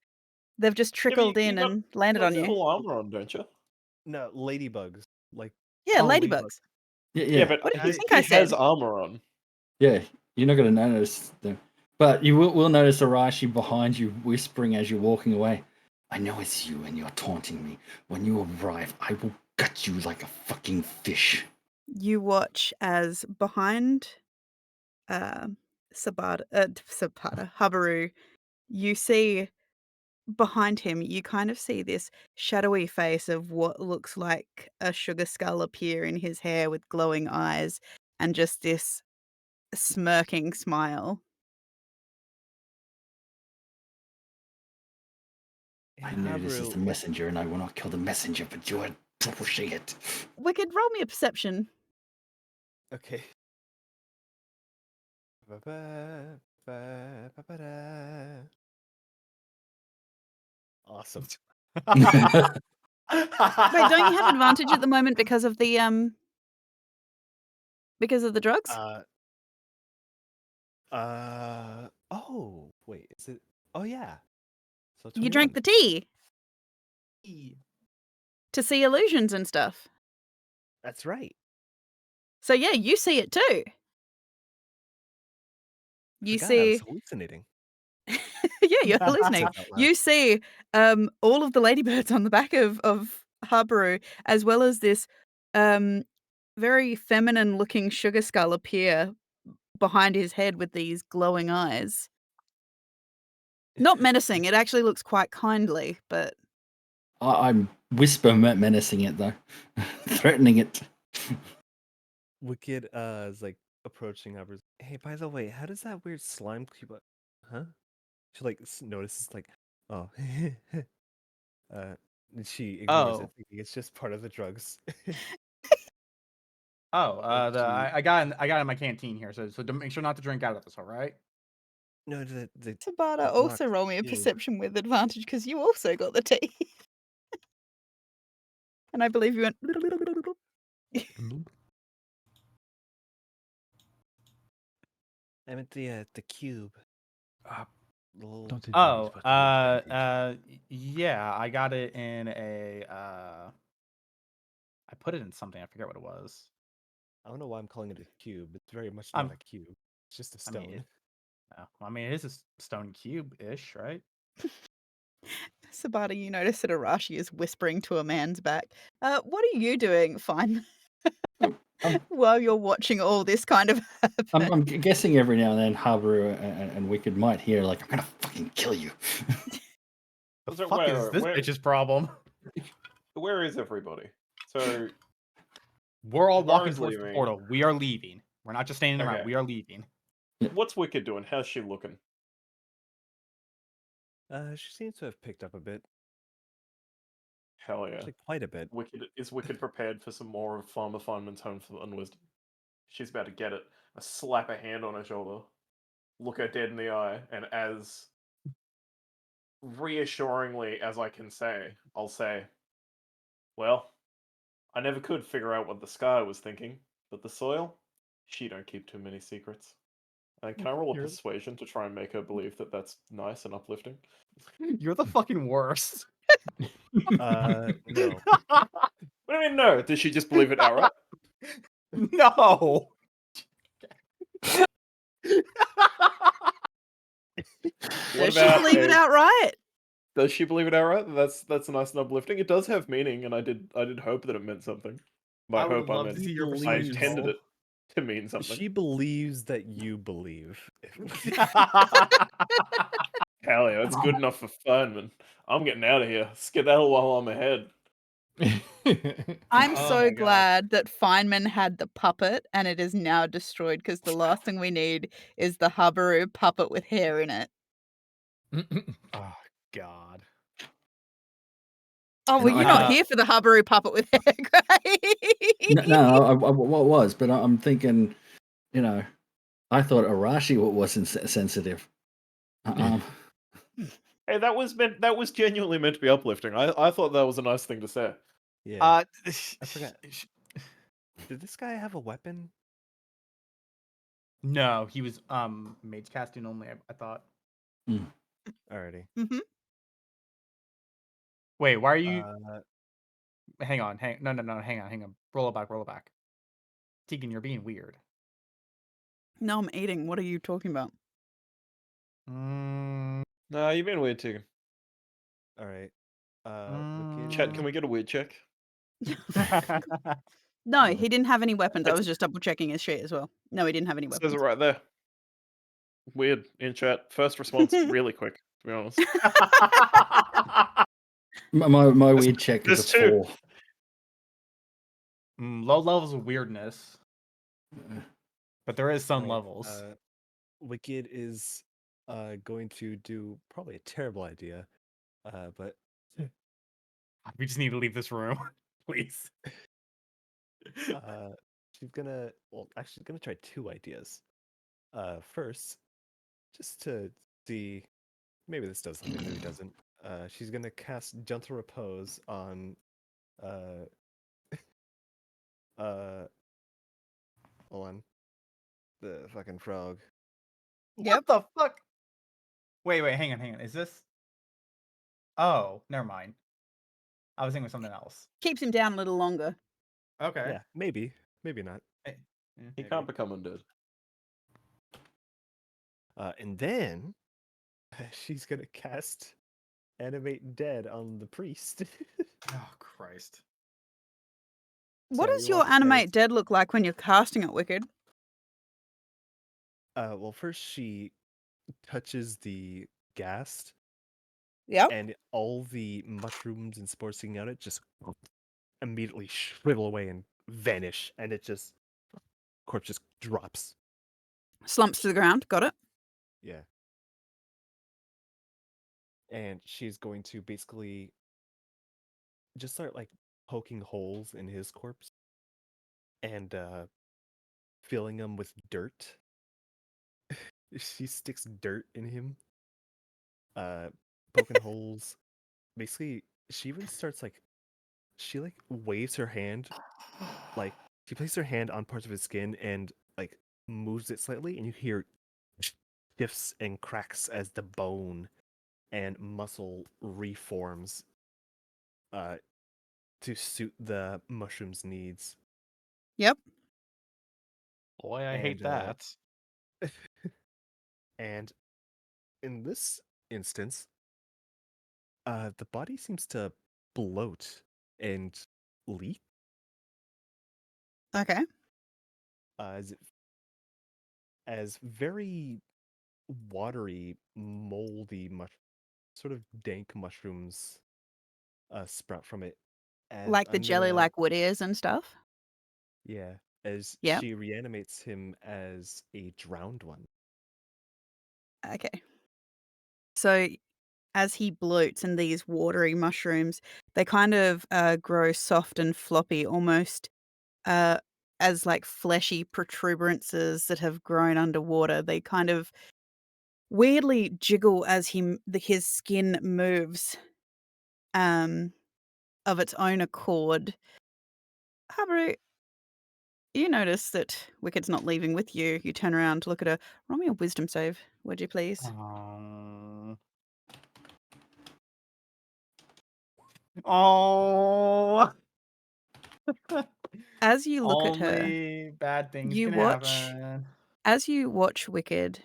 they've just trickled you in got- and landed You on got you. full armor on, don't you? No, ladybugs. Like Yeah, Oh, But you will notice Arashi behind you whispering as you're walking away. I know it's you and you're taunting me. When you arrive, I will gut you like a fucking fish. You watch as behind Sabata, Habaru, you see behind him, you kind of see this shadowy face of what looks like a sugar skull appear in his hair with glowing eyes and just this smirking smile. I know this is the messenger and I will not kill the messenger, but you are pushing it. Wicked, roll me a perception. Okay. Ba-ba-ba-ba-ba-da. Awesome. Wait, don't you have advantage at the moment because of the drugs? Oh, wait, is it? Oh, yeah. So You drank 21. the tea to see illusions and stuff. That's right. So yeah, you see it too. You Forgot I was see hallucinating. yeah, you're hallucinating. Said that loud. You see all of the ladybirds on the back of Habaru, as well as this very feminine looking sugar skull appear behind his head with these glowing eyes. Not menacing, it actually looks quite kindly, but I'm whisper menacing it though, threatening it. Wicked is like approaching Hubbard. Hey, by the way, how does that weird slime creep up? Huh? She like notices like, oh, and she ignores it, Oh. thinking it's just part of the drugs. Oh, Like she- I got it in my canteen here, so to make sure not to drink out of this, all right? No, the Tabata, also roll me a Ew. perception with advantage because you also got the tea. And I believe you went. I meant the cube. Little Don't do Oh, that. yeah, I got it in a I put it in something, I forget what it was. I don't know why I'm calling it a cube. It's very much Um, not a cube. It's just a I mean, stone. it is a stone cube-ish, right? Sabata, you notice that Arashi is whispering to a man's back. What are you doing, Fine? While you're watching all this kind of happen. I'm guessing every now and then Habaru and Wicked might hear like, I'm gonna fucking kill you. The So fuck is this where- bitch's problem? Where is everybody? So We're all walking Habaru's towards the leaving. portal. We are leaving. We're not just standing around. Okay. We are leaving. What's Wicked doing? How's she looking? She seems to have picked up a bit. Hell yeah. Actually, quite a bit. Is Wicked prepared for some more of Farmer Feynman's Home for Unwisdom? She's about to get it. I slap a hand on her shoulder, look her dead in the eye, and as reassuringly as I can say, I'll say, well, I never could figure out what the sky was thinking, but the soil, she don't keep too many secrets. Can I roll a You're- persuasion to try and make her believe that that's nice and uplifting? You're the fucking worst. No. What do you mean no? Does she just believe it outright? No. Does she believe it outright? Does she believe it outright? That's nice and uplifting. It does have meaning, and I did hope that it meant something. By I would hope I love meant to see your I persuasion intended roll. it to mean something. She believes that you believe. Hell yeah, that's good enough for fun, man. I'm getting out of here. Skedaddle while I'm ahead. I'm Oh so my God. glad that Feynman had the puppet and it is now destroyed because the last thing we need is the Habaru puppet with hair in it. Oh God. Oh, And well, you're I- not here for the Habaru puppet with hair, Gray. No, I was, but I'm thinking, I thought Arashi wasn't sensitive. Hey, that was genuinely meant to be uplifting. I thought that was a nice thing to say. Yeah. I forgot. Did this guy have a weapon? No, he was mage casting only, I thought. Alrighty. Mm-hmm. Wait, why are you Uh, hang on, no, hang on. Roll it back. Tegan, you're being weird. No, I'm eating. What are you talking about? Mm, No, you've been weird too. All right. Chat, can we get a weird check? No, he didn't have any weapons. I was just double checking his shit as well. No, he didn't have any It says weapons. it right there. Weird in chat. First response, really quick, to be honest. My weird check is a there's two. 4. Low levels of weirdness, but there is some Right, levels. Wicked is going to do probably a terrible idea, but We just need to leave this room, please. she's gonna actually gonna try 2 ideas. First, just to see, maybe this does something, maybe it doesn't. She's gonna cast Gentle Repose on hold on, the fucking frog. What the fuck? Wait, hang on. Is this? Oh, never mind. I was thinking of something else. Keeps him down a little longer. Okay. Yeah, maybe not. Yeah, He maybe. can't become undead. And then she's gonna cast Animate Dead on the priest. Oh Christ. What So does you your watch animate as- dead look like when you're casting it, Wicked? well, first she touches the ghast, Yep. and all the mushrooms and spores sticking out it just immediately shrivel away and vanish, and it just corpse just drops. Slumps to the ground. Got it. Yeah. And she's going to basically just start like poking holes in his corpse and filling them with dirt. She sticks dirt in him, poking holes. Basically, she even starts like she like waves her hand, like she places her hand on parts of his skin and like moves it slightly, and you hear shifts and cracks as the bone and muscle reforms to suit the mushroom's needs. Yep. Boy, I hate And, that. And in this instance, the body seems to bloat and leak Okay. as very watery, moldy, sort of dank mushrooms sprout from it. And Like the I'm jelly gonna, like wood ears and stuff. yeah, as Yep. she reanimates him as a drowned one. Okay. So as he bloats and these watery mushrooms, they kind of grow soft and floppy, almost as like fleshy protuberances that have grown underwater. They kind of weirdly jiggle as his skin moves of its own accord. Habaru, you notice that Wicked's not leaving with you. You turn around to look at her. Roll me a wisdom save, would you please? Oh. As you look at her, Only bad things you can watch happen. as you watch Wicked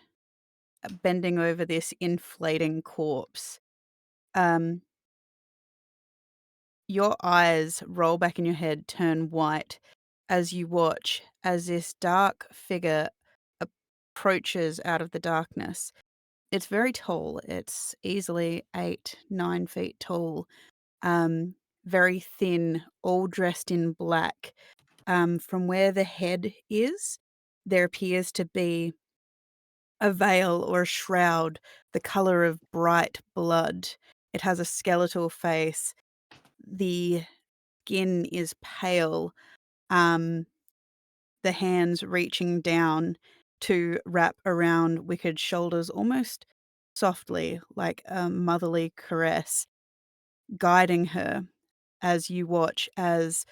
bending over this inflating corpse, um, your eyes roll back in your head, turn white as you watch as this dark figure approaches out of the darkness. It's very tall. It's easily 8, 9 feet tall. Very thin, all dressed in black. From where the head is, there appears to be a veil or a shroud the color of bright blood. It has a skeletal face. The skin is pale. The hands reaching down to wrap around Wicked's shoulders almost softly, like a motherly caress, guiding her as you watch as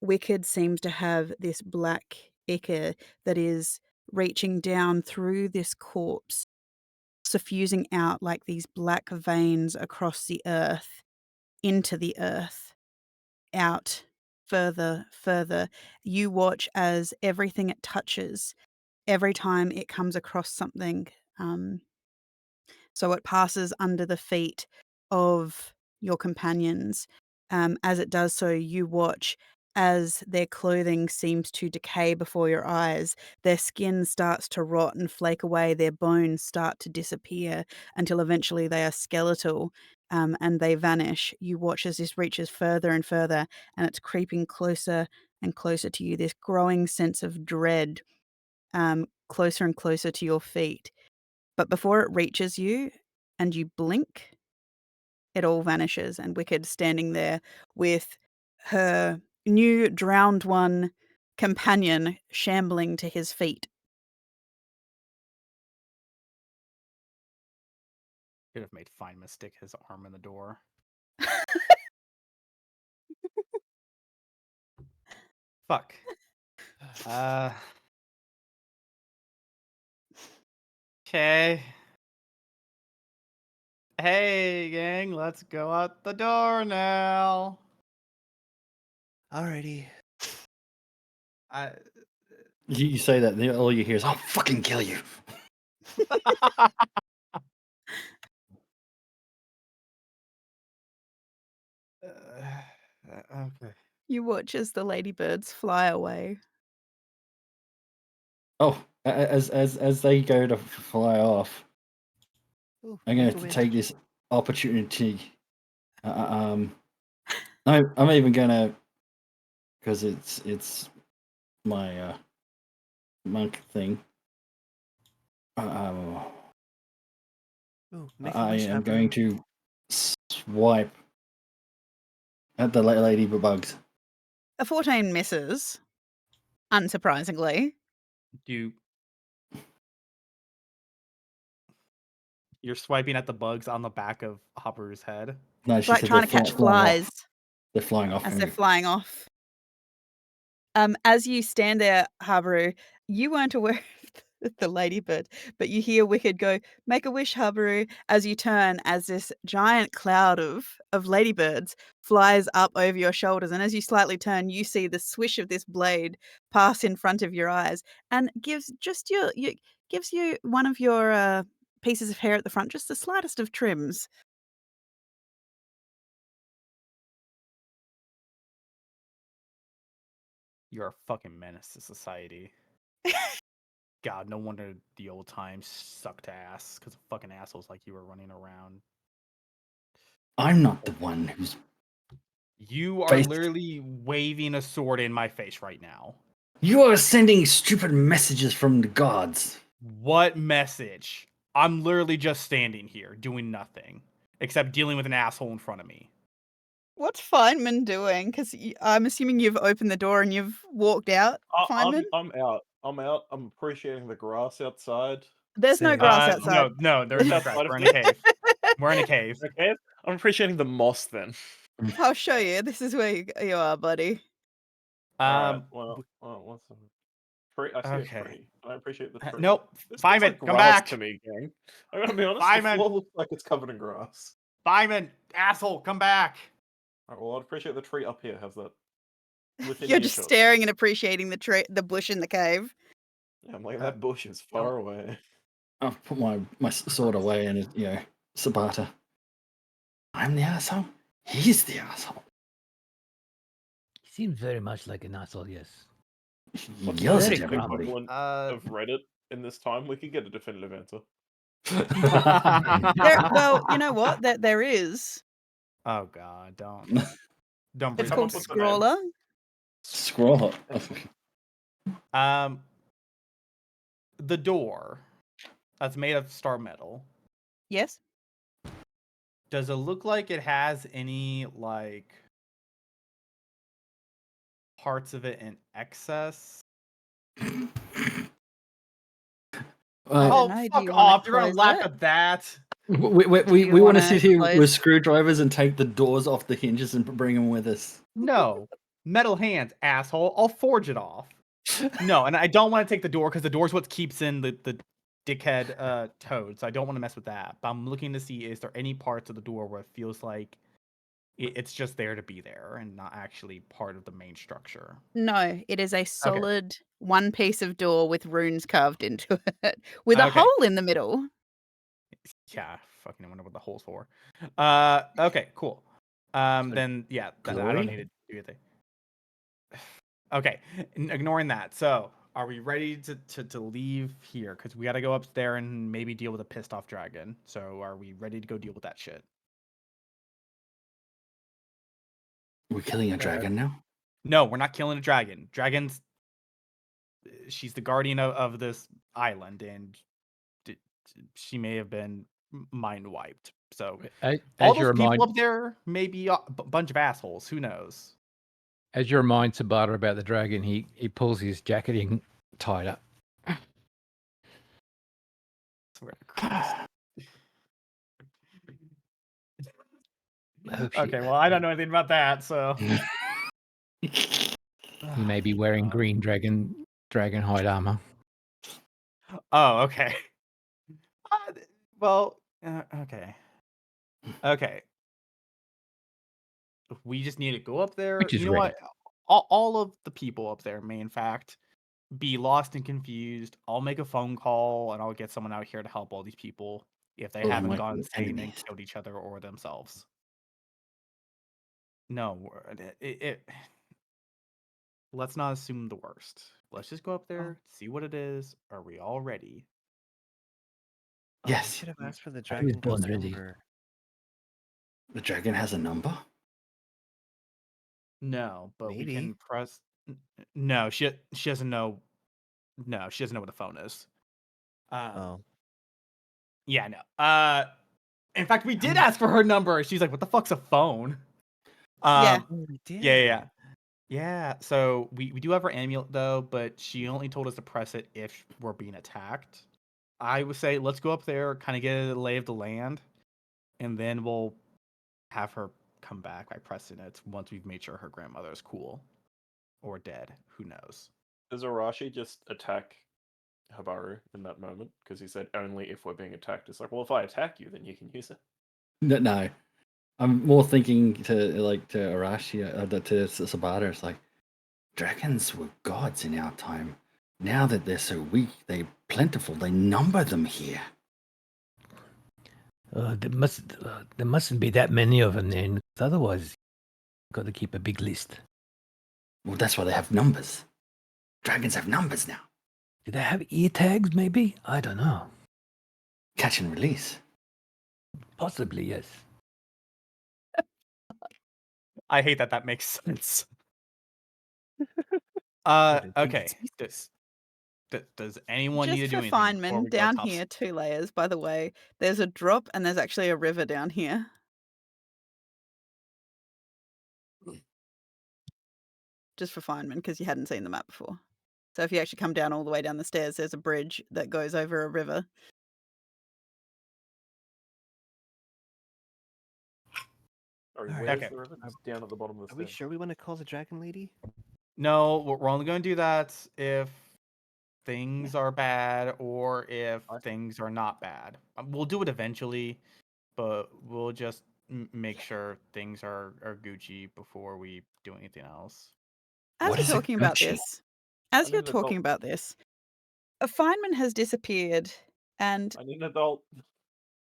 Wicked seems to have this black ichor that is reaching down through this corpse, suffusing out like these black veins across the earth, into the earth, out further, further. You watch as everything it touches, every time it comes across something, So it passes under the feet of your companions. As it does so, you watch as their clothing seems to decay before your eyes. Their skin starts to rot and flake away. Their bones start to disappear until eventually they are skeletal, and they vanish. You watch as this reaches further and further, and it's creeping closer and closer to you. This growing sense of dread, closer and closer to your feet. But before it reaches you and you blink, it all vanishes, and Wicked standing there with her new drowned one companion shambling to his feet. Could have made Feynman stick his arm in the door. Fuck. Okay. Hey, gang, let's go out the door now. Alrighty. You say that, and all you hear is, "I'll fucking kill you." Okay. You watch as the ladybirds fly away. Oh, as they go to fly off, Ooh, I'm going the to wind. take this opportunity. I'm even gonna, because it's my monk thing. Ooh, make a I wish, am Habu. going to swipe at the ladybugs. A 14 misses, unsurprisingly. You're swiping at the bugs on the back of Hopper's head. No, It's she like said trying they're to catch flying off. flies They're flying off. as they're flying off. As you stand there, Habaru, you weren't aware of the ladybird, but you hear Wicked go, "Make a wish, Habaru," as you turn, as this giant cloud of ladybirds flies up over your shoulders. And as you slightly turn, you see the swish of this blade pass in front of your eyes and gives you one of your pieces of hair at the front, just the slightest of trims. You're a fucking menace to society. God, no wonder the old times sucked ass because of fucking assholes like you were running around. I'm not the one who's. You are Face- literally waving a sword in my face right now. You are sending stupid messages from the gods. What message? I'm literally just standing here doing nothing except dealing with an asshole in front of me. What's Feynman doing? Because I'm assuming you've opened the door and you've walked out, Feynman? I'm out. I'm out. I'm appreciating the grass outside. There's no Same. grass outside. No, there's no grass. Outside of We're in a cave. We're in a cave. Okay, I'm appreciating the moss then. I'll show you. This is where you are, buddy. Alright, well, what's the tree? I see Okay. a tree. I appreciate the tree. Nope. This looks Feynman, like come grass back. to me, gang. I gotta be honest. Feynman. The floor looks like it's covered in grass. Feynman, asshole, come back. Alright, well, I'd appreciate the tree up here. How's that? Within You're just earshot. staring and appreciating the bush in the cave. Yeah, I'm like, that bush is far away. I've put my sword away and Sabata. I'm the asshole. He's the asshole. He seems very much like an asshole, yes. He yells Very at The everybody. equivalent of Reddit in this time, we could get a definitive answer. Well, you know what? There is. Oh God, don't It's bring Come called up with the Scrawler. Scroll. The door that's made of star metal. Yes. Does it look like it has any like parts of it in excess? don't know, do Fuck you wanna off! You're gonna close laugh it? at that. We Do want you to wanna sit here close- with screwdrivers and take the doors off the hinges and bring them with us. No, metal hands, asshole. I'll forge it off. No, and I don't want to take the door because the door's what keeps in the dickhead toad. So I don't want to mess with that. But I'm looking to see, is there any parts of the door where it feels like it's just there to be there and not actually part of the main structure? No, it is a solid one piece of door with runes carved into it, with a Okay. hole in the middle. Yeah, fucking wonder what the hole's for. Okay, cool. Then yeah, I don't Glory? need to do anything. Okay, ignoring that. So, are we ready to leave here? Because we got to go up there and maybe deal with a pissed off dragon. So, are we ready to go deal with that shit? We're killing a dragon now? No, we're not killing a dragon. Dragons. She's the guardian of this island, and she may have been mind wiped. So, all As you those people remind, up there may be a bunch of assholes. Who knows? as you remind Sabata about the dragon, he pulls his jacketing tight up. Swear to Christ. Oh, shit. Okay, well, I don't know anything about that, so. He may be wearing green dragon hide armor. Oh, okay. Well, okay. Okay. We just need to go up there. Which is You know ready. what? All of the people up there may, in fact, be lost and confused. I'll make a phone call and I'll get someone out here to help all these people if they Those haven't might gone be insane and enemies. killed each other or themselves. No, let's not assume the worst. Let's just go up there, see what it is. Are we all ready? Oh, we Yes. should have asked for the was dragon born ghost ready. number. The dragon has a number? No, but we Maybe. can press. No, she doesn't know. No, she doesn't know what a phone is. Oh. Yeah, no. In fact, we did ask for her number. She's like, "What the fuck's a phone?" Yeah. Oh, we did. Yeah. So we do have her amulet though, but she only told us to press it if we're being attacked. I would say let's go up there, kind of get a lay of the land, and then we'll have her come back by pressing it once we've made sure her grandmother is cool or dead. Who knows? Does Arashi just attack Habaru in that moment? Because he said only if we're being attacked. It's like, well, if I attack you, then you can use it. No. I'm more thinking to Arashi, to Sabata. It's like, dragons were gods in our time. Now that they're so weak, they're plentiful. They number them here. There mustn't be that many of them then. Otherwise, got to keep a big list. Well, that's why they have numbers. Dragons have numbers now. Do they have ear tags? Maybe, I don't know. Catch and release. Possibly, yes. I hate that makes sense. Endangered Okay. species. Does anyone need to Just do for anything before Feynman, we go down tops? here, 2 layers, by the way. There's a drop and there's actually a river down here. Just for Feynman, because you hadn't seen the map before. So if you actually come down all the way down the stairs, there's a bridge that goes over a river. Sorry, Alright. where's Okay. the river? It's down at the bottom of the Are we stairs. sure we want to call the dragon lady? No, we're only going to do that if things are bad or if things are not bad. We'll do it eventually, but we'll just make sure things are Gucci before we do anything else. As What you're is a talking about Gucci? this, as I you're need an adult. talking about this, a Feynman has disappeared, and I need an adult.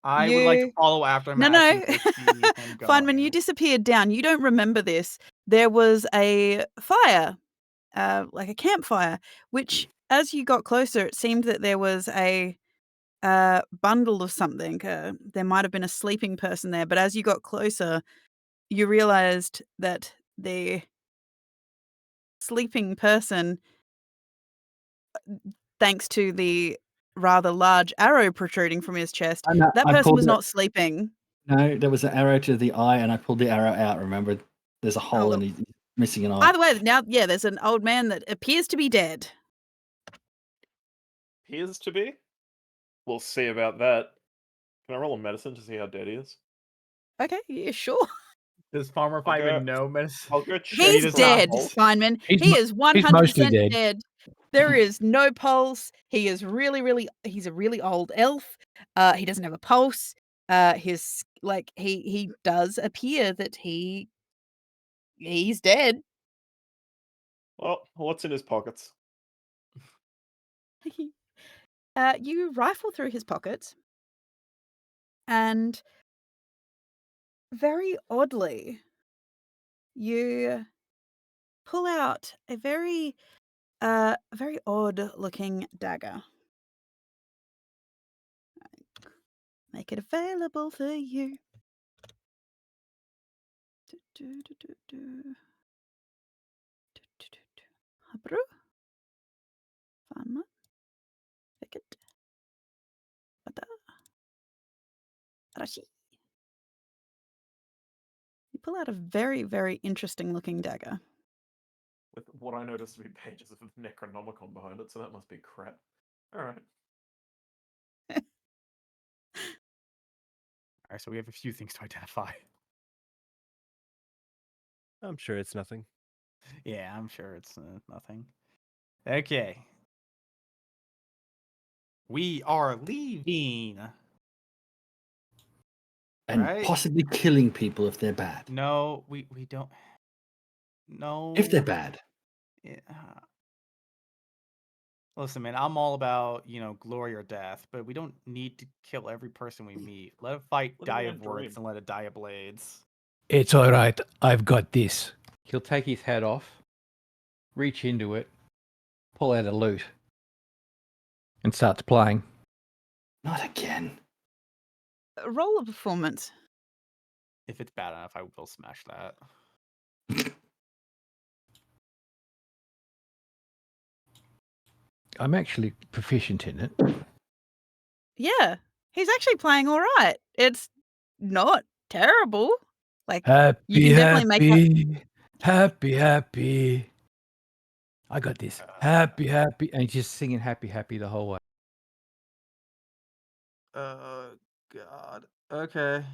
I would like to you. follow after him No, as no. people see him Feynman, you going. disappeared down. You don't remember this. There was a fire, like a campfire, which, as you got closer, it seemed that there was a bundle of something. There might have been a sleeping person there, but as you got closer, you realized that the sleeping person, thanks to the rather large arrow protruding from his chest, that I person pulled was it. not sleeping. No, there was an arrow to the eye, and I pulled the arrow out. Remember, there's a hole, and he's missing an eye. By the way, now, yeah, there's an old man that appears to be dead. Appears to be. We'll see about that. Can I roll a medicine to see how dead he is? Okay, yeah, sure. Does Farmer I'll Feynman go- know medicine? I'll go check. He's does for not dead, hold. Feynman. He's He mo- is mostly 100% dead. dead. There is no pulse. He is he's a really old elf. He doesn't have a pulse. He does appear that he's dead. Well, what's in his pockets? You rifle through his pockets, And very oddly, you pull out a very odd looking dagger. Make it available for you. Do, do, do, do, do. Do, do, do, do. Habru. Fanma. Ticket. Bada. Arashi. You pull out a very, very interesting looking dagger. With what I noticed to be pages of Necronomicon behind it, so that must be crap. Alright. Alright, so we have a few things to identify. I'm sure it's nothing. Yeah, I'm sure it's nothing. Okay. We are leaving. And Right? possibly killing people if they're bad. No, we don't. No. If they're bad. Yeah. Listen, man, I'm all about, glory or death, but we don't need to kill every person we meet. Let a fight Let die a of man words dream. and let it die of blades. It's all right. I've got this. He'll take his hat off, reach into it, pull out a lute, and starts playing. Not again. Roll a performance. If it's bad enough, I will smash that. I'm actually proficient in it. Yeah, he's actually playing all right. It's not terrible. Like, Happy, you can definitely make out. happy, happy. I got this. Happy, happy. And he's just singing happy, happy the whole way. God. Okay.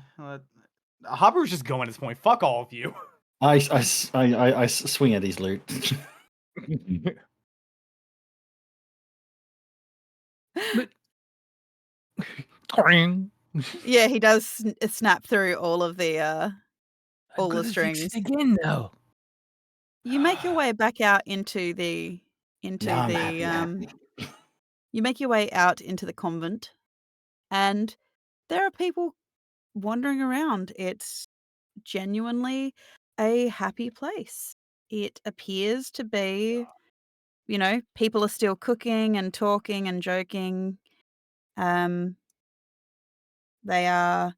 Hopper's just going at this point. Fuck all of you. I swing at his loot. Yeah, he does snap through all of the all the I've got to fix strings. it again now. You make your way back out into the Now I'm happy. you make your way out into the convent, and there are people wandering around. It's genuinely a happy place. It appears to be, people are still cooking and talking and joking. They are,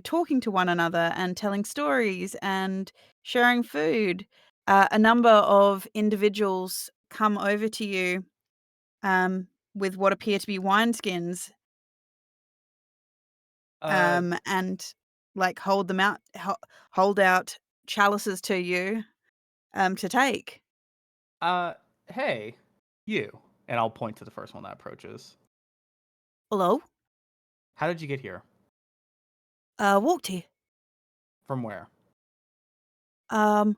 talking to one another and telling stories and sharing food. A number of individuals come over to you with what appear to be wineskins and like hold out chalices to you to take. Hey, you. And I'll point to the first one that approaches. Hello? How did you get here? Walked here. From where? Well,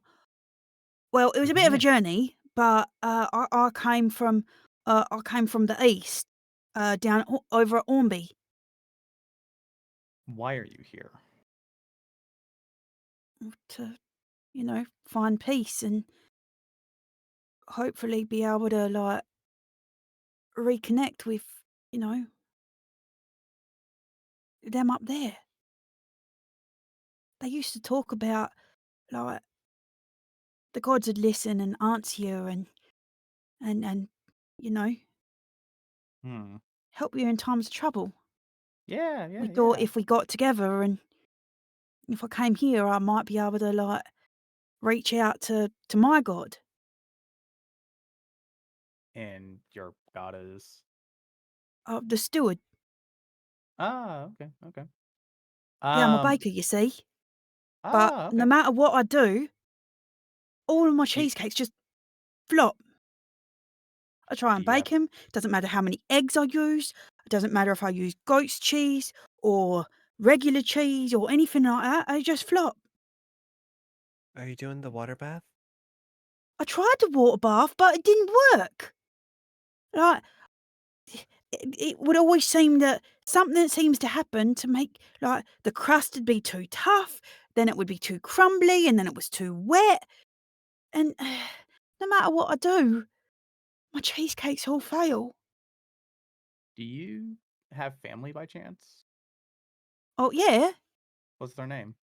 it was a bit of a journey, but I came from the east, down over at Ormby. Why are you here? To, find peace and hopefully be able to like reconnect with, them up there. They used to talk about like the gods would listen and answer you and Hmm. help you in times of trouble. Yeah. We thought if we got together and if I came here, I might be able to like reach out to my god. And your god is? The steward. Okay. Yeah, I'm a baker, you see. But Okay. no matter what I do, all of my cheesecakes just flop. I try and Do you bake them. Doesn't matter how many eggs I use. It doesn't matter if I use goat's cheese or regular cheese or anything like that. They just flop. Are you doing the water bath? I tried the water bath, but it didn't work. Like, it would always seem that something seems to happen to make, like, the crust would be too tough, then it would be too crumbly, and then it was too wet. And no matter what I do, my cheesecakes all fail. Do you have family by chance? Oh yeah. What's their name?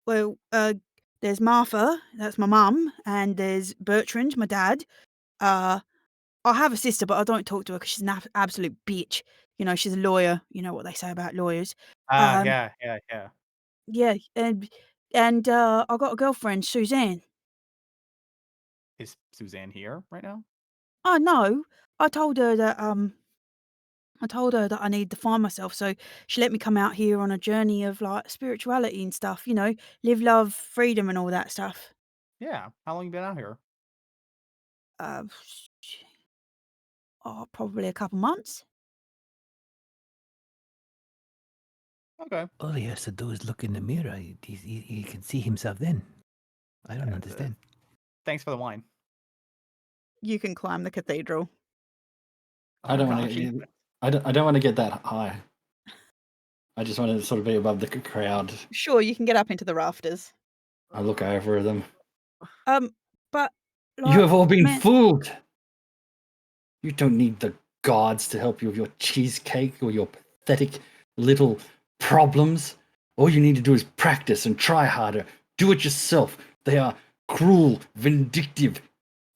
Well, there's Martha, that's my mum, and there's Bertrand, my dad. I have a sister, but I don't talk to her because she's an absolute bitch. You know, she's a lawyer. You know what they say about lawyers. Um, Yeah. yeah, and I got a girlfriend, Suzanne. Is Suzanne here right now? Oh no, I told her that I needed to find myself, so she let me come out here on a journey of like spirituality and stuff. You know, live, love, freedom, and all that stuff. Yeah. How long you been out here? Uh, probably a couple months. Okay. All he has to do is look in the mirror. He can see himself then. I don't understand. Thanks for the wine. You can climb the cathedral. I don't want gosh, to. I don't want to get that high. I just want to sort of be above the crowd. Sure, you can get up into the rafters. I look over them. But You like, have all been man, fooled. You don't need the gods to help you with your cheesecake or your pathetic little problems. All you need to do is practice and try harder. Do it yourself. They are cruel, vindictive.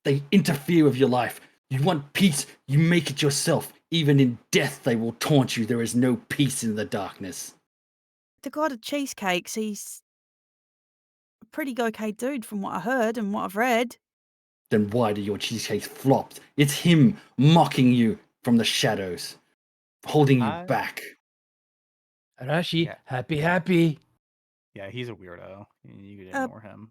They interfere with your life. You want peace, you make it yourself. Even in death, they will taunt you. There is no peace in the darkness. the god of cheesecakes, he's a pretty okay dude from what I heard and what I've read. Then why do your cheesecakes flop? It's him mocking you from the shadows, holding you back. Arashi, Yeah. happy. Yeah, he's a weirdo. You could ignore him.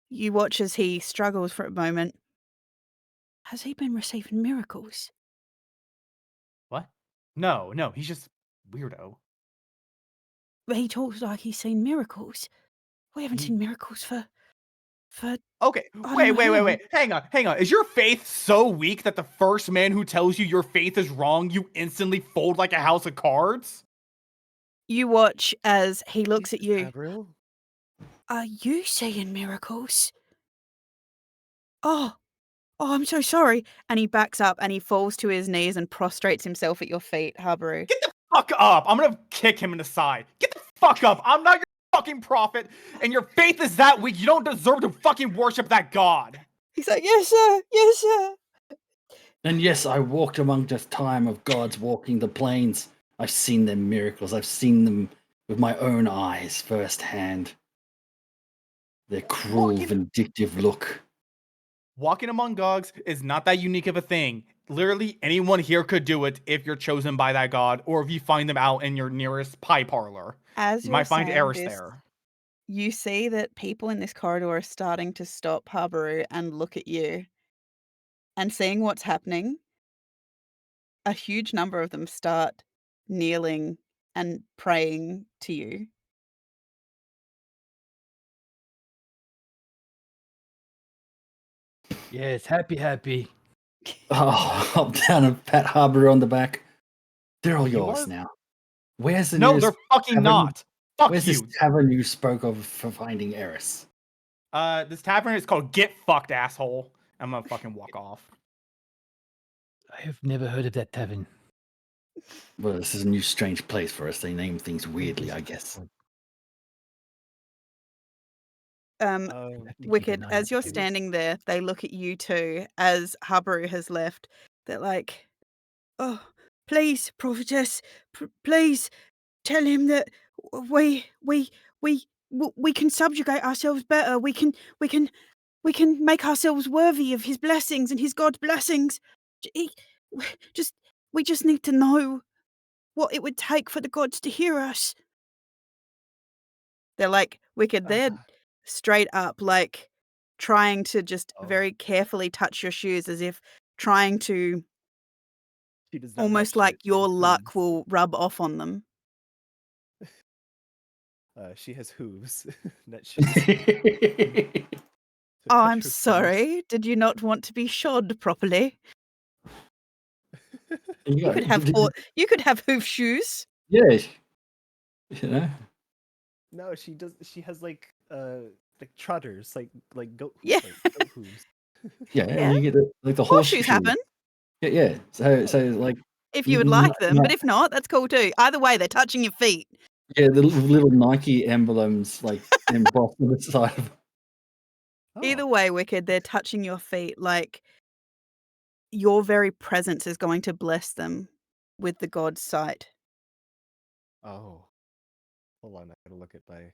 You watch as he struggles for a moment. Has he been receiving miracles? What? No, he's just weirdo. But he talks like he's seen miracles. We haven't seen miracles for Okay, wait. Hang on. Is your faith so weak that the first man who tells you your faith is wrong, you instantly fold like a house of cards? You watch as he looks at you. Gabriel? Are you seeing miracles? Oh, I'm so sorry. And he backs up and he falls to his knees and prostrates himself at your feet, Habaru. Get the fuck up! I'm gonna kick him in the side. Get the fuck up! I'm not your fucking prophet, and your faith is that weak. You don't deserve to fucking worship that god. He's like, yes, sir. And yes, I walked among the time of gods walking the plains. I've seen their miracles. I've seen them with my own eyes firsthand. Their cruel, vindictive look. Walking among gods is not that unique of a thing. Literally, anyone here could do it if you're chosen by that god, or if you find them out in your nearest pie parlor. As You might find Eris this, there. you see that people in this corridor are starting to stop Habaru and look at you. And seeing what's happening, a huge number of them start kneeling and praying to you. Yes, happy. Oh, hop down and pat Harbour on the back. They're all You yours are- now. Where's the No, nearest they're fucking tavern? not. Fuck Where's you. this tavern you spoke of for finding Eris? This tavern is called Get Fucked, asshole. I'm gonna fucking walk off. I have never heard of that tavern. Well, this is a new strange place for us. They name things weirdly, I guess. Wicked, as you're standing there, they look at you two as Habaru has left. They're like, oh, please, prophetess, please tell him that we can subjugate ourselves better. We can make ourselves worthy of his blessings and his God's blessings. We just need to know what it would take for the gods to hear us. They're like, Wicked, they're straight up like trying to just very carefully touch your shoes as if trying to She does not almost actually like your have luck hooves. will rub off on them. She has hooves. That shoes. Oh, I'm sorry. Did you not want to be shod properly? You could have hoof shoes. Yeah. You know? No, she does. She has like trotters, like goat hooves. Yeah. Like goat hooves. Yeah, Yeah. you get like the Horseshoes horseshoe. happen. Yeah. So like If you would n- like them, n- but if not, that's cool too. Either way, they're touching your feet. yeah, the little Nike emblems like embossed on the side of. Either Oh. way, Wicked, they're touching your feet. Like your very presence is going to bless them with the god's sight. Oh. Hold on, I gotta look at my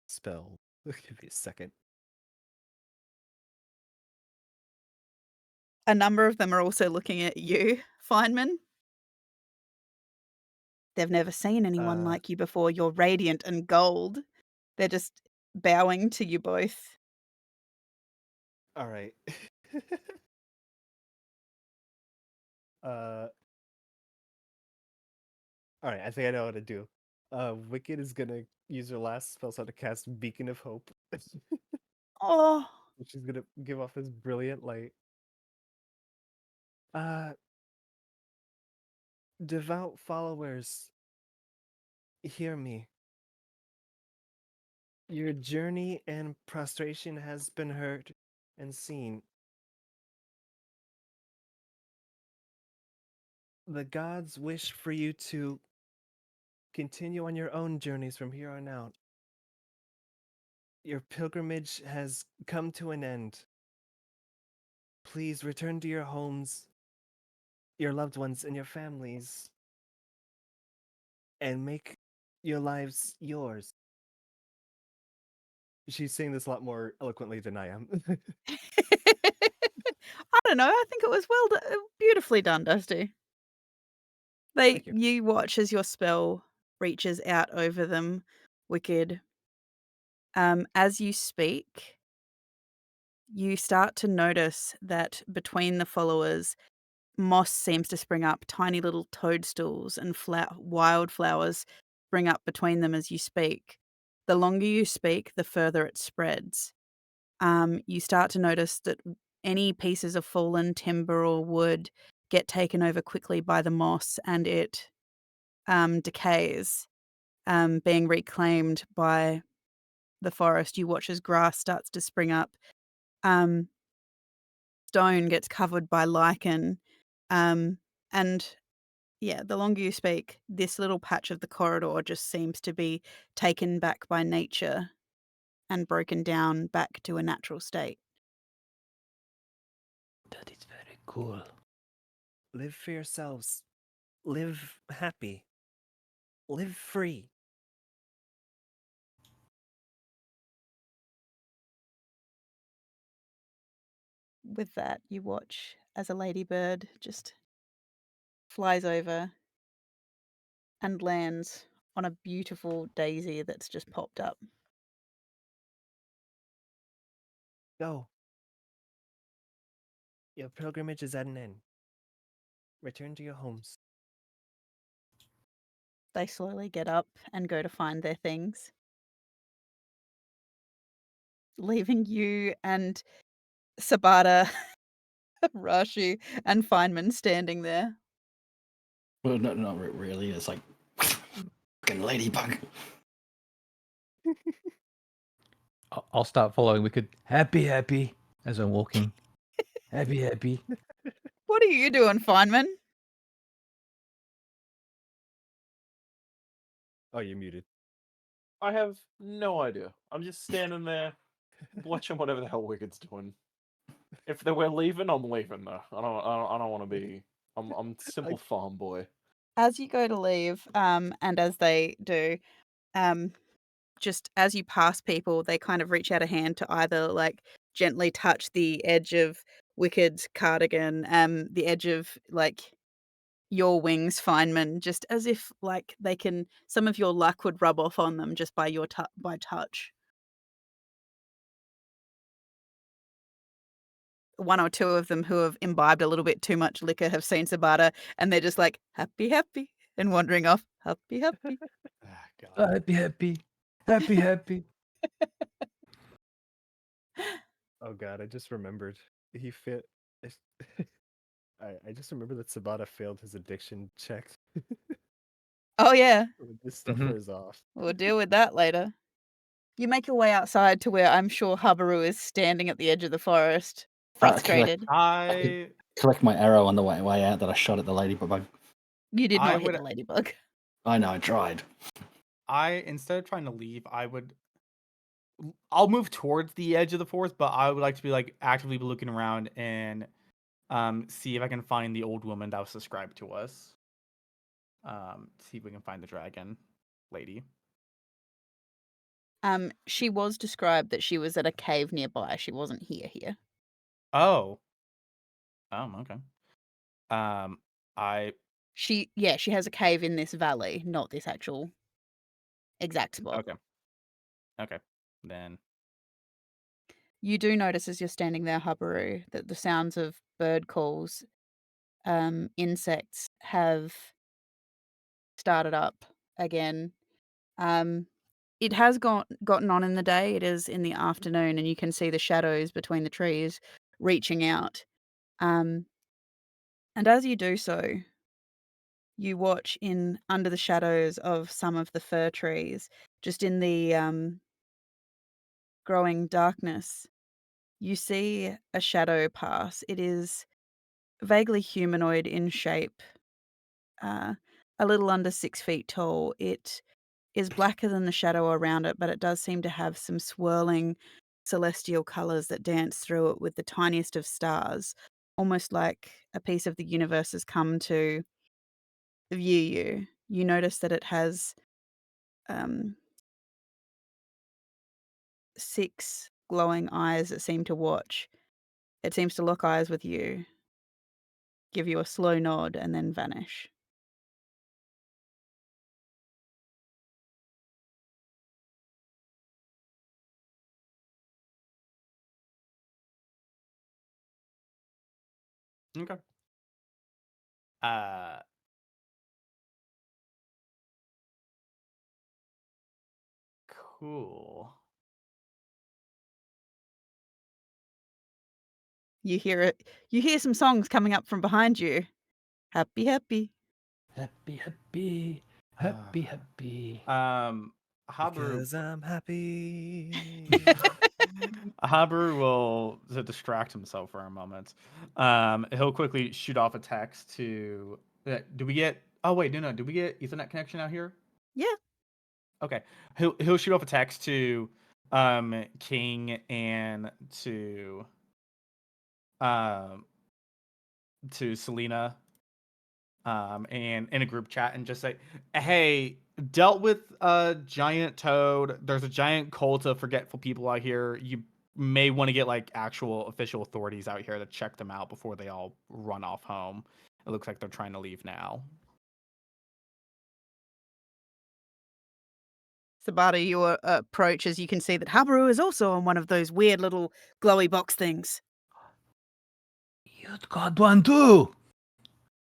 spell. Give me a second. A number of them are also looking at you, Feynman. They've never seen anyone like you before. You're radiant and gold. They're just bowing to you both. All right. uh. All right. I think I know what to do. Wicked is gonna use her last spell slot to cast Beacon of Hope. Oh, She's gonna give off this brilliant light. Devout followers, hear me. Your journey and prostration has been heard and seen. The gods wish for you to continue on your own journeys from here on out. Your pilgrimage has come to an end. Please return to your homes, your loved ones, and your families, and make your lives yours. She's saying this a lot more eloquently than I am. I don't know. I think it was beautifully done, Dusty. Thank you. You watch as your spell reaches out over them, Wicked. As you speak, you start to notice that between the followers, moss seems to spring up, tiny little toadstools and wildflowers spring up between them as you speak. The longer you speak, the further it spreads. You start to notice that any pieces of fallen timber or wood get taken over quickly by the moss and it decays, being reclaimed by the forest. You watch as grass starts to spring up. Stone gets covered by lichen. And yeah, the longer you speak, this little patch of the corridor just seems to be taken back by nature and broken down back to a natural state. That is very cool. Live for yourselves. Live happy. Live free. With that, you watch as a ladybird just flies over and lands on a beautiful daisy that's just popped up. Go. Your pilgrimage is at an end. Return to your homes. They slowly get up and go to find their things, leaving you and Sabata, Rashi, and Feynman standing there. Well, no, not really. It's like fucking ladybug. I'll start following. We could happy as I'm walking. Happy. What are you doing, Feynman? Oh, you're muted. I have no idea. I'm just standing there watching whatever the hell Wicked's doing. If we're leaving, I'm leaving though. I don't want to be. I'm simple farm boy. As you go to leave, and as they do, just as you pass people, they kind of reach out a hand to either like gently touch the edge of Wicked's cardigan, the edge of like your wings, Feynman, just as if like they can, some of your luck would rub off on them just by your by touch. One or two of them who have imbibed a little bit too much liquor have seen Sabata and they're just like happy and wandering off. Happy. Ah, God. Happy. Oh God, I just remembered. He fit. I just remember that Sabata failed his addiction check. Oh yeah, This stuff Mhm. wears off. we'll deal with that later. You make your way outside to where I'm sure Habaru is standing at the edge of the forest. Frustrated. I collect my arrow on the way out that I shot at the ladybug. You did I not hit would- the ladybug. I know, I tried. instead of trying to leave, I'll move towards the edge of the forest, but I would like to be like actively looking around and see if I can find the old woman that was described to us. See if we can find the dragon lady. She was described that she was at a cave nearby. She wasn't here. Oh. Okay. She has a cave in this valley, not this actual exact spot. Okay. Then You do notice as you're standing there, Habaru, that the sounds of bird calls, insects have started up again. It has gotten on in the day. It is in the afternoon, and you can see the shadows between the trees reaching out. And as you do so, you watch in under the shadows of some of the fir trees, just in the growing darkness, you see a shadow pass. It is vaguely humanoid in shape, a little under 6 feet tall. It is blacker than the shadow around it, but it does seem to have some swirling celestial colors that dance through it with the tiniest of stars, almost like a piece of the universe has come to view you. You notice that it has 6 glowing eyes that seem to watch. It seems to lock eyes with you, give you a slow nod, and then vanish. okay. Cool. You hear it. You hear some songs coming up from behind you. Happy, happy. Happy, happy, happy, happy. Habaru Because I'm happy. Habaru will distract himself for a moment. He'll quickly shoot off a text to. Do we get? Oh wait, no. Did we get Ethernet connection out here? Yeah. Okay. He'll shoot off a text to King and to Selena and in a group chat and just say, hey, dealt with a giant toad. There's a giant cult of forgetful people out here. You may want to get like actual official authorities out here to check them out before they all run off home. It looks like they're trying to leave now. Sabata, you approach as you can see that Habaru is also on one of those weird little glowy box things. You've got one too.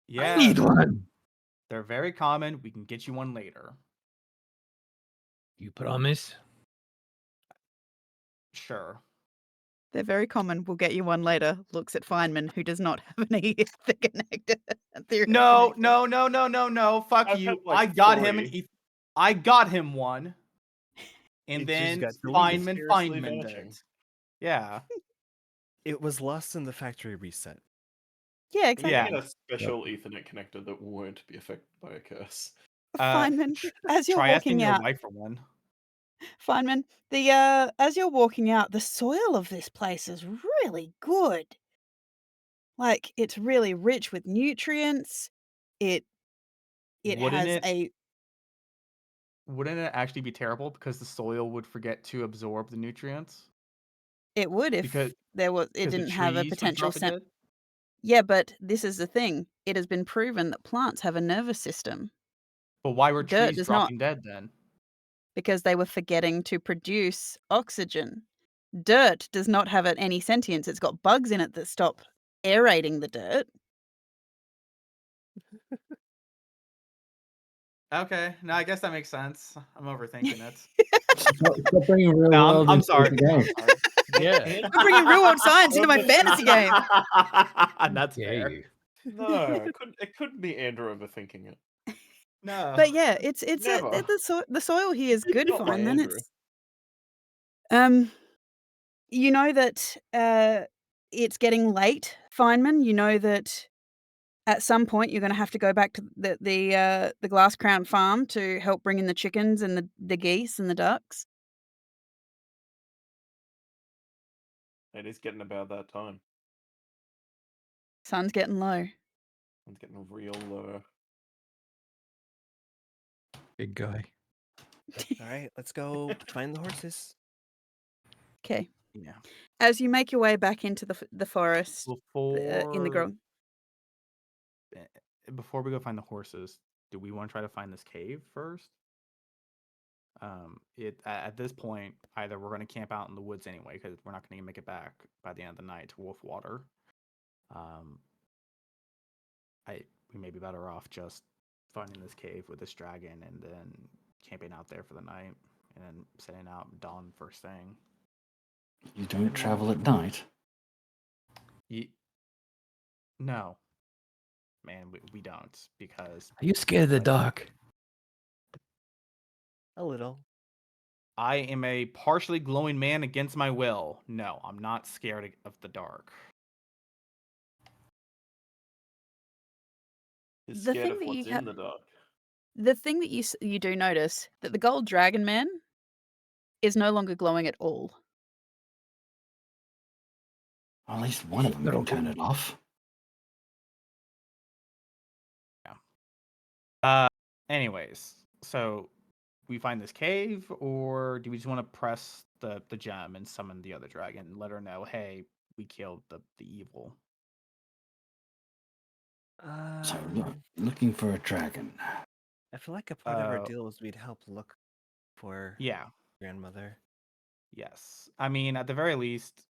Yeah, I need one. they're very common. We can get you one later. You promise? Sure. They're very common. We'll get you one later. Looks at Feynman, who does not have any connector. No. Fuck I've you. had, like, I got him three. I got him one. And It just then got Feynman mysteriously did. vanishing. Yeah. It was lost in the factory reset. Yeah, Can exactly. you get a special Ethernet connector that won't be affected by a curse? Feynman, as you're Try asking walking your out, wife for one. Feynman, as you're walking out, the soil of this place is really good. Like, it's really rich with nutrients. It Wouldn't has it wouldn't it actually be terrible because the soil would forget to absorb the nutrients? it would if Because it because the didn't have a trees would potential drop it dead? Yeah, but this is the thing. It has been proven that plants have a nervous system. But why were Dirt trees does not, dropping dead then? because they were forgetting to produce oxygen. Dirt does not have any sentience. It's got bugs in it that stop aerating the dirt. Okay, no, I guess that makes sense. I'm overthinking it. Stop bringing real No, world I'm into sorry. the game. Yeah. I'm bringing real world science into my fantasy game. That's Yeah, fair. you. No, it couldn't be Andrew overthinking it. No. But yeah, it's Never. the soil here is good, Not my fine. Then Andrew. it's you know that it's getting late, Feynman. You know that at some point you're going to have to go back to the Glass Crown farm to help bring in the chickens and the geese and the ducks. It is getting about that time. Sun's getting low. I'm getting real low. Big guy. All right, let's go find the horses. Okay. Yeah. As you make your way back into the forest in the Before grove. before we go find the horses, do we want to try to find this cave first? At this point, either we're going to camp out in the woods anyway because we're not going to make it back by the end of the night to Wolfwater. We may be better off just finding this cave with this dragon and then camping out there for the night and then setting out dawn first thing. You don't travel at night. No, man, we don't because Are you scared of the dark? A little. I am a partially glowing man against my will. No, I'm not scared of the dark. He's The scared thing of that you what's in the dark. The thing that you do notice that the gold dragon man is no longer glowing at all. Well, at least one of them can turn it off. Anyways, so we find this cave, or do we just want to press the gem and summon the other dragon and let her know, hey, we killed the evil? So looking for a dragon. I feel like a part of our deal was we'd help look for Yeah. grandmother. Yes. I mean, at the very least,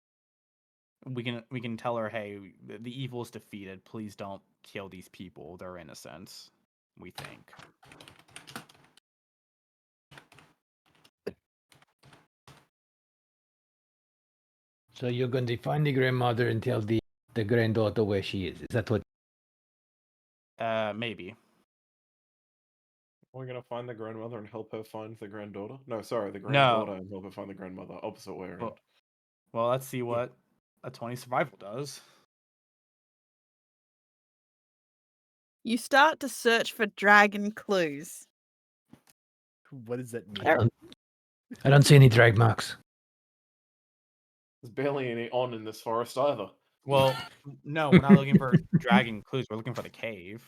we can tell her, hey, the evil is defeated. Please don't kill these people. They're innocent, we think. So you're going to find the grandmother and tell the granddaughter where she is. Is that what? Maybe. We're gonna find the grandmother and help her find the granddaughter. No, sorry, the granddaughter and help her find the grandmother. Opposite way around. Well, let's see what a 20 survival does. You start to search for dragon clues. What does that mean? I don't see any drag marks. There's barely any on in this forest either. Well, no, we're not looking for dragon clues. We're looking for the cave.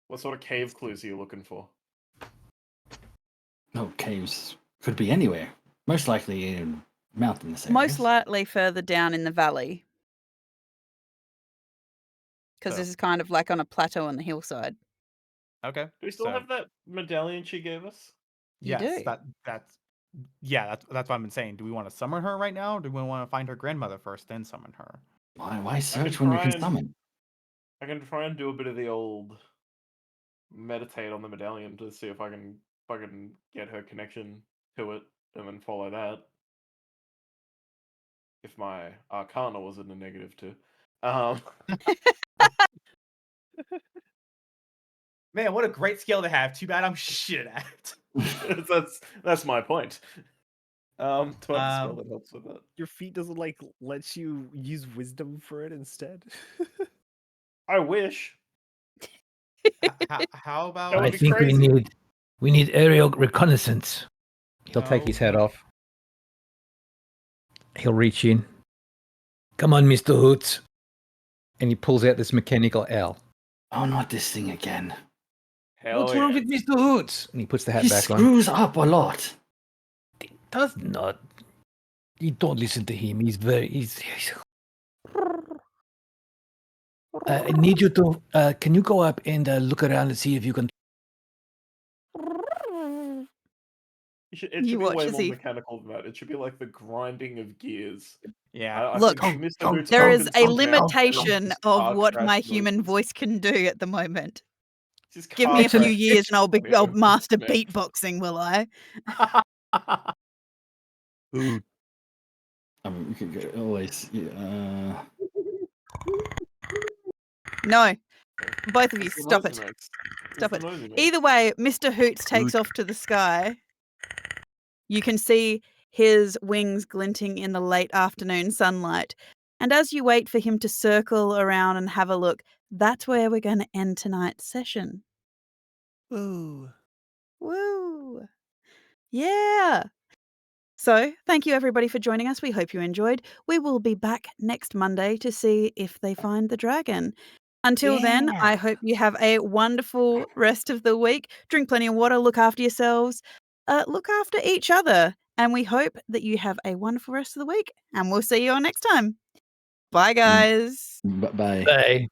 What sort of cave clues are you looking for? No, caves could be anywhere. Most likely in mountainous areas. Most likely further down in the valley. Because this is kind of like on a plateau on the hillside. Okay. Do we still have that medallion she gave us? You Yes, do. that's what I've been saying. Do we want to summon her right now, or do we want to find her grandmother first, then summon her? Why search when you can summon? I can try and do a bit of the old meditate on the medallion to see if I can fucking get her connection to it and then follow that. If my Arcana wasn't a negative too. Man, what a great skill to have. Too bad I'm shit at it. that's my point. Do I have a spell that helps with that? Your feet doesn't let you use wisdom for it instead. I wish. How about? I think we need aerial reconnaissance. He'll take his hat off. He'll reach in. Come on, Mr. Hoots. And he pulls out this mechanical L. Oh, not this thing again. What's wrong with Mr. Hoots? And he puts the hat back on. He screws up a lot. He does not. You don't listen to him. He's I need you to. Can you go up and look around and see if you can? It should be way more mechanical than that. It should be like the grinding of gears. Yeah. Look, there is a limitation of what my human voice can do at the moment. Give me a few years and I'll master beatboxing, will I? Ooh. You could always. No. Both of you, stop it. Stop it. Either way, Mr. Hoots takes off to the sky. You can see his wings glinting in the late afternoon sunlight. And as you wait for him to circle around and have a look, that's where we're going to end tonight's session. Ooh. Woo! Yeah! So, thank you everybody for joining us. We hope you enjoyed. We will be back next Monday to see if they find the dragon. Until then, I hope you have a wonderful rest of the week. Drink plenty of water, look after yourselves, look after each other, and we hope that you have a wonderful rest of the week. And we'll see you all next time. Bye, guys. Bye. Hey.